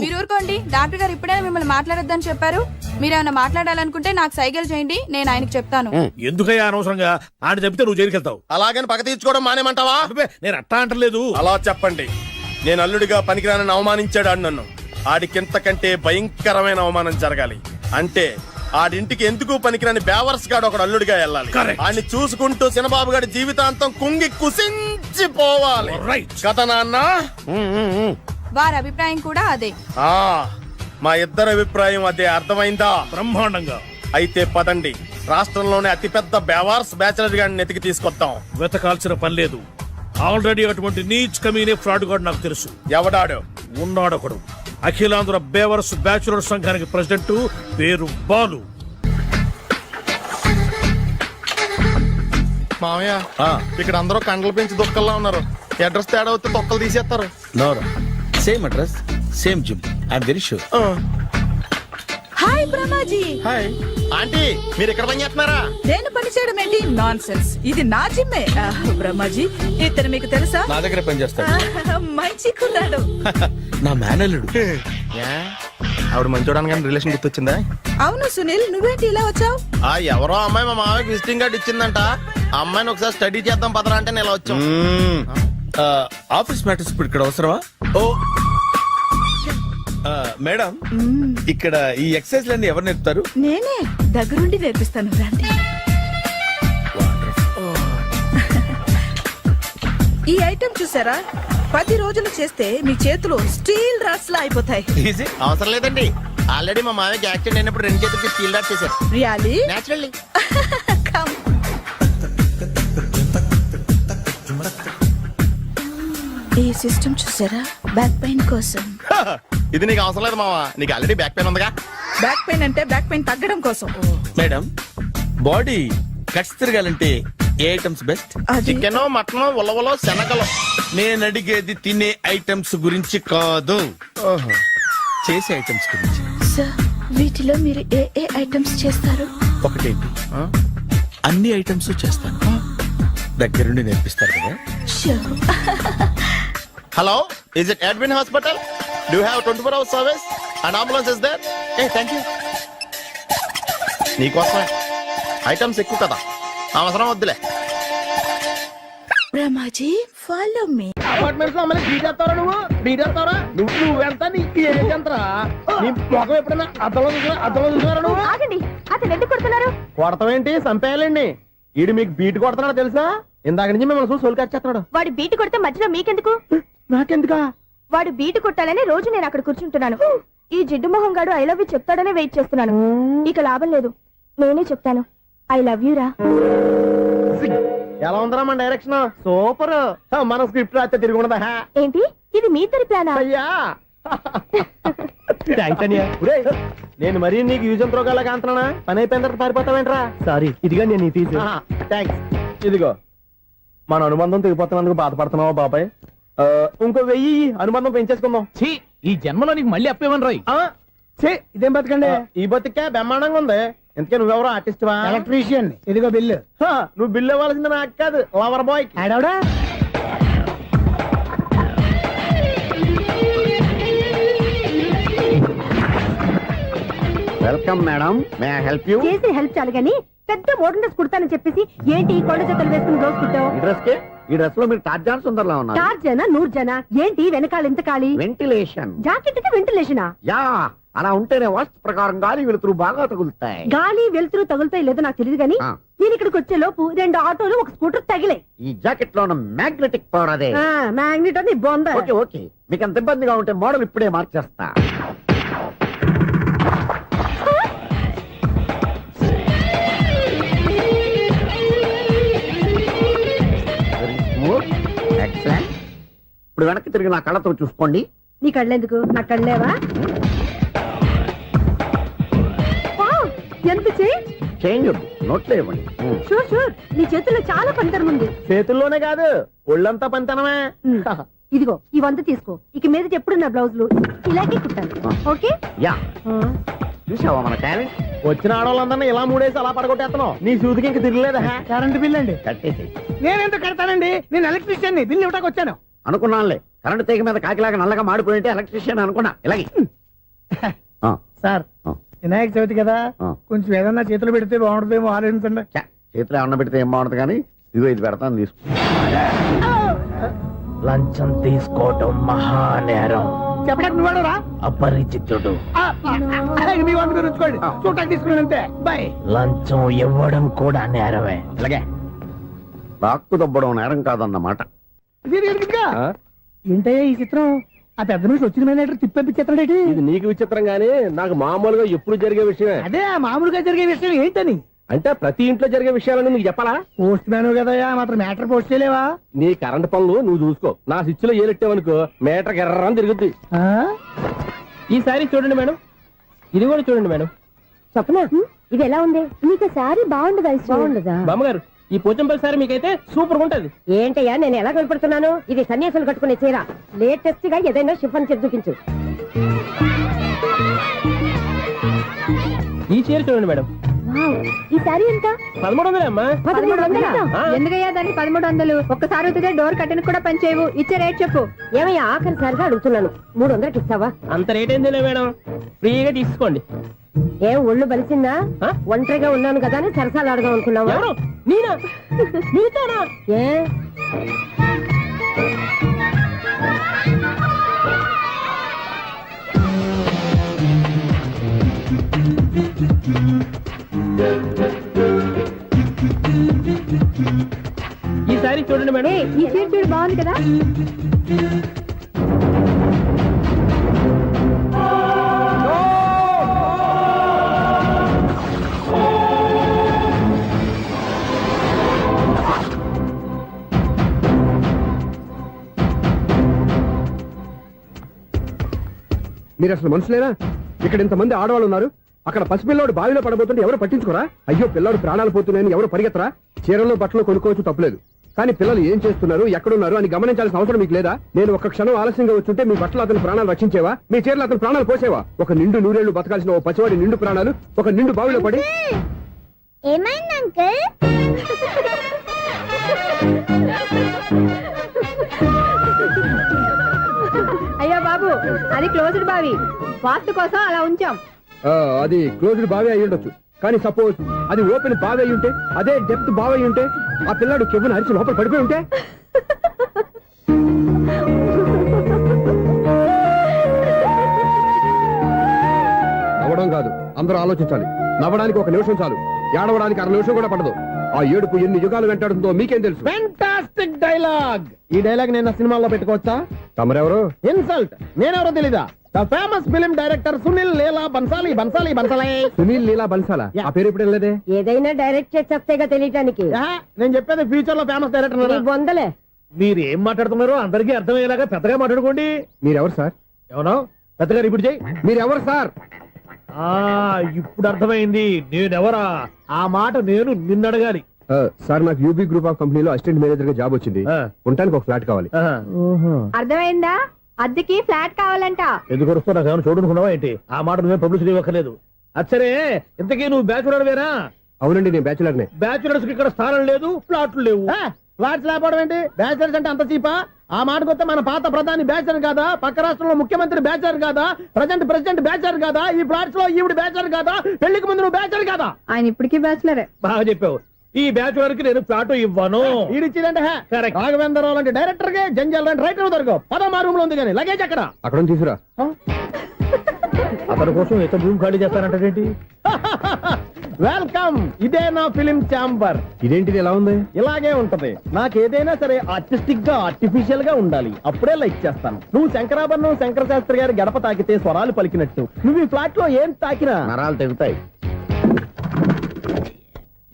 మీరు ఊరుకోండి. డాక్టర్ గారు ఇప్పుడే మిమ్మల్ని మాట్లాడొద్దని చెప్పారు. మీరేమైనా మాట్లాడాలనుకుంటే నాకు సైగలు చేయండి, నేను ఆయనకు చెప్తాను. ఎందుకయ్యా అనవసరంగా? ఆయన చెప్తే నువ్వు జైలుకెళ్తావు. అలాగని పక్క తీర్చుకోవడం మానేమంటావా? నేను అట్టా అంటలేదు. అలా చెప్పండి. నేను అల్లుడిగా పనికిరానని అవమానించాడు ఆడు నన్ను. ఆడికింతకంటే భయంకరమైన అవమానం జరగాలి. అంటే ఆడింటికి ఎందుకు పనికిరాని బేవర్స్ గాడు ఒకడు అల్లుడిగా వెళ్ళాలి. ఆడిని చూసుకుంటూ చిన్నబాబు గారి జీవితాంతం కుంగి కుసించిపోవాలి కదా నాన్న. వారి అభిప్రాయం కూడా అదే. మా ఇద్దరి అభిప్రాయం అదే. అర్థమైందా? బ్రహ్మాండంగా. అయితే పదండి, రాష్ట్రంలోనే అతిపెద్ద బేవార్స్ బ్యాచిలర్ గాడిని ఎతికి తీసుకొద్దాం. వెతకాల్సిన పని లేదు. ఆల్రెడీ అటువంటి నీచ్ కమీనే ఫ్రాడ్ గాడు నాకు తెలుసు. ఎవడాడు? ఉన్నాడొకడు. అఖిలాంధ్ర బేవర్స్ బ్యాచులర్ సంఘానికి ప్రెసిడెంట్, పేరు బాలు. మామయ్య, ఇక్కడ అందరూ కండలు పెంచి దుక్కల్లా ఉన్నారు. అడ్రస్ తేడా వస్తే తొక్కలు తీసేస్తారు. Same address, same gym. I'm very sure. Hi Brahmaji. Hi aunty, మీరు ఇక్కడ పని చేస్తున్నారా? నేను పని చేయడం ఏంటి? Non sense. ఇది నా జిమ్మే. బ్రహ్మాజీ, ఇతను మీకు తెలుసా? నా దగ్గర పని చేస్తాడు. మంచి కుర్రాడు. నా మేనల్లుడు. ఆవిడ మంచి చూడడానికి రిలేషన్ గుర్తొచ్చిందా? అవును సునీల్, నువ్వేంటి ఇలా వచ్చావు? ఎవరో అమ్మాయి మా మామయ్యకి విజిటింగ్ కార్డు ఇచ్చిందంట. ఆ అమ్మాయిని ఒకసారి స్టడీ చేద్దాం పదరా అంటే నేను ఇలా వచ్చాం. ఆఫీస్ మ్యాటర్స్ ఇప్పుడు ఇక్కడ అవసరమా? ఓ మేడం, ఇక్కడ ఈ ఎక్సర్సైజ్ లన్నీ ఎవరు నేర్పుతారు? నేనే దగ్గరుండి నేర్పిస్తాను. రండి. ఈ ఐటెం చూసారా? 10 రోజులు చేస్తే మీ చేతులు స్టీల్ రాట్స్ లా అయిపోతాయి. అవసరం లేదండి, ఆల్రెడీ మా మామయ్యకి యాక్సిడెంట్ అయినప్పుడు 2 చేతులకి స్టీల్ డాట్ చేశారు. రియల్లీ? నేచురల్లీ. ఈ సిస్టమ్ చూసారా? బ్యాక్ పెయిన్ కోసం. ఇది నీకు అవసరం లేదు మావా, నీకు ఆల్రెడీ బ్యాక్ పెయిన్ ఉందిగా. బ్యాక్ పెయిన్ అంటే బ్యాక్ పెయిన్ తగ్గడం కోసం. మేడం, బాడీ కట్స్ తిరగాలంటే ఏ ఐటమ్స్ బెస్ట్? చికెన్, మటన్, ఉలవలో, శనగలు. నేను అడిగేది తినే ఐటమ్స్ గురించి కాదు, చేసే ఐటమ్స్ గురించి. సార్, వీటిలో మీరు ఏ ఏ ఐటమ్స్ చేస్తారు? ఒకటేంటి, అన్ని ఐటమ్స్ చేస్తాను. దగ్గరుండి నేర్పిస్తారు కదా. Hello, is it admin hospital? Do have 24 hours service and ambulance is there? Thank you. నీకోసమే. ఐటమ్స్ ఎక్కువ కదా, అవసరం వద్దులే. Brahmaji, follow me. అపార్ట్మెంట్స్ లో అమ్మని బీటేస్తారా? నువ్వెంత నీకు ఏంటంతరా? నీ మొఖం ఎప్పుడైనా అద్దంలో చూసారా నువ్వు? ఆగండి, అతను ఎందుకు కొడుతున్నారు? కొడతామేంటి, చంపేయాలండి. ఈడు మీకు బీట్ కొడుతున్నాడు తెలుసా? ఇందాక నుంచి మిమ్మల్ని చూసి సోల్కి వచ్చేస్తున్నాడు. వాడు బీటు కొడితే మధ్యలో మీకెందుకు? నాకెందుకా? వాడు బీటు కొట్టాలని రోజు నేను అక్కడ కూర్చుంటున్నాను. ఈ జిడ్డు మొహం గాడు ఐ లవ్ యూ చెప్తాడనే వెయిట్ చేస్తున్నాను. ఇక లాభం లేదు, నేనే చెప్తాను ఐ లవ్ యూ రా. ఎలా ఉందరా మన డైరెక్షన్? సూపర్. మన స్క్రిప్ట్ రాస్తే తిరిగి ఉండదా? ఏంటి ఇది మీ ఇద్దరి ప్లానా? అయ్యా నేను మరీ నీకు యూజ్ త్రోగాలా కాంతనా? పని అయిపోయిన తర్వాత పారిపోతావేంట్రా? సారీ, ఇదిగా నేను తీసు. థ్యాంక్స్. ఇదిగో మన అనుబంధం తెగిపోతున్నందుకు బాధపడుతున్నావా బాబాయ్? ఇంకో 1000 అనుబంధం పెంచేసుకుందాం. ఈ జన్మలో నీకు మళ్ళీ అప్పేమని రాయి. ఇదేం బతకండి? ఈ బతికే బ్రహ్మాండంగా ఉంది. ఎందుకే నువ్వెవరో ఆర్టిస్ట్ వా? ఎలక్ట్రీషియన్. ఇదిగో బిల్లు. నువ్వు బిల్లు ఇవ్వాల్సింది నాకు కాదు, లవర్ బాయ్. ఆడవడా? Welcome madam, may I help you? చేసి హెల్ప్ చాలు గాని పెద్ద మోడల్ డ్రెస్ కుడతానని చెప్పేసి ఏంటి ఈ కొండ జతలు వేసుకుని రోజు కుట్టావు? ఈ డ్రెస్ కే, ఈ డ్రెస్ లో మీరు టార్జాన్ సుందర్లా ఉన్నారు. 4 జన 100 జన ఏంటి వెనకాల ఇంత ఖాళీ? వెంటిలేషన్. జాకెట్ కి వెంటిలేషనా? యా, అలా ఉంటేనే వాస్తు ప్రకారం గాలి వెలుతురు బాగా తగులుతాయి. గాలి వెలుతురు తగులుతాయి లేదో నాకు తెలియదు గానీ నేను ఇక్కడికి వచ్చే లోపు 2 ఆటోలు 1 స్కూటర్ తగిలే. ఈ జాకెట్ లో ఉన్న మ్యాగ్నెటిక్ పవర్ అదే. మ్యాగ్నెట్ అని బొంద. ఓకే ఓకే, మీకు అంత ఇబ్బందిగా ఉంటే మోడల్ ఇప్పుడే మార్చేస్తా. ఎక్సలెంట్. ఇప్పుడు వెనక్కి తిరిగి నా కళ్ళతో చూసుకోండి. నీ కళ్ళెందుకు, నా కళ్ళేవా? ఎంత చేంజ్ నోట్లో ఇవ్వండి. షూర్ షూర్, నీ చేతుల్లో చాలా పంతరం ఉంది. చేతుల్లోనే కాదు ఒళ్ళంతా పంతనమే. ఇదిగో ఈ 100 తీసుకో. ఇక మీద ఎప్పుడు నా బ్లౌజులు ఇలాగే కుట్టాను. ఓకే? యా, చూసావా మన టాలెంట్? వచ్చిన ఆడవాళ్ళందరినీ ఇలా మూడేసి అలా పడగొట్టేస్తున్నావు. నీ సూదికి ఇంక తిరగలేదా? కరెంట్ బిల్ అండి. కట్టేసి. నేనెందుకు కడతానండి? నేను ఎలక్ట్రీషియన్, బిల్ ఇవ్వడానికి వచ్చాను. అనుకున్నానులే, కరెంట్ తీగ మీద కాకిలాగా నల్లగా మాడిపోయింటే ఎలక్ట్రీషియన్ అనుకున్నా. ఇలాగే సార్, వినాయక చవితి కదా, కొంచెం ఏదన్నా చేతులు పెడితే బాగుంటుందేమో ఆలోచించండి. చేతిలో ఏమన్నా పెడితే ఏం బాగుంటుంది కానీ ఇదిగో ఇది పెడతాను, తీసుకో. లంచం తీసుకోవటం మహానేరం. చెప్పడానికి నువ్వాడరా? అపరిచితుడు. మీ వంద మీరు ఉంచుకోండి, చూడటానికి తీసుకున్నాను అంతే. బాయ్. లంచం ఇవ్వడం కూడా నేరమే. అలాగే రాక్కు దబ్బడం నేరం కాదన్నమాట. ఏంటయ్యా ఈ చిత్రం? ఆ పెద్ద నుంచి వచ్చిన మేనేటర్ తిప్పించేస్తాడేటి? ఇది నీకు విచిత్రం గానీ నాకు మామూలుగా ఎప్పుడు జరిగే విషయమే. అదే మామూలుగా జరిగే విషయం ఏంటని? అంటే ప్రతి ఇంట్లో జరిగే విషయాలను నీకు చెప్పాలా? పోస్ట్ మ్యాన్ కదయ్యా, మాత్రం మ్యాటర్ పోస్ట్ చేయలేవా? నీ కరెంట్ పనులు నువ్వు చూసుకో. నా స్విచ్ లో ఏలెట్టావనుకో మేటర్ ఎర్రని తిరుగుద్ది. ఈసారి చూడండి మేడం, ఇది కూడా చూడండి మేడం. చెప్పనా, ఇది ఎలా ఉంది? నీకు సారీ బాగుండదా? బాగుండదా? బామ్మగారు, ఈ పోచంపల్లి సారీ మీకైతే సూపర్ ఉంటుంది. ఏంటయ్యా నేను ఎలా కనపడుతున్నాను? ఇది సన్యాసులు కట్టుకునే చీర. లేటెస్ట్ గా ఏదైనా షిఫన్ చేసి చూపించు. ఈ చీర చూడండి మేడం. ఈ సారీ ఎంత? 1300 అమ్మా. 1300? ఎందుకయ్యా దాన్ని 1300? ఒక్కసారి అవుతుందే డోర్ కట్టెన్ కూడా పనిచేయవు. ఇచ్చే రేట్ చెప్పు. ఏమయ్యా ఆఖరిసారిగా అడుగుతున్నాను, 300కి ఇస్తావా? అంత రేట్ ఏంది మేడం, ఫ్రీగా తీసుకోండి. ఏం ఒళ్ళు బలిసిందా? ఒంటరిగా ఉన్నాను కదా అని సరసాలు అడదాం అనుకున్నావా? నేనా? నీతోనా? ఏ ఈ సారీ చూడండి మేడం. ఈ చీర చూడు, బాగుంది కదా? మీరు అసలు మనుషులేనా? ఇక్కడ ఇంతమంది ఆడవాళ్ళు ఉన్నారు, అక్కడ పసిపిల్లాడు బావిలో పడబోతుంటే ఎవరు పట్టించుకోరా? అయ్యో పిల్లాడు ప్రాణాలు పోతున్నాయని ఎవరు పరిగెత్తరా? చీరలు బట్టలు కొనుక్కోవచ్చు, తప్పులేదు. కానీ పిల్లలు ఏం చేస్తున్నారు, ఎక్కడున్నారు అని గమనించాల్సిన అవసరం మీకు లేదా? నేను ఒక్క క్షణం ఆలస్యంగా వచ్చుంటే మీ బట్టలు అతని ప్రాణాలు రక్షించేవా? మీ చీరలు అతని ప్రాణాలు పోసేవా? ఒక నిండు నూరేళ్లు బతకాల్సిన ఓ పసివాడి నిండు ప్రాణాలు ఒక నిండు బావిలో పడి. ఏమైంది అంకుల్? అయ్యో బాబు, అది క్లోజ్డ్ బావి, వాస్తు కోసం అలా ఉంచాం. అది క్లోజ్డ్ బావి అయి ఉండొచ్చు, కానీ సపోజ్ అది ఓపెన్ బావి అయి ఉంటే, అదే డెప్త్ బావి అయి ఉంటే, ఆ పిల్లాడు కెవ్వును అరిచి లోపల పడిపోయి ఉంటే? నవ్వడం కాదు, అందరూ ఆలోచించాలి. నవ్వడానికి 1 నిమిషం చాలు, ఏడవడానికి 1/2 నిమిషం కూడా పడదు. ఆ ఏడుపు ఎన్ని యుగాలు వెంటాడుతుందో మీకేం తెలుసు? Fantastic dialogue. ఈ డైలాగ్ నేను సినిమాలో పెట్టుకోవచ్చా? తమరెవరు? ఇన్సల్ట్. నేనెవరో తెలీదా? The famous film director Sunil Leela Bhansali Bhansali Bhansali. Sunil Leela బన్సాలా? ఆ పేరు ఇప్పుడు వెళ్ళలేదే. ఏదైనా డైరెక్ట్ చేసేస్తేగా తెలియటానికి. నేను చెప్పేది ఫ్యూచర్ లో ఫేమస్ డైరెక్టర్. బొందలే. మీరు ఏం మాట్లాడుతున్నారో అందరికీ అర్థమయ్యేలాగా పెద్దగా మాట్లాడుకోండి. మీరెవరు సార్? ఎవరో పెద్దగా రిపీట్ చేయి. మీరెవరు సార్? ఇప్పుడు అర్థమైంది. నేనెవరా? ఆ మాట నేను నిన్నడగాలి. సార్ నాకు యూబీ గ్రూప్ ఆఫ్ కంపెనీలో అసిస్టెంట్ మేనేజర్ గా జాబ్ వచ్చింది. ఉండటానికి ఒక ఫ్లాట్ కావాలి. అర్థమైందా? అద్దెకి ఫ్లాట్ కావాలంట. ఎందుకు వస్తున్నా కానీ చూడనుకున్నావా ఏంటి? ఆ మాట నువ్వే పబ్లిసిటీ ఇవ్వక్కర్లేదు. అచ్చరే, ఇంతకీ నువ్వు బ్యాచులర్ వేరా? అవునండి, నేను బ్యాచులర్ నే. బ్యాచులర్స్ కి ఇక్కడ స్థానం లేదు, ఫ్లాట్లు లేవు. ఫ్లాట్స్ లేకపోవడం ఏంటి? బ్యాచులర్స్ అంటే అంత చీపా? ఆ మాటకొస్తే మన పాత ప్రధాని బ్యాచులర్ కాదా? పక్క రాష్ట్రంలో ముఖ్యమంత్రి బ్యాచులర్ కాదా? ప్రెసిడెంట్ బ్యాచులర్ కాదా? ఈ ఫ్లాట్స్ లో ఈవిడ బ్యాచులర్ కాదా? పెళ్లికి ముందు నువ్వు బ్యాచులర్ కాదా? ఆయన ఇప్పటికీ బ్యాచులరే. బాగా చెప్పావు. ఈ బ్యాచులర్ కి నేను ఫ్లాట్ ఇవ్వను. ఈడిచ్చిందంటే రాఘవేంద్రరావు లాంటి డైరెక్టర్ కి జంజల్ లాంటి రైటర్ దొరకవు. పదమా రూమ్ లో ఉంది కానీ లగేజ్ అక్కడ తీసుకురా. అతని కోసం ఎంత రూమ్ ఖాళీ చేస్తానంటే వెల్కమ్. ఇదే నా ఫిలిం ఛాంబర్. ఇదేంటిది ఎలా ఉంది? ఇలాగే ఉంటది. నాకు ఏదైనా సరే ఆర్టిస్టిక్ గా ఆర్టిఫిషియల్ గా ఉండాలి. అప్పుడే లైక్ చేస్తాను. నువ్వు శంకరాభరణం శంకర శాస్త్రి గారి గడప తాకితే స్వరాలు పలికినట్టు నువ్వు ఈ ఫ్లాట్ లో ఏం తాకినా నరాలు తెగుతాయి.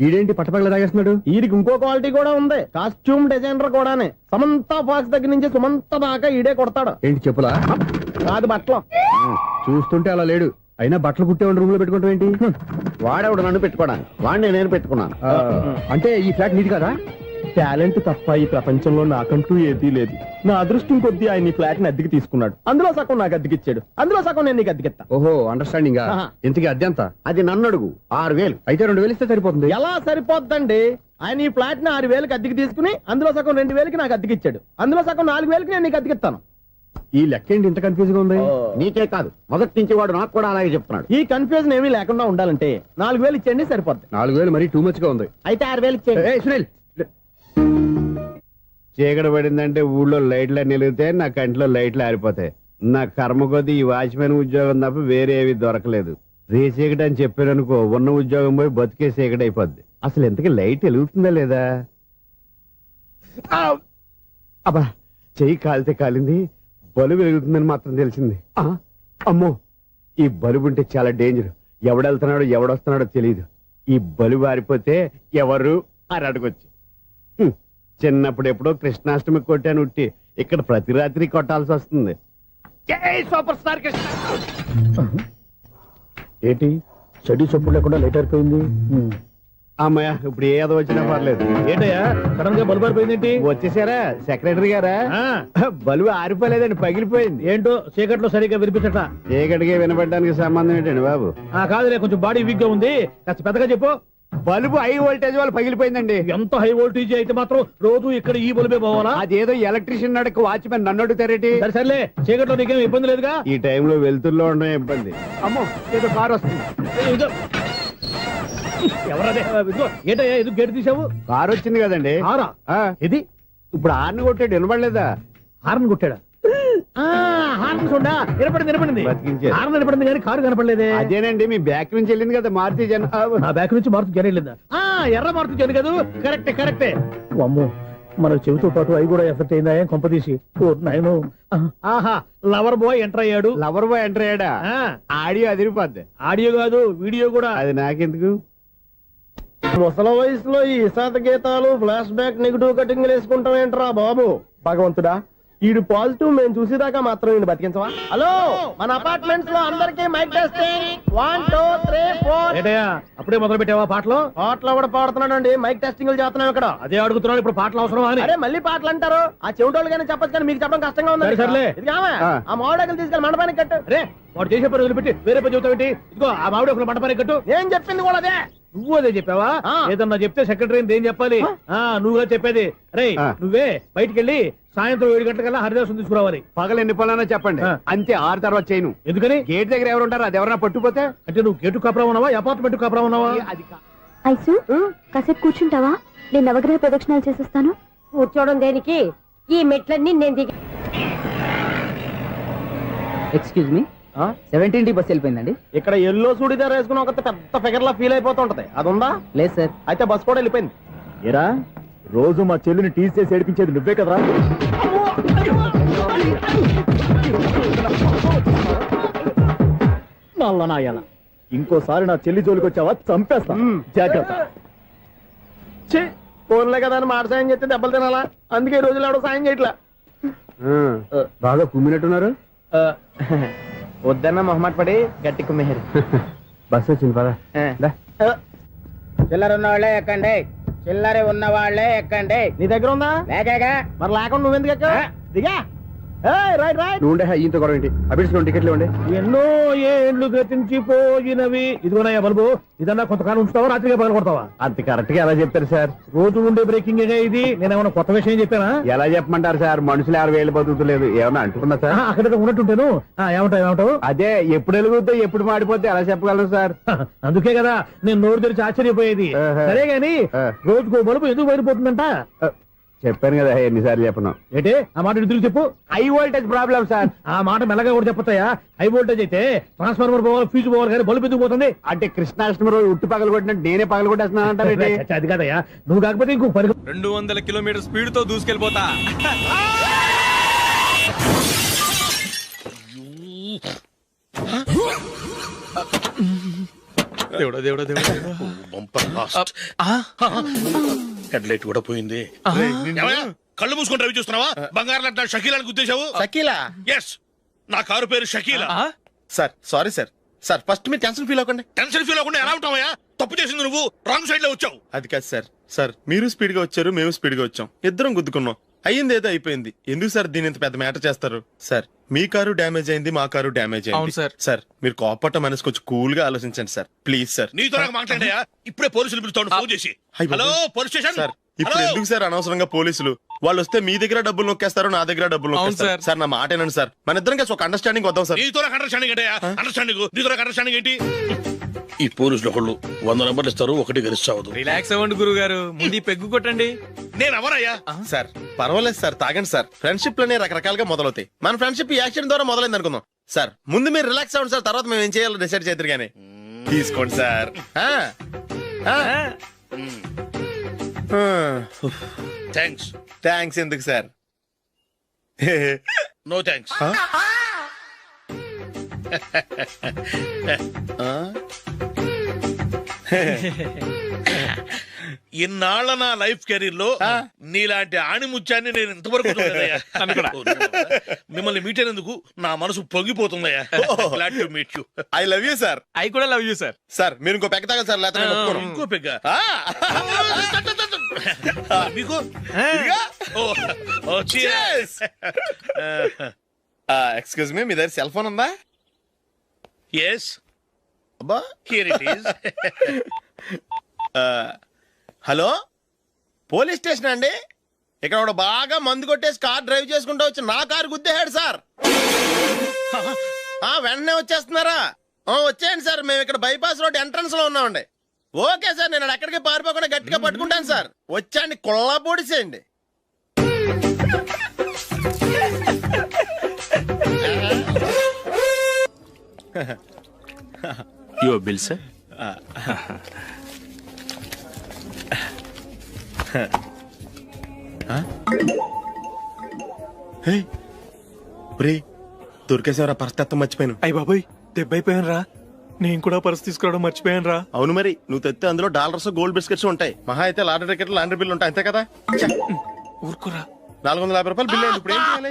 ఈడేంటి పట్టపగల తాగేస్తున్నాడు? ఈడికి ఇంకో క్వాలిటీ కూడా ఉంది. కాస్ట్యూమ్ డిజైనర్ కూడానే. సమంత ఫాక్స్ దగ్గర నుంచి సుమంత దాకా ఈడే కొడతాడు. ఏంటి చెప్పులా? కాదు, బట్టలు. చూస్తుంటే అలా లేడు. అయినా బట్టలు కుట్టే రూమ్ లో పెట్టుకుంటాం ఏంటి? వాడేవాడు నన్ను పెట్టుకోవడానికి, వాడిని నేను పెట్టుకున్నాను. అంటే ఈ ఫ్లాట్ నీది కదా? టాలెంట్ తప్ప ఈ ప్రపంచంలో నాకంటూ ఏదీ లేదు. నా అదృష్టం కొద్దీ ఆయన ఈ ఫ్లాట్ ని అద్దెకి తీసుకున్నాడు. అందులో సగం నాకు అద్దెకిచ్చాడు, అందులో సగం నేను నీకు అద్దెకిస్తా. ఓహో, అండర్స్టాండింగ్. ఇంతకీ అద్దె ఎంత? అది నన్ను అడుగు. 6,000. అయితే 2,000 ఇస్తే సరిపోతుంది. ఎలా సరిపోద్దండి? ఆయన ఈ ఫ్లాట్ ని 6,000కి అద్దెకి తీసుకుని అందులో సగం 2,000కి నాకు అద్దెకిచ్చాడు. అందులో సగం 4,000కి నేను నీకు అద్దెకిస్తాను. ఈ లెక్క ఏంటి ఇంత కన్ఫ్యూజ్ గా ఉంది? నీకే కాదు, మొదటి నుంచి వాడు నాకు కూడా అలాగే చెప్తున్నాడు. ఈ కన్ఫ్యూజన్ ఏమీ లేకుండా ఉండాలంటే 4,000 ఇచ్చేయండి, సరిపోద్ది. 4,000 మరీ టూ మచ్ గా ఉంది. అయితే 6,000 ఇచ్చేయండి. సునీల్, చీకటి పడిందంటే ఊళ్ళో లైట్లు నిలిగితే నా కంట్లో లైట్లు ఆరిపోతాయి. నా కర్మ కొద్దీ ఈ వాచ్మెన్ ఉద్యోగం తప్ప వేరే ఏవి దొరకలేదు. రే చీకటి అని చెప్పారనుకో, ఉన్న ఉద్యోగం పోయి బతికే చీకటి అయిపోద్ది. అసలు ఎంతకీ లైట్ వెలుగుతుందా లేదా? అబ్బా, చెయ్యి కాలితే కాలింది, బలుబు వెలుగుతుందని మాత్రం తెలిసింది. అమ్మో, ఈ బలుబు ఉంటే చాలా డేంజర్. ఎవడెళ్తున్నాడో ఎవడొస్తున్నాడో తెలియదు. ఈ బలుబు ఆరిపోతే ఎవరు అని అడగొచ్చు. చిన్నప్పుడు ఎప్పుడో కృష్ణాష్టమి కొట్టాను ఉట్టి, ఇక్కడ ప్రతి రాత్రి కొట్టాల్సి వస్తుంది. Super star Krishna. ఏంటి చెడు చెప్పుడు లేకుండా లేట్ అయిపోయింది? అమ్మాయ, ఇప్పుడు ఏదో వచ్చినా పర్లేదు. ఏంటయ్యా సడన్ గా బల్బు ఆరిపోయింది? వచ్చేసారా సెక్రటరీ గారా? బలుబు ఆరిపోలేదండి, పగిలిపోయింది. ఏంటో చీకట్లో సరిగ్గా వినిపించట. చీకటికి వినపడడానికి సంబంధం ఏంటండి బాబు? కాదులే, కొంచెం బాడీ వీక్ గా ఉంది, కాస్త పెద్దగా చెప్పు. బల్బు హై వోల్టేజ్ వాళ్ళు పగిలిపోయిందండి. ఎంత హై వోల్టేజ్ అయితే మాత్రం రోజు ఇక్కడ ఈ బల్బే పోవాలా? అదేదో ఎలక్ట్రీషియన్ నడక వాచ్మెన్ నన్ను అడుగుతారేటి? సర్లే, చీకట్లో నీకేం ఇబ్బంది లేదుగా? ఈ టైంలో వెళ్తుల్లో ఉండడం ఇబ్బంది. అమ్మో, ఏదో కారు వస్తుంది. ఎవరదే? ఏంటయ్యా ఎందుకు గేటు తీసావు? కారు వచ్చింది కదండి. ఇది ఇప్పుడు హార్న్ కొట్టాడు, వినపడలేదా? హార్న్ కొట్టాడా? హార్న్ చూడా వినపడింది. హార్న్ వినపడింది కానీ కారు కనపడలేదే. అదేనండి, మీ బ్యాక్ నుంచి వెళ్ళింది కదా మారుతి జన. నా బ్యాక్ నుంచి మారుతి జన వెళ్ళిందా? ఎర్ర మారుతి జన కదా? కరెక్టే. అమ్మో, మన చెవితో పాటు అవి కూడా ఎఫెక్ట్ అయిందా కొంపదీసి? నాయను. ఆహా, లవర్ బాయ్ ఎంటర్ అయ్యాడు. లవర్ బాయ్ ఎంటర్ అయ్యాడా? ఆడియో అదిరిపోద్ది. ఆడియో కాదు, వీడియో కూడా. అది నాకెందుకు? ముసలి వయసులో ఈ ఇసాత గీతాలు, ఫ్లాష్ బ్యాక్, నెగిటివ్ కటింగ్ వేసుకుంటాం ఏంట్రా బాబు? భగవంతుడా, ఈడు పాజిటివ్ మేము చూసేదాకా మాత్రం ఈయన బతికించవా? హలో, మన అపార్ట్మెంట్స్ లో అందరికీ మైక్ టెస్టింగ్. 1 2 3 4. ఏంటయ్యా అప్పుడే మొదలు పెట్టావా పాటలు? పాటలు కూడా పాడుతున్నాడు అండి, మైక్ టెస్టింగ్ చేస్తున్నాం ఇక్కడ. అదే అడుగుతున్నాడు, ఇప్పుడు పాటలు అవసరమా అని. అరే మళ్ళీ పాటలు అంటారు, ఆ చెవిటోళ్ళు కానీ చెప్పచ్చు కానీ మీకు చెప్పడం కష్టంగా ఉంది. సర్లే, ఆ మామిడాకులు తీసుకెళ్ళి మండపానికి కట్టు. రే, వాడు చేసే పని వదిలిపెట్టి వేరే పని చెబుతావేంటి? ఇదిగో ఆ మామిడి ఒక మండపానికి కట్టు. ఏం చెప్పింది కూడా అదే. నువ్వు అదే చెప్పావా? ఏదన్నా చెప్తే సెక్రటరీ ఏం చెప్పాలి? నువ్వుగా చెప్పేది. రే, నువ్వే బయటికి వెళ్ళి సాయంత్రం 7 గంటలకల్లా హరిదాసు తీసుకురావాలి. పగలు ఎన్ని పనులన్నా చెప్పండి, అంతే. 6 తర్వాత చేయను. ఎందుకని? గేట్ దగ్గర ఎవరు ఉంటారు, అది ఎవరన్నా పట్టుపోతే. అంటే నువ్వు గేటు కాపురా ఉన్నావా, అపార్ట్మెంట్ కాపురా ఉన్నావా? ఐసు, కాసేపు కూర్చుంటావా? నేను నవగ్రహ ప్రదక్షిణాలు చేసేస్తాను. కూర్చోవడం దేనికి? ఈ మెట్లన్నీ నేను దిగి. ఎక్స్క్యూజ్ మీ, 17 బస్ వెళ్ళిపోయిందండి. ఇక్కడ ఎల్లో చూడిదార్ వేసుకుని ఒక పెద్ద ఫిగర్ లా ఫీల్ అయిపోతుంటది, అది ఉందా? లేదు సార్. అయితే బస్ కూడా వెళ్ళిపోయింది. ఏరా, రోజు మా చెల్లిని టీస్ చేసి ఏడిపించేది నువ్వే కదరా? నాయన ఇంకోసారి నా చెల్లి జోలికి వచ్చావా చంపేస్తా జాగ్రత్త. ఫోన్లే కదా అని మాట సాయం చేస్తే దెబ్బలు తినాలా, అందుకే ఈ రోజులు ఎవడో సాయం చేయట్లా. బాగా కుమ్మినట్టున్నారు. వద్దన్న మొహమాట పడి గట్టి కుమ్మేరు. బస్సు వచ్చింది పదా. చిల్లర ఉన్న వాళ్ళే ఎక్కండి, చిల్లర ఉన్న వాళ్ళే ఎక్కండి. నీ దగ్గర ఉందా? లేకేగా, మరి లేకుండా నువ్వెందుకు ఎక్క? దిగా. Right right. నువ్వుండే ఇంత గొడవ ఏంటి? అభిడిచిన టికెట్లు ఇవ్వండి. ఎన్నో ఏండ్లు గతించిపోయినవి. ఇదిగోనయ్యా బల్బు, ఇదన్నా కొంతకాలం ఉంచుతావా, రాత్రిగా పగల కొడతావా? అంత కరెక్ట్ గా ఎలా చెప్తారు సార్? రోజు ఉండే బ్రేకింగ్ ఇది. నేనేమన్నా కొత్త విషయం చెప్పానా? ఎలా చెప్పమంటారు సార్? మనుషులు 60,000 బతుకుతలేదు. ఏమన్నా అంటున్నా సార్? అక్కడ ఉన్నట్టుంటాను. ఏమంటావు? అదే ఎప్పుడు వెలుగుద్దో ఎప్పుడు మాడిపోతే ఎలా చెప్పగలను సార్? అందుకే కదా నేను నోరు తెరిచి ఆశ్చర్యపోయేది. సరే గాని రోజుకో బల్బు ఎందుకు బయటపోతుందంట? చెప్పాను కదా ఎన్నిసార్లు చెప్పను. ఏంటే ఆ మాట తిరిగి చెప్పు. High voltage problem sir. ఆ మాట మెల్లగా కూడా చెప్పొచ్చాయా? హై వోల్టేజ్ అయితే ట్రాన్స్ఫార్మర్ పోవాలి, ఫ్యూజ్ పోవాలి, కానీ బల్బు ఎందుకు పోతుంది? అంటే కృష్ణాష్టమి రోజు ఉట్టు పగలు కొట్టినట్టు నేనే పగలు కొట్టేస్తున్నానంటారు. అది కాదయ్యా, నువ్వు కాకపోతే ఇంకో 200 కిలోమీటర్ స్పీడ్ తో దూసుకెళ్ళిపోతా. దేవుడా దేవుడా దేవుడా. హెడ్ లైట్ కూడా పోయింది. ఏమయ్యా, కళ్ళు మూసుకొని రవి చూస్తున్నావా? బంగారం లాంటి షకీలాని గుర్తించావు? షకీలా? ఎస్, నా కారు పేరు Shakeela. Sir sorry sir. Sir first మీరు టెన్షన్ ఫీల్ అవ్వకండి. టెన్షన్ ఫీల్ అవ్వకుండా ఎలా ఉంటావయ్యా? తప్పు చేసింది నువ్వు, రాంగ్ సైడ్ లో వచ్చావు. అది కాదు సార్. సార్ మీరు స్పీడ్ గా వచ్చారు, మేము స్పీడ్ గా వచ్చాం, ఇద్దరం గుద్దుకున్నాం. అయ్యింది ఏదో అయిపోయింది. ఎందుకు సార్ దీని ఇంత పెద్ద మ్యాటర్ చేస్తారు? సార్ మీ కారు డ్యామేజ్ అయింది, మా కారు డ్యామేజ్ అయింది. సార్ సార్ మీరు కోపట్ట మనసు కొంచెం కూల్ గా ఆలోచించండి సార్, ప్లీజ్ సార్. నీతో నాకు మాట్లాడాయా? ఇప్పుడే పోలీసులు పిలుస్తాను, ఫోన్ చేసి. Hello police station. సార్ ఇప్పుడు ఎందుకు సార్ అనవసరంగా పోలీసులు? వాళ్ళు వస్తే మీ దగ్గర డబ్బులు నొక్కేస్తారు, నా దగ్గర డబ్బులు నొక్కేస్తారు. సార్ నా మాట ఏనండి సార్, మన ఇద్దరం కలిసి ఒక అండర్స్టాండింగ్ వద్దాం సార్. నీతో నాకు అండర్స్టాండింగ్ ఏంటయ్యా? అండర్స్టాండింగ్ నీతో నాకు అండర్స్టాండింగ్ ఏంటి? ఈ పోలీసులు ఒకళ్ళు 100 నెంబర్లు ఇస్తారు, ఒకటి గెలిచావదు. రిలాక్స్ అవ్వండి గురువు గారు, ముందు పెగ్గు కొట్టండి. నేను ఎవరయ్యా? సార్ పర్వాలేదు సార్, తాగండి సార్. ఫ్రెండ్షిప్ లోనే రకరకాలుగా మొదలవుతాయి. మన ఫ్రెండ్షిప్ యాక్సిడెంట్ ద్వారా మొదలైంది అనుకుందాం. సార్ ముందు మీరు రిలాక్స్ అవ్వండి సార్, తర్వాత మేము ఏం చేయాలో డిసైడ్ చేద్దరు గానీ. తీసుకోండి సార్. థ్యాంక్స్. థ్యాంక్స్ ఎందుకు సార్? No thanks. ఇన్నాళ్ళ నా లైఫ్ కెరీర్ లో నీలాంటి ఆణిముత్యాన్ని నేను ఇంతవరకు చూడలేదయ్యా. మిమ్మల్ని మీట్ అయినందుకు నా మనసు పొంగిపోతుందయ్యా. Glad to meet you. I love you sir. I కూడా లవ్ యూ సార్. సార్ మీరు ఇంకో పెగ్గ తాగాలి సార్, లేకపోతే ఇంకో పెగ్గ మీకు. ఎక్స్క్యూజ్ మీ, మీ దగ్గర సెల్ ఫోన్ ఉందా? ఎస్. అబ్బా, here it is. Hello, police station అండి. ఇక్కడ ఒకడు బాగా మందు కొట్టేసి కార్ డ్రైవ్ చేసుకుంటూ వచ్చి నా కారు గుద్దేశాడు సార్. వెంటనే వచ్చేస్తున్నారా? వచ్చేయండి సార్, మేము ఇక్కడ బైపాస్ రోడ్ ఎంట్రన్స్ లో ఉన్నామండి. ఓకే సార్, నేను ఎక్కడికి పారిపోకుండా గట్టిగా పట్టుకుంటాను సార్. వచ్చాండి, కుళ్ళ పొడిసేయండి. Your bill sir. దొరికేసేవరా? పరిస్థితి మర్చిపోయాను. అయ్య బాబాయ్, దెబ్బైపోయాను రా. నేను కూడా పర్స్ తీసుకురావడం మర్చిపోయాను రా. అవును మరి, నువ్వు తెస్తే అందులో డాలర్స్ గోల్డ్ బిస్కెట్స్ ఉంటాయి. మహా అయితే లాటరీ టికెట్ లాండ్రీ బిల్లు ఉంటాయి, అంతే కదా? ఊరుకురా. 450 రూపాయలు బిల్లు అయింది. ఇప్పుడు ఏం చేయాలి?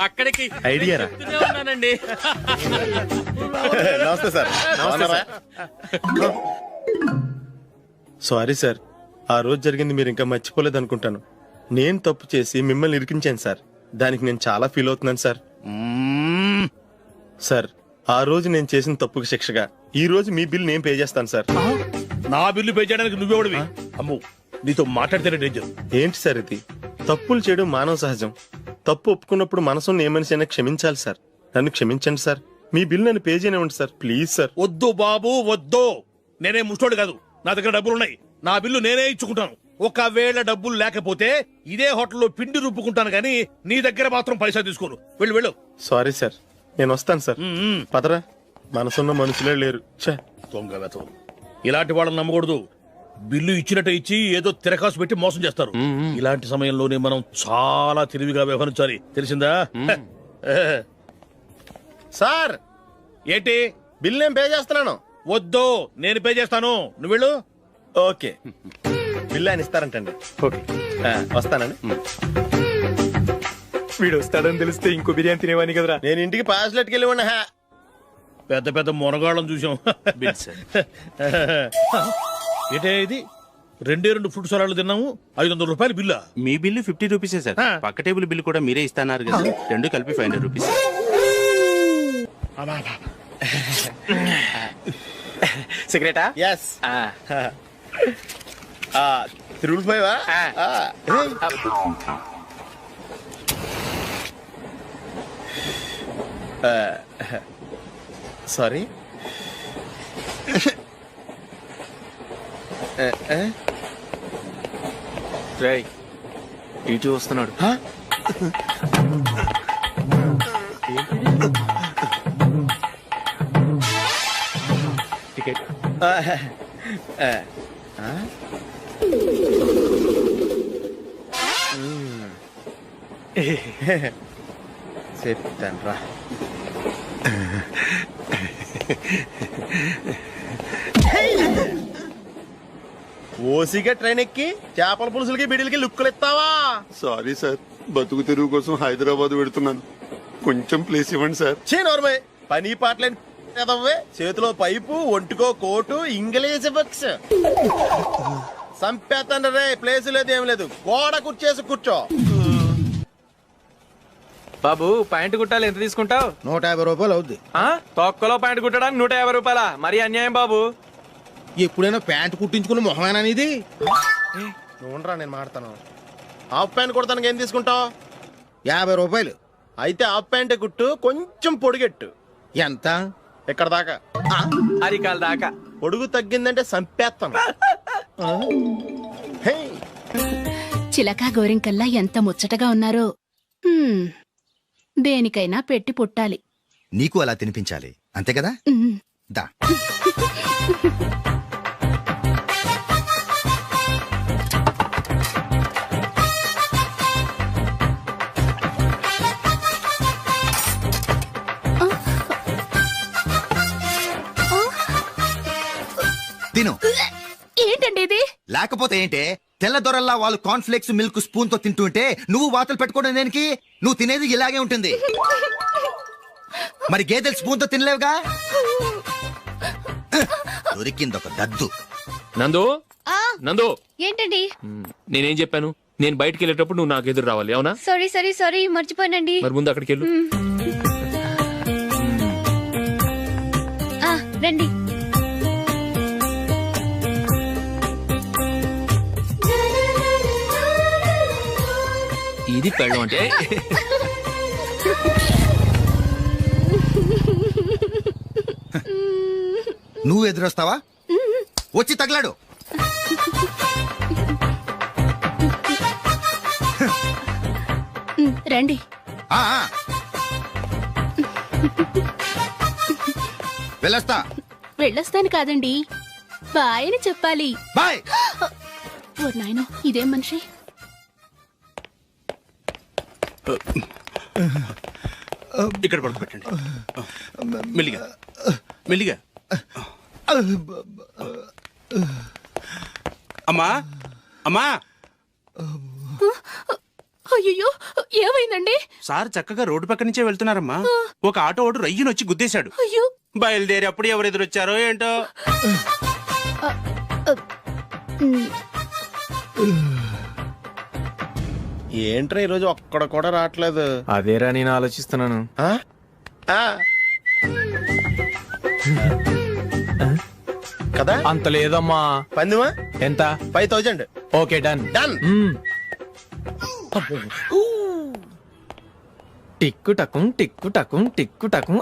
అక్కడికి ఐడియా రా. ఉన్నానండి. నమస్తే సార్. సారీ సార్, ఆ రోజు జరిగింది మీరు ఇంకా మర్చిపోలేదు అనుకుంటాను. నేను తప్పు చేసి మిమ్మల్ని ఇరికించాను సార్. దానికి నేను చాలా ఫీల్ అవుతున్నాను సార్. సార్ ఆ రోజు నేను చేసిన తప్పుకి శిక్షగా ఈ రోజు మీ బిల్ నేను పే చేస్తాను సార్. నా బిల్లు పే చేయడానికి నువ్వెవడివి? అమ్మో, నీతో మాట్లాడితేనే డేంజర్. ఏంటి సార్ ఇది? తప్పులు చేయడం మానవ సహజం. తప్పు ఒప్పుకున్నప్పుడు మనసుని ఏ మనిషి అయినా క్షమించాలి సార్. నన్ను క్షమించండి సార్. మీ బిల్ నన్ను పే చేయనివ్వండి సార్, ప్లీజ్ సార్. వద్దు బాబు, వద్దు. నేనే ముష్టోడు కాదు, నా దగ్గర డబ్బులున్నాయి. నా బిల్లు నేనే ఇచ్చుకుంటాను. ఒకవేళ డబ్బులు లేకపోతే ఇదే హోటల్లో పిండి రుబ్బుకుంటాను, కానీ నీ దగ్గర మాత్రం పైసా తీసుకోను. వెళ్ళు వెళ్ళు. సారీ సార్, నేను వస్తాను సార్. పదరా, మనసున్న మనుషులే లేరు. దొంగ వెతవు. ఇలాంటి వాళ్ళని నమ్మకూడదు. బిల్లు ఇచ్చినట్టు ఇచ్చి ఏదో తిరకాసు పెట్టి మోసం చేస్తారు. ఇలాంటి సమయంలోనే మనం చాలా తెలివిగా వ్యవహరించాలి, తెలిసిందా? సార్ ఏంటి? బిల్ నేను పే చేస్తున్నాను. వద్దు, నేను పే చేస్తాను, నువ్వు వెళ్ళు. ఓకే, బిల్ ఆయన ఇస్తారంటండి. ఓకే, వస్తానండి. వీడు వస్తాడని తెలిస్తే ఇంకో బిర్యానీ తినేవాని కదరా. నేను ఇంటికి పాస్లెట్కి వెళ్ళి ఉన్నా. పెద్ద పెద్ద మునగాళ్ళం చూసాం. ఏంటే ఇది? 2 ఫ్రూట్ సలాడ్లు తిన్నాము, 500 రూపాయలు బిల్లా? మీ బిల్లు 50 రూపీసే సార్. పక్క టేబుల్ బిల్లు కూడా మీరే ఇస్తాన్నారు కదా, రెండు కలిపి 500 రూపీస్. సిగరెటా? ఎస్. 3 సారీ. రేయ్, ఇటు వస్తున్నాడు. టికెట్. చెప్తాను రా. ఓసిగా ట్రైన్ ఎక్కి చేపల పులుసులకి బిడిలకి లుక్కులు ఇస్తావా? సారీ సార్, బతుకు తెరువు కోసం హైదరాబాద్ పెడుతున్నాను, కొంచెం ప్లేస్ ఇవ్వండి సార్. నోర్మే, పని పాటలేని కదవ్వే. చేతిలో పైపు, ఒంటికో కోటు, ఇంగ్లీష్ బుక్స్. సంపేతండ్రి రే, ప్లేస్ లేదు ఏం లేదు, గోడ కుర్చేసి కూర్చో. బాబు, ప్యాంటు కుట్టాలి, ఎంత తీసుకుంటావు? 150 రూపాయలు అవుద్ది. తొక్కలో ప్యాంటు కుట్టడానికి 150 రూపాయల? మరి అన్యాయం బాబు. ఎప్పుడైనా ప్యాంటు కుట్టించుకుని మొహమేనా ఇది? చూడరా, నేను మాడతాను. హాఫ్ ప్యాంట్ కుడతానికి ఏం తీసుకుంటావు? 50 రూపాయలు. అయితే హాఫ్ ప్యాంట్ కుట్టు, కొంచెం పొడిగెట్టు. ఎంత? ఇక్కడ దాకా, అరికాల దాకా. పొడుగు తగ్గిందంటే సంపేస్తాను. చిలకా గోరింకల్లా ఎంత ముచ్చటగా ఉన్నారో. దేనికైనా పెట్టి పుట్టాలి. నీకు అలా తినిపించాలి, అంతే కదా? దా. తిను. ఏంటండి ఇది? లేకపోతే ఏంటే, తెల్లదొరల్లా వాళ్ళు కార్న్ఫ్లేక్స్ మిల్క్ స్పూన్ తో తింటుంటే నువ్వు వాతలు పెట్టుకోవడం దేనికి? నువ్వు తినేది ఇలాగే ఉంటుంది. మరి గేదెలు స్పూన్ తో తినలేవుగా. దొరికింది ఒక దద్దు. నందు, నందు, ఏంటండి? నేనేం చెప్పాను? నేను బయటికి వెళ్ళేటప్పుడు నువ్వు నాకు ఎదురు రావాలి, అవునా? సారీ మర్చిపోయానండి. మరి ముందు అక్కడికి వెళ్ళు. రండి. ఇది పెళ్ళం అంటే. నువ్వు ఎదురొస్తావా? వచ్చి తగలాడు. రండి. వెళ్ళొస్తాను కాదండి, బాయ్ అని చెప్పాలి. బాయ్. ఓ నాయనో, ఇదేం మనిషి? ఇక్కడ పడుకోబెట్టండి. మెల్లిగా మెల్లిగా. అమ్మా, అమ్మా. అయ్యో, ఏమైందండి? సార్ చక్కగా రోడ్డు పక్క నుంచే వెళ్తున్నారమ్మా. ఒక ఆటో ఓడు రయ్యను వచ్చి గుద్దేశాడు. బయలుదేరి అప్పుడు ఎవరు ఎదురొచ్చారో ఏంటో. ఏంట్రా ఈరోజు ఒక్కడ కూడా రావట్లేదు? అదేరా నేను ఆలోచిస్తున్నాను. కదా అంత లేదమ్మా. పందిమా ఎంత? 5000. Okay, done. టిక్కు టకుం టిక్కు టకుం టిక్కు టకుం.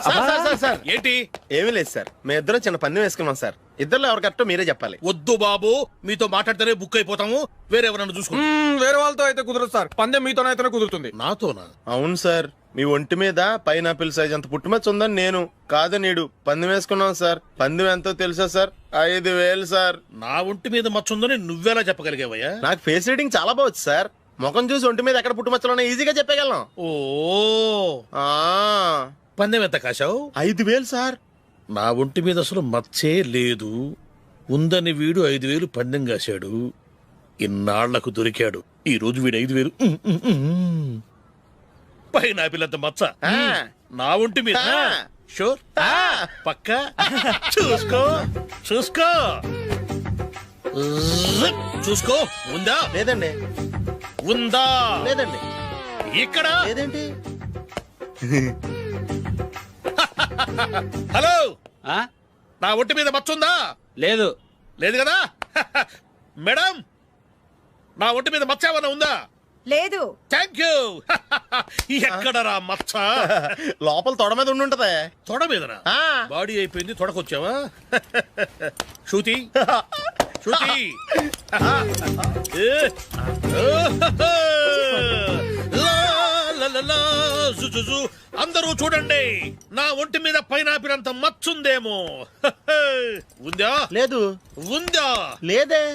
సార్ ఏంటి? ఏమీ లేదు సార్, మేము ఇద్దరం చిన్న పందెం వేసుకున్నాం సార్. ఇద్దరు ఎవరు కరెక్టో మీరే చెప్పాలి. వద్దు బాబు, మీతో మాట్లాడితేనే బుక్ అయిపోతాము. వేరే ఎవరన్నా చూసుకోండి. వేరే వాళ్ళతో అయితే కుదరదు సార్, పందెం మీతోనైతేనే కుదురుతుంది. నాతోనా? అవును సార్, మీ ఒంటి మీద పైనాపిల్ సైజ్ అంత పుట్టుమచ్చ ఉందని నేను కాదు నీడు పందెం వేసుకున్నాం సార్. పందెం ఎంతో తెలుసా సార్? 5,000 సార్. నా ఒంటి మీద మచ్చ ఉందని నువ్వెలా చెప్పగలిగావయ్యా? నాకు ఫేస్ రీడింగ్ చాలా బాగుంది సార్. ముఖం చూసి ఒంటి మీద ఎక్కడ పుట్టుమచ్చలో ఈజీగా చెప్పగలను. ఓ పందెం ఎంత కాశావు? 5,000 సార్. నా ఒంటి మీద అసలు మచ్చే లేదు. ఉందని వీడు 5,000 పందెం కాశాడు. ఇన్నాళ్లకు దొరికాడు. ఈ రోజు వీడు 5,000 పైనాపిల్ అంత మచ్చ నా ఒంటి మీద. షూర్ పక్క చూసుకో చూసుకో చూసుకో. ఉందా? లేదండి. ఉందా? లేదండి. ఇక్కడ లేదేంటి? హలో, నా ఒంటి మీద మచ్చ ఉందా? లేదు. లేదు కదా? మేడం, నా ఒంటి మీద మచ్చ ఏమన్నా ఉందా? లేదు. Thank you. ఎక్కడరా మచ్చ? లోపల తొడ మీద ఉండుంటదే. తొడ మీదనా? బాడీ అయిపోయింది, తొడకొచ్చావా? శృతి శృతి అందరూ చూడండి, నా ఒంటి మీద పైనాపిల్ అంత మచ్చుందేమో. ఉందా? లేదు. ఉందా? లేదే.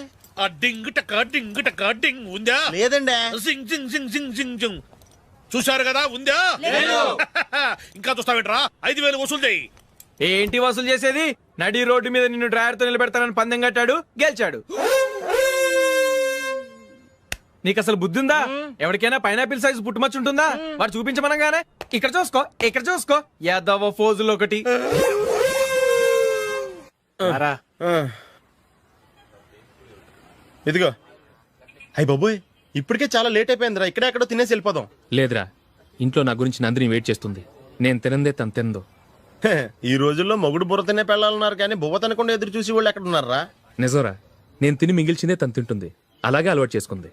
ఆ డింగ్ టక డింగ్ టక డింగ్ ఉందా? లేదండి. సింగ్ సింగ్ సింగ్ సింగ్ సింగ్ సింగ్. చూశారు కదా? ఉందా? ఇంకా చూస్తావేంట్రా? 5,000 వసూలు చేయి. ఏంటి వసూలు చేసేది? నడి రోడ్డు మీద నిన్ను డ్రైవర్తో నిలబెడతానని పందెం కట్టాడు, గెలిచాడు. నీకు అసలు బుద్ధి ఉందా? ఎవరికైనా పైనాపిల్ సైజ్ పుట్టుమచ్చ ఉంటుందా? వాడు చూపించమనగానే ఇక్కడ చూసుకో, ఇక్కడ చూసుకో, యాదవ ఫోజులు ఒకటి. ఇదిగో. అయ్య బాబోయ్, ఇప్పటికే చాలా లేట్ అయిపోయిందిరా. ఇక్కడే ఎక్కడో తినేసి వెళ్ళిపోదాం. లేదురా, ఇంట్లో నా గురించి నందిని వెయిట్ చేస్తుంది. నేను తినందే తను తిందో. ఈ రోజుల్లో మొగుడు బుర్ర తినే పెళ్ళాలన్నారు కానీ బువ్వ తినకుండా ఎదురు చూసి వాళ్ళు ఎక్కడ ఉన్నారా? నిజంరా, నేను తిని మిగిల్చిందే తను తింటుంది. అలాగే అలవాటు చేసుకుంది.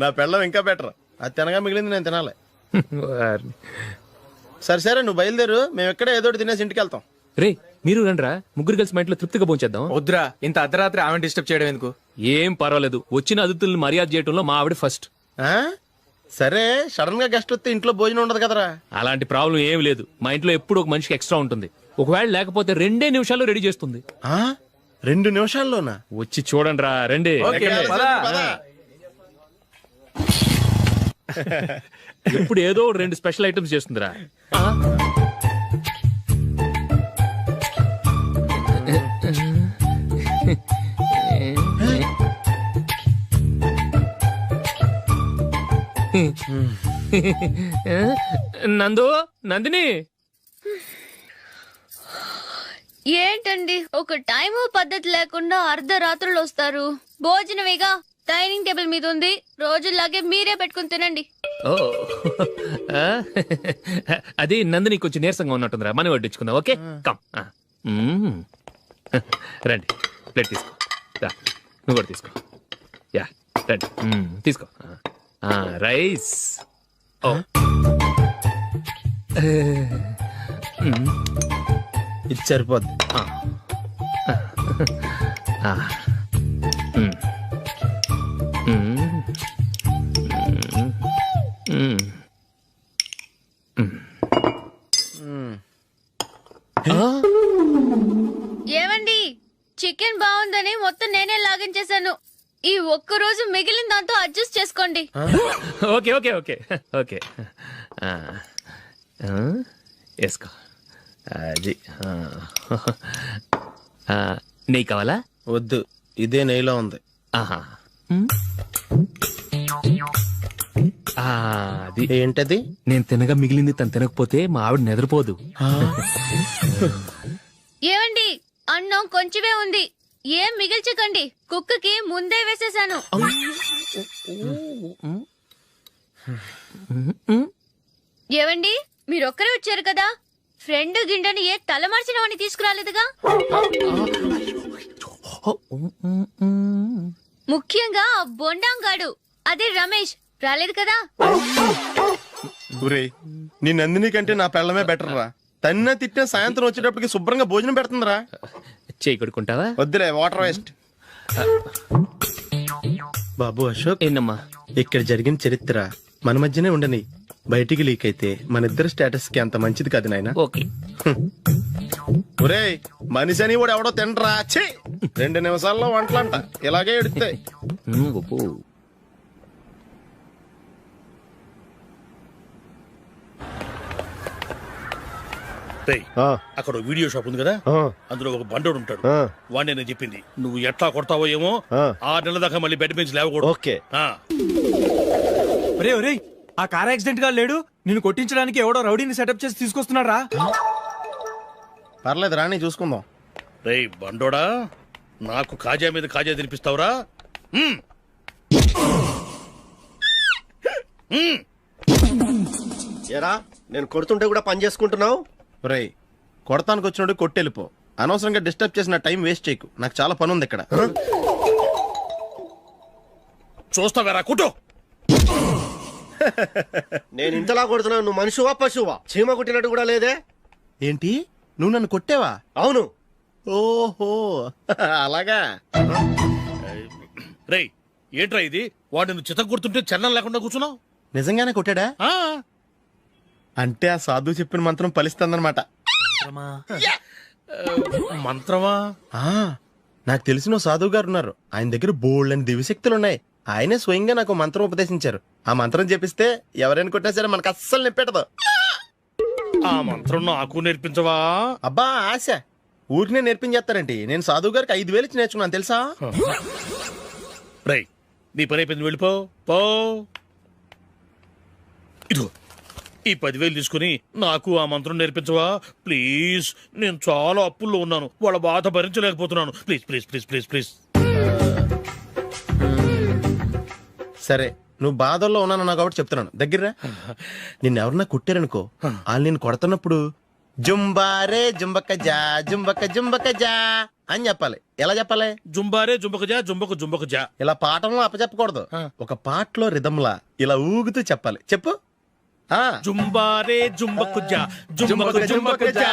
నా పెళ్ళం ఇంకా బెటర్. అది తినగా మిగిలింది నేను తినాలి. సరే సరే, నువ్వు బయలుదేరు. మేము ఎక్కడ ఏదో తినేసి ఇంటికి వెళ్తాం. రే, మీరు రండ్రా, ముగ్గురు కలిసి మా ఇంట్లో తృప్తిగా పోంచేద్దాం. వద్దురా, ఇంత అర్ధరాత్రి ఆమె డిస్టర్బ్ చేయడం ఎందుకు? ఏం పర్వాలేదు, వచ్చిన అతిథులను మర్యాద చేయడంలో మా ఆవిడ ఫస్ట్. సరే, సడన్ గా గెస్ట్ వస్తే ఇంట్లో భోజనం ఉండదు కదరా? అలాంటి ప్రాబ్లం ఏం లేదు. మా ఇంట్లో ఎప్పుడు ఒక మనిషికి ఎక్స్ట్రా ఉంటుంది. ఒకవేళ లేకపోతే 2 నిమిషాల్లో రెడీ చేస్తుంది. 2 నిమిషాల్లోనా? వచ్చి చూడండి రా, రండి. ఎప్పుడు ఏదో 2 స్పెషల్ ఐటమ్స్ చేస్తుందిరా. నందు, నందిని, ఏంటండి ఒక టైము పద్ధతి లేకుండా అర్ధరాత్రులు వస్తారు? భోజనమేగా డైనింగ్ టేబుల్ మీద ఉంది, రోజుల్లాగే మీరే పెట్టుకుని తినండి. ఓ అది నందిని కొంచెం నీరసంగా ఉన్నట్టుందిరా, మనీ వడ్డించుకుందాం. Okay, come. రండి, ప్లేట్ తీసుకో. నువ్వు కూడా తీసుకో. యా, రండి, తీసుకో. రైస్. ఇది సరిపోద్ది. ఏమండి, చికెన్ బాగుందని మొత్తం నేనే లాగించేశాను. ఈ ఒక్క రోజు మిగిలిన దాంతో అడ్జస్ట్ చేసుకోండి. ఓకే ఓకే ఓకే ఓకే, వేసుకో. అది నెయ్యి కావాలా? వద్దు, ఇదే నెయ్యిలో ఉంది. ఆహా, అది ఏంటది? నేను తినగా మిగిలింది తను తినకపోతే మా ఆవిడ నిద్రపోదు. ఏమండి, అన్నం కొంచెమే ఉంది, ఏం మిగిల్చకండి. కుక్కకి ముందే వేసేసాను. ఏవండి, మీరొక్కరే వచ్చారు కదా, ఫ్రెండ్ గిండెని ఏ తలమార్చిన వాడిని తీసుకురాలేదుగా? ముఖ్యంగా ఆ బొండాంగాడు, అదే రమేష్, రాలేదు కదా? ఊరే, నీ నందిని కంటే నా పెళ్ళమే బెటర్ రా. తన్న తిట్టిన సాయంత్రం వచ్చేటప్పటికి శుభ్రంగా భోజనం పెడుతుందిరా. చేయి కొడుకుంటావా? వద్దులే, వాటర్ వేస్ట్. బాబు అశోక్, ఏంటమ్మా ఇక్కడ జరిగిన చరిత్ర మన మధ్యనే ఉండని. బయటికి లీక్ అయితే మన ఇద్దరు స్టేటస్ కి అంత మంచిది కాదు నాయన. ఓకే. ఒరేయ్ మనిషి అని కూడా ఎవడో తినరా. ఛీ 2 నిమిషాల్లో వంటలంట ఇలాగే ఎడుతాయి. అక్కడ వీడియో షాప్ ఉంది కదా, అందులో ఒక బండోడు ఉంటాడు. వాడిని నేను చెప్పింది నువ్వు ఎట్లా కొడతావో ఏమో, 6 నెలల దాకా మళ్ళీ బెడ్ బెంచ్ లేవకూడదు. ఓకే. ఒరే ఒరే, ఆ కార్ యాక్సిడెంట్ గా లేడు, నిన్ను కొట్టించడానికి ఎవడో రౌడీని సెటప్ చేసి తీసుకొస్తున్నారా? పర్లేదు రాని చూసుకుందాం. రేయ్ బండోడా, నాకు కాజా మీద కాజా తినిపిస్తావురా? ఎరా నేను కొడుతుంటే కూడా పని చేసుకుంటున్నావు. రేయ్ కొడతానికి వచ్చినట్టు కొట్టెళ్ళిపో. అనవసరంగా డిస్టర్బ్ చేసిన టైం వేస్ట్ చేయకు. నాకు చాలా పని ఉంది ఇక్కడ. చూస్తావేరా కుట్టు. నేను ఇంతలా కొడుతున్నావు, నువ్వు మనిషివా పశువా? చీమ కుట్టినట్టు కూడా లేదే. ఏంటి నువ్వు నన్ను కొట్టావా? అవును. ఓహో అలాగా. రేయ్ ఏంట్రా ఇది? వాడు నువ్వు చిత్త గుర్తుంటే చలనం లేకుండా కూర్చున్నావు. నిజంగానే కొట్టాడా? అంటే ఆ సాధువు చెప్పిన మంత్రం ఫలిస్తుందన్నమాట. మంత్రమా? నాకు తెలిసిన సాధువు గారు ఉన్నారు. ఆయన దగ్గర బోల్డ్ అని దివ్యశక్తులు ఉన్నాయి. ఆయనే స్వయంగా నాకు మంత్రం ఉపదేశించారు. ఆ మంత్రం చెప్పిస్తే ఎవరైనా కొట్టినా సరే మనకు అస్సలు నిప్పెట్టదు. ఆ మంత్రం నాకు నేర్పించవా? అబ్బా ఆశ, ఊరినే నేర్పించేస్తారండి. నేను సాధువు గారికి 5,000 ఇచ్చి నేర్చుకున్నాను తెలుసా? రేయ్ నీ పని అయిపోయింది, వెళ్ళిపో పో. ఇదిగో ఈ 10,000 తీసుకుని నాకు ఆ మంత్రం నేర్పించవా ప్లీజ్? నేను చాలా అప్పుల్లో ఉన్నాను, వాళ్ళ బాధ భరించలేకపోతున్నాను. Please please please please please. సరే నువ్వు బాధల్లో ఉన్నాను నాకు కాబట్టి చెప్తున్నాను. దగ్గర నిన్ను ఎవరన్నా కుట్టారనుకో, వాళ్ళు నేను కొడుతున్నప్పుడు జుంబారే జుంబక జా జుంబక జుంబక జా అని చెప్పాలి. ఎలా చెప్పాలి? జుంబారే జుంబక జా జుంబక జుంబక జా. ఇలా పాఠంలో అప్పచెప్పకూడదు. ఒక పాటలో రిధంలా ఇలా ఊగుతూ చెప్పాలి. చెప్పు. జుంబారే జుంబకు జా జుంబకు జుంబకు జా.